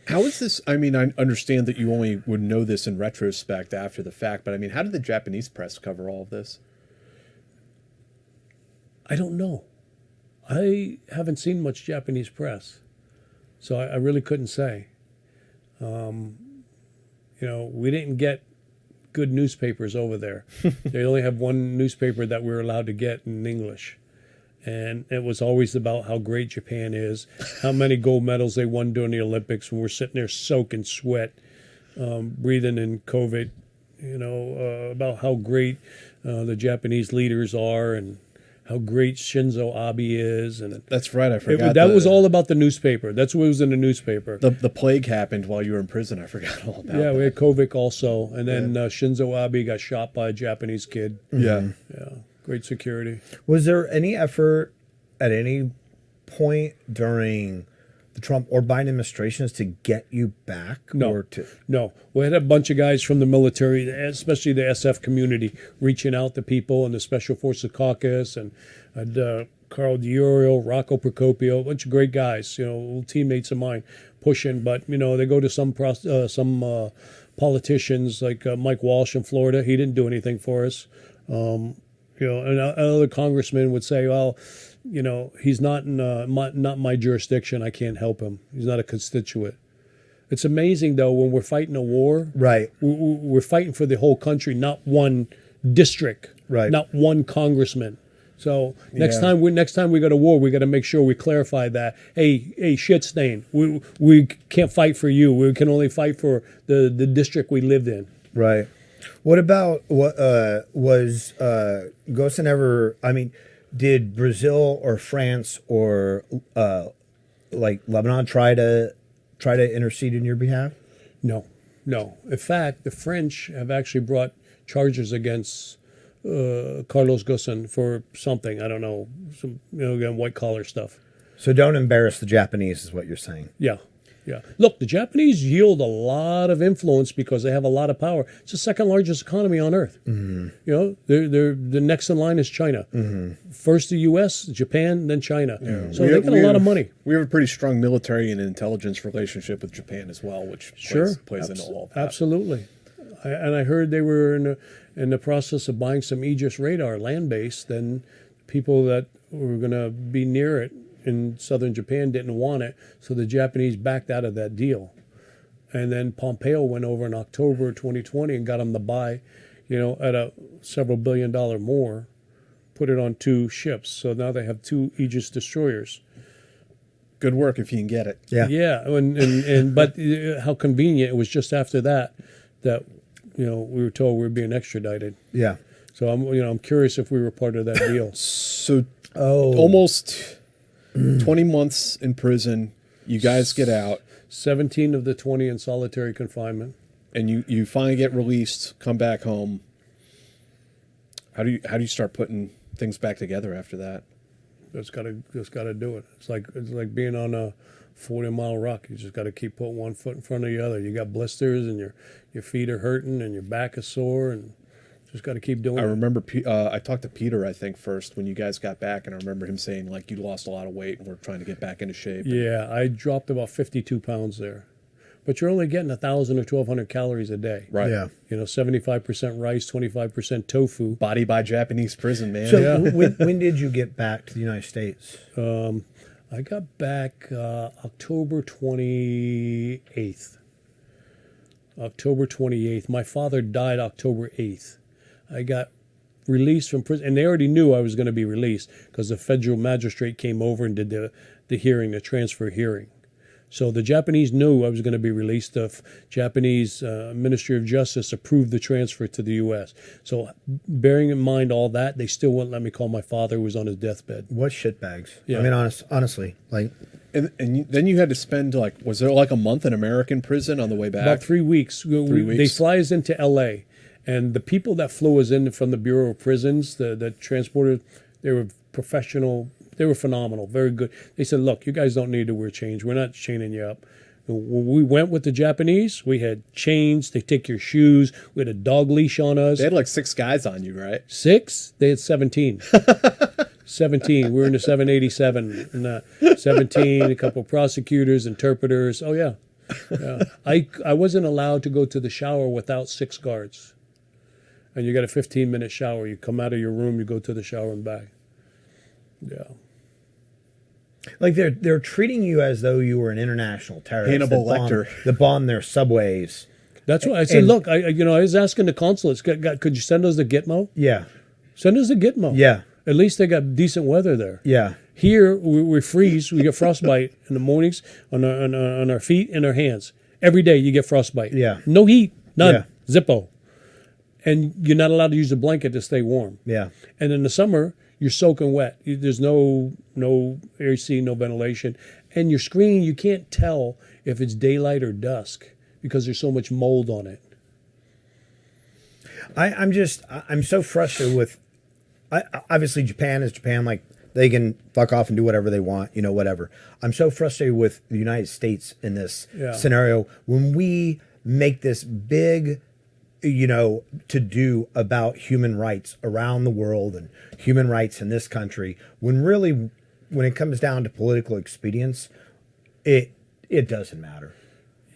How is this? I understand that you only would know this in retrospect after the fact, but how did the Japanese press cover all of this? I don't know. I haven't seen much Japanese press, so I really couldn't say. We didn't get good newspapers over there. They only have one newspaper that we're allowed to get in English. And it was always about how great Japan is, how many gold medals they won during the Olympics when we're sitting there soaking sweat, breathing in COVID, about how great the Japanese leaders are and how great Shinzo Abe is. And that's right, I forgot. That was all about the newspaper. That's what was in the newspaper. The plague happened while you were in prison. I forgot all about that. Yeah, we had COVID also. And then Shinzo Abe got shot by a Japanese kid. Yeah. Yeah, great security. Was there any effort at any point during the Trump or Biden administrations to get you back? No. No. We had a bunch of guys from the military, especially the SF community, reaching out to people in the Special Forces Caucus and Carl DiOrio, Rocco Procopio, a bunch of great guys, teammates of mine pushing. But, they go to some politicians like Mike Walsh in Florida. He didn't do anything for us. You know, and other congressmen would say, well, you know, he's not in not my jurisdiction. I can't help him. He's not a constituent. It's amazing, though, when we're fighting a war, Right. we're fighting for the whole country, not one district, Right. not one congressman. So next Yeah. time we go to war, we got to make sure we clarify that. Hey, shit stain. We can't fight for you. We can only fight for the district we lived in. Right. What about what was Ghosn ever? I mean, did Brazil or France or like Lebanon try to intercede in your behalf? No. In fact, the French have actually brought charges against Carlos Ghosn for something. I don't know. Some, again, white collar stuff. So don't embarrass the Japanese, is what you're saying. Yeah. Look, the Japanese yield a lot of influence because they have a lot of power. It's the second largest economy on earth. Mm-hmm. You know, they're the next in line is China. Mm-hmm. First the U.S., Japan, then China. Yeah. So they got a lot of money. We have a pretty strong military and intelligence relationship with Japan as well, which plays into all of that. Absolutely. I heard they were in the process of buying some Aegis radar land-based. Then people that were going to be near it in southern Japan didn't want it, so the Japanese backed out of that deal. And then Pompeo went over in October 2020 and got them to buy, at a several $1 billion more, put it on 2 ships. So now they have 2 Aegis destroyers. Good work if you can get it. Yeah, and but how convenient it was just after that we were told we were being extradited. Yeah. So I'm curious if we were part of that deal. So almost 20 months in prison. You guys get out. 17 of the 20 in solitary confinement. And you finally get released, come back home. How do you start putting things back together after that? Just gotta do it. It's like being on a 40-mile rock. You just got to keep putting one foot in front of the other. You got blisters and your feet are hurting and your back is sore and just got to keep doing it. I remember I talked to Peter, I think, first when you guys got back, and I remember him saying, like, you lost a lot of weight and we're trying to get back into shape. Yeah, I dropped about 52 pounds there. But you're only getting 1,000 or 1,200 calories a day. Right. Yeah. 75% rice, 25% tofu. Body by Japanese prison, man. So when did you get back to the United States? I got back October 28th. October 28th. My father died October 8th. I got released from prison, and they already knew I was going to be released because the federal magistrate came over and did the hearing, the transfer hearing. So the Japanese knew I was going to be released. The Japanese Ministry of Justice approved the transfer to the U.S. So bearing in mind all that, they still wouldn't let me call my father who was on his deathbed. What shitbags? Yeah. I mean, honestly, like. Then you had to spend, was there like a month in American prison on the way back? About 3 weeks. 3 weeks. They fly us into L.A., and the people that flew us in from the Bureau of Prisons, the transporters, they were professional. They were phenomenal, very good. They said, look, you guys don't need to wear chains. We're not chaining you up. When we went with the Japanese, we had chains. They take your shoes. We had a dog leash on us. They had 6 guys on you, right? 6? They had 17. 17. We were in the 787. And, 17, a couple prosecutors, interpreters. Oh, yeah. I wasn't allowed to go to the shower without 6 guards. And you got a 15-minute shower. You come out of your room, you go to the shower and back. Yeah. Like they're treating you as though you were an international terrorist. Hannibal Lecter. That bombed their subways. That's why I said, look, I was asking the consulates, could you send us the Gitmo? Yeah. Send us the Gitmo. Yeah. At least they got decent weather there. Yeah. Here, we freeze. We get frostbite in the mornings on our feet and our hands. Every day you get frostbite. Yeah. No heat. None. Yeah. Zippo. And you're not allowed to use a blanket to stay warm. Yeah. And in the summer, you're soaking wet. There's no AC, no ventilation. And your screen, you can't tell if it's daylight or dusk because there's so much mold on it. I'm so frustrated with, obviously Japan is Japan, like they can fuck off and do whatever they want, whatever. I'm so frustrated with the United States in this scenario when we make this big, to do about human rights around the world and human rights in this country, when really, when it comes down to political expedience, it doesn't matter.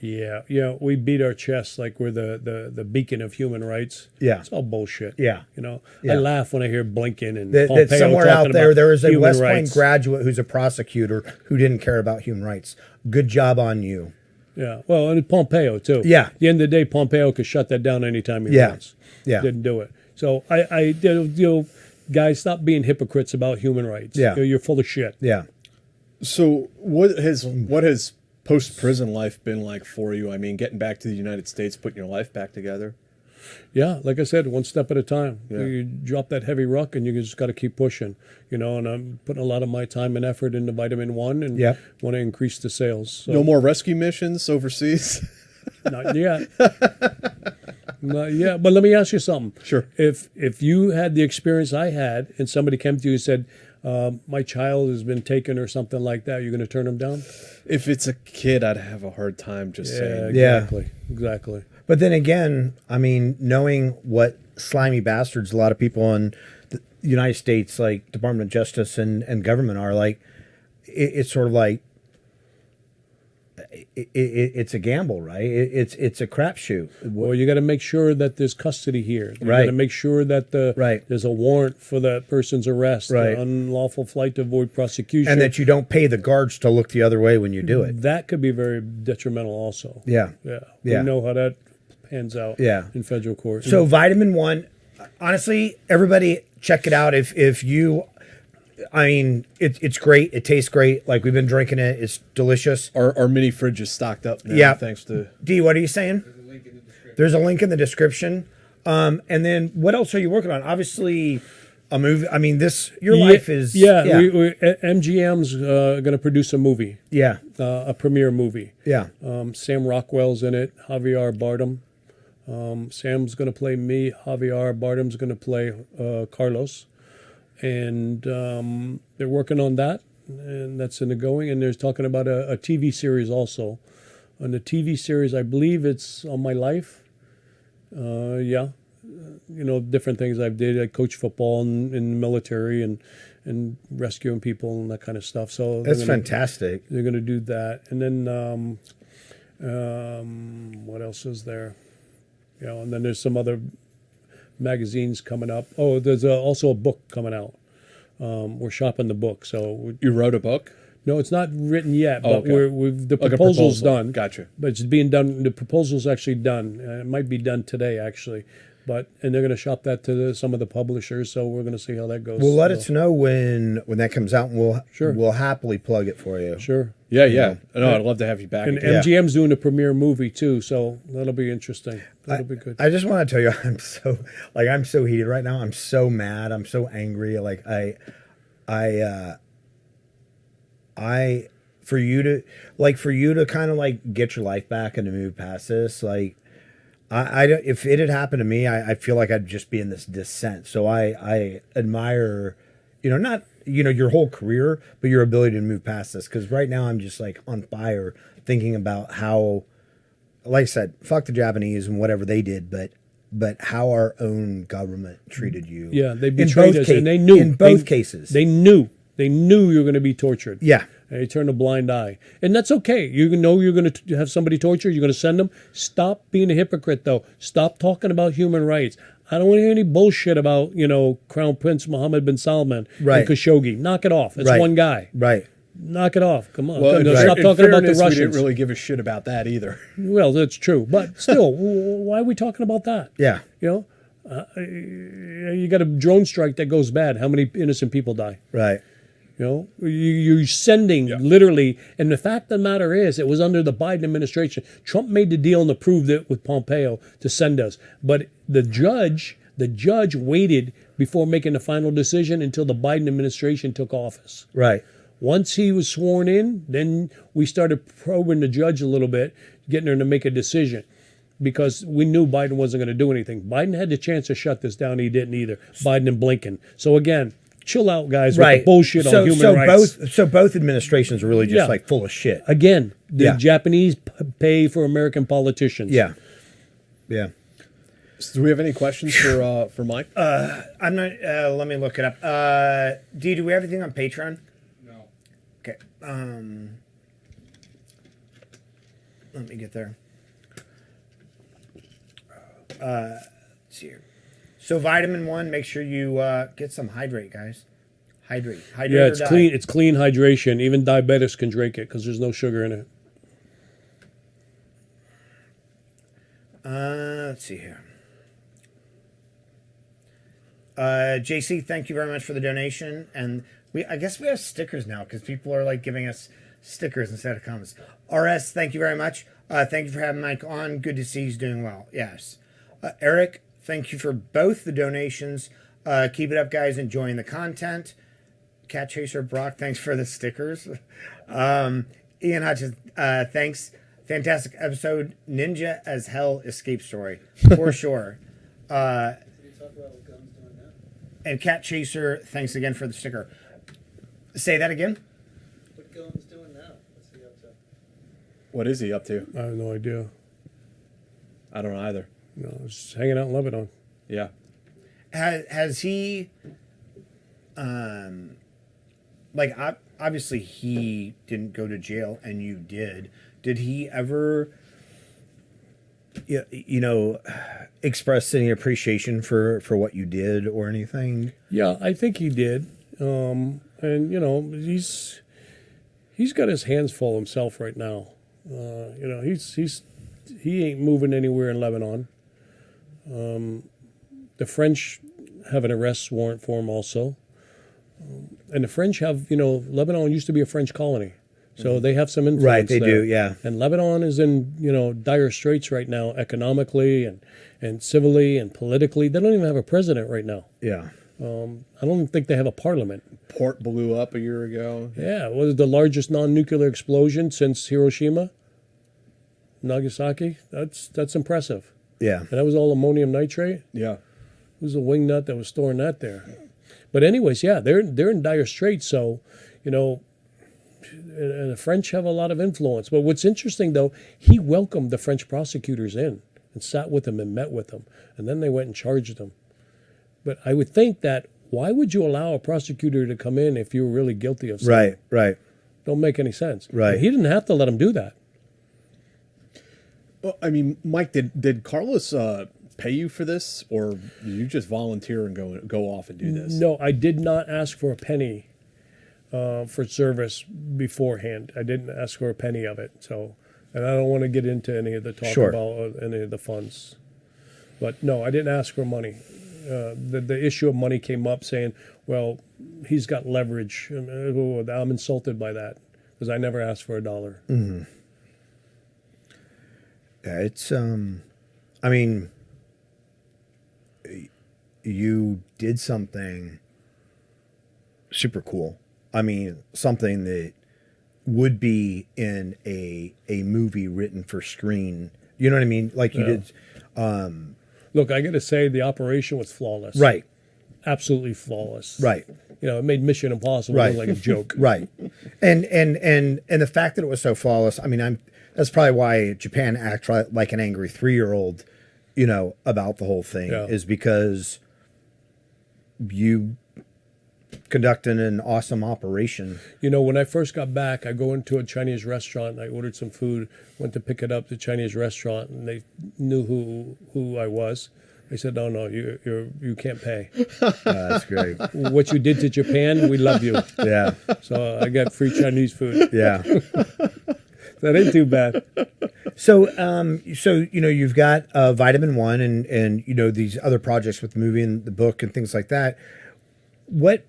Yeah. We beat our chests like we're the beacon of human rights. Yeah. It's all bullshit. Yeah. I laugh when I hear Blinken and That Pompeo somewhere talking out there, about there is a human West Point rights. graduate who's a prosecutor who didn't care about human rights. Good job on you. Yeah. Well, and Pompeo too. Yeah. At the end of the day, Pompeo could shut that down anytime he Yeah. wants. Yeah. Didn't do it. So guys, stop being hypocrites about human rights. Yeah. You're full of shit. Yeah. So what has post prison life been like for you? I mean, getting back to the United States, putting your life back together. Yeah, like I said, one step at a time. Yeah. You drop that heavy rock, and you just got to keep pushing. And I'm putting a lot of my time and effort into vitamin 1, and Yep. want to increase the sales. So, No more rescue missions overseas. not yet. Not yet. But let me ask you something. Sure. If you had the experience I had, and somebody came to you and said, "My child has been taken" or something like that, you're going to turn them down? If it's a kid, I'd have a hard time just saying. Yeah. Exactly. But then again, I mean, knowing what slimy bastards a lot of people in the United States, like Department of Justice and government are, like, it's sort of like, it's a gamble, right? It's a crapshoot. Well, you got to make sure that there's custody here. You got Right. to make sure that there's a warrant for that person's arrest, Right. unlawful flight to avoid prosecution, And that you don't pay the guards to look the other way when you do it. that could be very detrimental. Also, Yeah. yeah, Yeah. We know how that pans out. Yeah. In federal court. So vitamin 1, honestly, everybody check it out. If you, I mean, it's great. It tastes great. Like, we've been drinking it. It's delicious. Our mini fridge is stocked up now. Yeah. Thanks to. D, what are you saying? There's a link in the description. There's a link in the description. And then what else are you working on? Obviously, a movie. I mean, your life is. yeah. Yeah. MGM's going to produce a movie, Yeah. a premiere movie. Yeah. Sam Rockwell's in it. Javier Bardem. Sam's going to play me. Javier Bardem's going to play Carlos. And they're working on that, and that's in the going. And they're talking about a TV series also. On the TV series, I believe it's On My Life. Different things I've did. I coach football in the military and rescuing people and that kind of stuff. So That's fantastic. They're going to do that. And then what else is there? And then there's some other magazines coming up. Oh, there's also a book coming out. We're shopping the book. So You wrote a book? no, it's not written yet, Oh, but okay. the Like a proposal's proposal. done. Gotcha. But it's being done. The proposal's actually done. It might be done today, actually. And they're going to shop that to some of the publishers. So we're going to see how that goes. Well, let So, us know when that comes out, and Sure. we'll happily plug it for you. Sure. Yeah. No, I'd love to have you back. And again. MGM's doing a premiere movie too, so that'll be interesting. That'll be good. I just want to tell you, I'm so heated right now. I'm so mad. I'm so angry. Like for you to kind of like get your life back and to move past this, like if it had happened to me, I feel like I'd just be in this descent. So I admire, not your whole career, but your ability to move past this. Because right now I'm just like on fire thinking about how, like I said, fuck the Japanese and whatever they did, but how our own government treated you. Yeah, they betrayed us, and they knew in both cases. They knew you were going to be tortured. Yeah. And they turned a blind eye, and that's okay. You know you're going to have somebody tortured. You're going to send them. Stop being a hypocrite, though. Stop talking about human rights. I don't want to hear any bullshit about Crown Prince Mohammed bin Salman Right. and Khashoggi. Knock it off. It's Right. one guy. Right. Knock it off. Come on. Well, Stop in talking about the fairness, we Russians. didn't really give a shit about that either. Well, that's true, but still, why are we talking about that? Yeah. You got a drone strike that goes bad. How many innocent people die? Right. You're sending literally, and the fact of the matter is, it was under the Biden administration. Trump made the deal and approved it with Pompeo to send us, but the judge waited before making the final decision until the Biden administration took office. Right. Once he was sworn in, then we started probing the judge a little bit, getting her to make a decision. Because we knew Biden wasn't going to do anything. Biden had the chance to shut this down. He didn't either. Biden and Blinken. So again, chill out, guys, with the bullshit on human rights. Both administrations are really just like full of shit. Again, the Yeah. Japanese pay for American politicians. Yeah. Yeah. So do we have any questions for Mike? I'm not. Let me look it up. D, do we have anything on Patreon? No. Okay. Let me get there. Let's see here. So vitamin 1, make sure you get some hydrate, guys. Hydrate. Hydrate. Yeah, or it's die. clean. It's clean hydration. Even diabetics can drink it because there's no sugar in it. Let's see here. JC, thank you very much for the donation. And I guess we have stickers now because people are like giving us stickers instead of comments. RS, thank you very much. Thank you for having Mike on. Good to see he's doing well. Yes. Eric, thank you for both the donations. Keep it up, guys. Enjoying the content. Cat Chaser Brock, thanks for the stickers. Ian Hutchins, thanks. Fantastic episode. Ninja as hell escape story. For sure. And Cat Chaser, thanks again for the sticker. Say that again. What Ghosn's doing now? What's he up to? What is he up to? I have no idea. I don't know either. No, just hanging out in Lebanon. Yeah. Has he, like, obviously he didn't go to jail and you did. Did he ever, you know, express any appreciation for what you did or anything? Yeah, I think he did. And you know, he's got his hands full himself right now. You know, he ain't moving anywhere in Lebanon. The French have an arrest warrant for him also. And the French have, you know, Lebanon used to be a French colony. So they have some influence. Right, they there. do, yeah. And Lebanon is in, you know, dire straits right now, economically and civilly and politically. They don't even have a president right now. Yeah. I don't even think they have a parliament. Port blew up a year ago. Yeah, it was the largest non-nuclear explosion since Hiroshima, Nagasaki. That's impressive. Yeah. And that was all ammonium nitrate. Yeah. It was a wingnut that was storing that there. But anyways, yeah, they're in dire straits. So, you know, and the French have a lot of influence. But what's interesting, though, he welcomed the French prosecutors in and sat with them and met with them. And then they went and charged them. But I would think that why would you allow a prosecutor to come in if you were really guilty of something? Right, right. Don't make any sense. Right. But he didn't have to let him do that. Well, I mean, Mike, did Carlos pay you for this, or did you just volunteer and go off and do this? No, I did not ask for a penny for service beforehand. I didn't ask for a penny of it. So, and I don't want to get into any of the talk Sure. about any of the funds. But no, I didn't ask for money. The issue of money came up, saying, "Well, he's got leverage." I'm insulted by that because I never asked for $1. Mm-hmm. Yeah, it's I mean, you did something super cool. I mean, something that would be in a movie written for screen. You know what I mean? Like you did. Look, I got to say, the operation was flawless. Right. Absolutely flawless. Right. You know, it made Mission Impossible Right. look like a joke. Right. And the fact that it was so flawless, I mean, that's probably why Japan acts like an angry 3-year-old, you know, about the whole thing, is because you conducted an awesome operation. You know, when I first got back, I go into a Chinese restaurant. I ordered some food, went to pick it up at the Chinese restaurant, and they knew who I was. They said, "No, you can't pay. That's great. What you did to Japan, we love you." Yeah. So I got free Chinese food. Yeah. That ain't too bad. So, you know, you've got Vitamin 1 and you know, these other projects with the movie and the book and things like that. What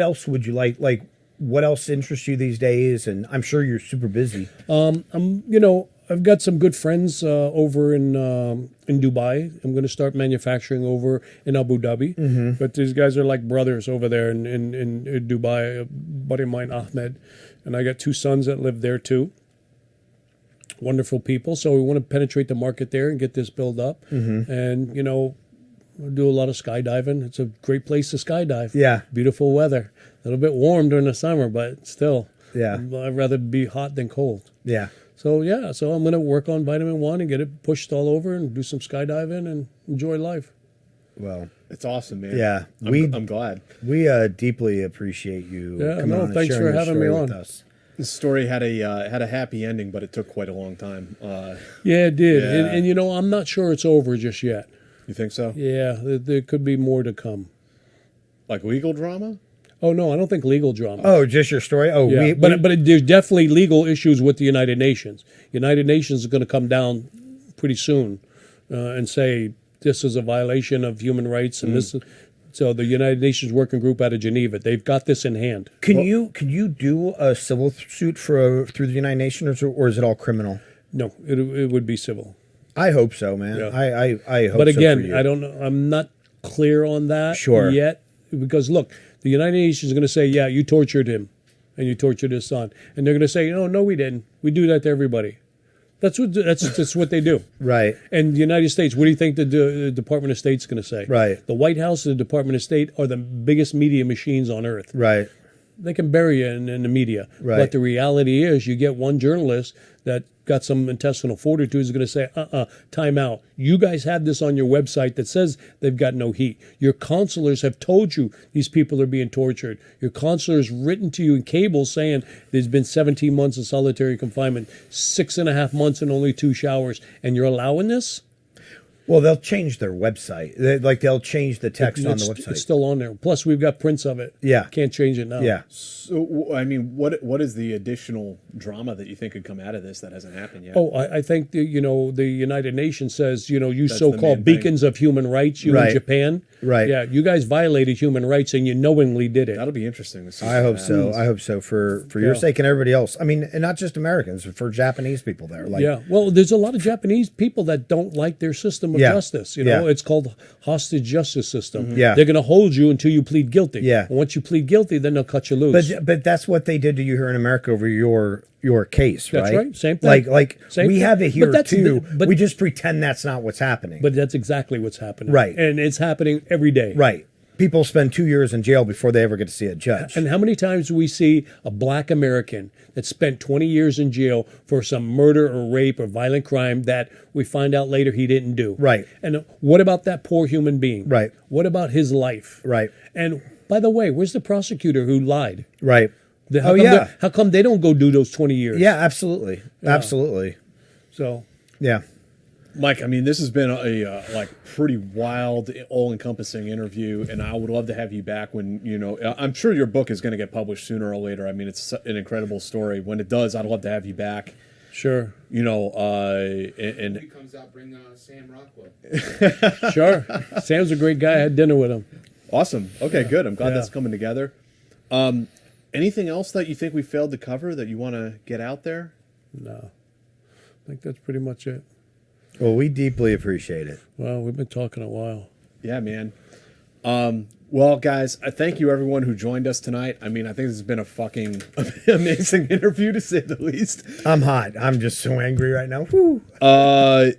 else would you like? Like, what else interests you these days? And I'm sure you're super busy. You know, I've got some good friends over in Dubai. I'm going to start manufacturing over in Abu Dhabi. Mm-hmm. But these guys are like brothers over there in Dubai. A buddy of mine, Ahmed, and I got 2 sons that live there too. Wonderful people. So we want to penetrate the market there and get this built up. Mm-hmm. And, you know, we'll do a lot of skydiving. It's a great place to skydive. Yeah. Beautiful weather. A little bit warm during the summer, but still. Yeah. I'd rather be hot than cold. Yeah. So, yeah. So I'm going to work on Vitamin 1 and get it pushed all over and do some skydiving and enjoy life. Well, It's awesome, man. yeah, I'm glad. we deeply appreciate you Yeah, coming no, on and thanks sharing for your having me story on. with us. The story had a happy ending, but it took quite a long time. Yeah, it did. Yeah. And I'm not sure it's over just yet. You think so? Yeah, there could be more to come. Like legal drama? Oh, no, I don't think legal drama. Oh, just your story? Oh, Yeah, but there's definitely legal issues with the United Nations. United Nations is going to come down pretty soon and say this is a violation of human rights, and this. So the United Nations Working Group out of Geneva, they've got this in hand. Can you do a civil suit through the United Nations, or is it all criminal? No, it would be civil. I hope so, man. Yeah. I hope. But so for again, you. I don't know. I'm not clear on that Sure. yet, because look, the United Nations is going to say, yeah, you tortured him, and you tortured his son, and they're going to say, no, we didn't. We do that to everybody. That's what they do. Right. And the United States, what do you think the Department of State's going to say? Right. The White House and the Department of State are the biggest media machines on earth. Right. They can bury you in the media. Right. But the reality is you get one journalist that got some intestinal fortitude is going to say, time out. You guys have this on your website that says they've got no heat. Your counselors have told you these people are being tortured. Your counselors written to you in cables saying there's been 17 months of solitary confinement, 6.5 months and only 2 showers, and you're allowing this? Well, they'll change their website. They'll change the text on the website. It's still on there. Plus, we've got prints of it. Yeah. Can't change it now. Yeah. So, I mean, what is the additional drama that you think could come out of this that hasn't happened yet? Oh, I think the United Nations says, you the so-called main thing. beacons of human rights, you in Right. Japan. Right. Yeah, you guys violated human rights and you knowingly did it. That'll be interesting to see. I hope so. I hope so for your sake and everybody else. I mean, and not just Americans, for Japanese people there. Like, Yeah, well, there's a lot of Japanese people that don't like their system of Yeah. justice. Yeah. It's called hostage justice system. Yeah. They're going to hold you until you plead guilty. Yeah. And once you plead guilty, then they'll cut you loose. But that's what they did to you here in America over your case, right? That's right. Same thing. Like Same we thing. have it here But that's too. but we just pretend that's not what's happening. But that's exactly what's happening. Right. And it's happening every day. right. People spend 2 years in jail before they ever get to see a judge. And how many times do we see a black American that spent 20 years in jail for some murder or rape or violent crime that we find out later he didn't do? Right. And what about that poor human being? Right. What about his life? Right. And by the way, where's the prosecutor who lied? Right. How come they don't go do those 20 years? Yeah, absolutely. Absolutely. So, Yeah. Mike, I mean, this has been a pretty wild, all-encompassing interview, and I would love to have you back when, I'm sure your book is going to get published sooner or later. I mean, it's an incredible story. When it does, I'd love to have you back. sure. And If he comes out, bring Sam Rockwell. Sure. Sam's a great guy. I had dinner with him. awesome. Okay, good. I'm glad Yeah. that's coming together. Anything else that you think we failed to cover that you want to get out there? No. I think that's pretty much it. Well, we deeply appreciate it. Well, we've been talking a while. Yeah, man. Well, guys, I thank you everyone who joined us tonight. I mean, I think this has been a fucking amazing interview to say the least. I'm hot. I'm just so angry right now. Whew. This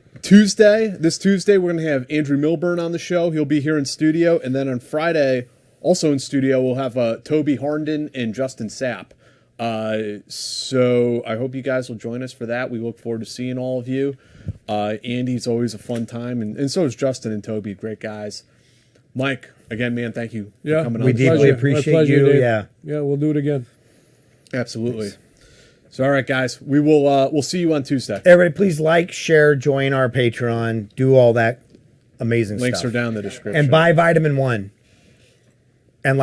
Tuesday, we're going to have Andrew Milburn on the show. He'll be here in studio. And then on Friday, also in studio, we'll have Toby Harnden and Justin Sapp. So I hope you guys will join us for that. We look forward to seeing all of you. Andy's always a fun time, and so is Justin and Toby, great guys. Mike, again, man, thank you for coming on. we the deeply show. appreciate My pleasure, you. Dave. Yeah. Yeah, we'll do it again. Absolutely. So, all right, guys, we'll see you on Tuesday. Everybody, please like, share, join our Patreon, do all that amazing Links stuff. are down in the description. And buy Vitamin 1.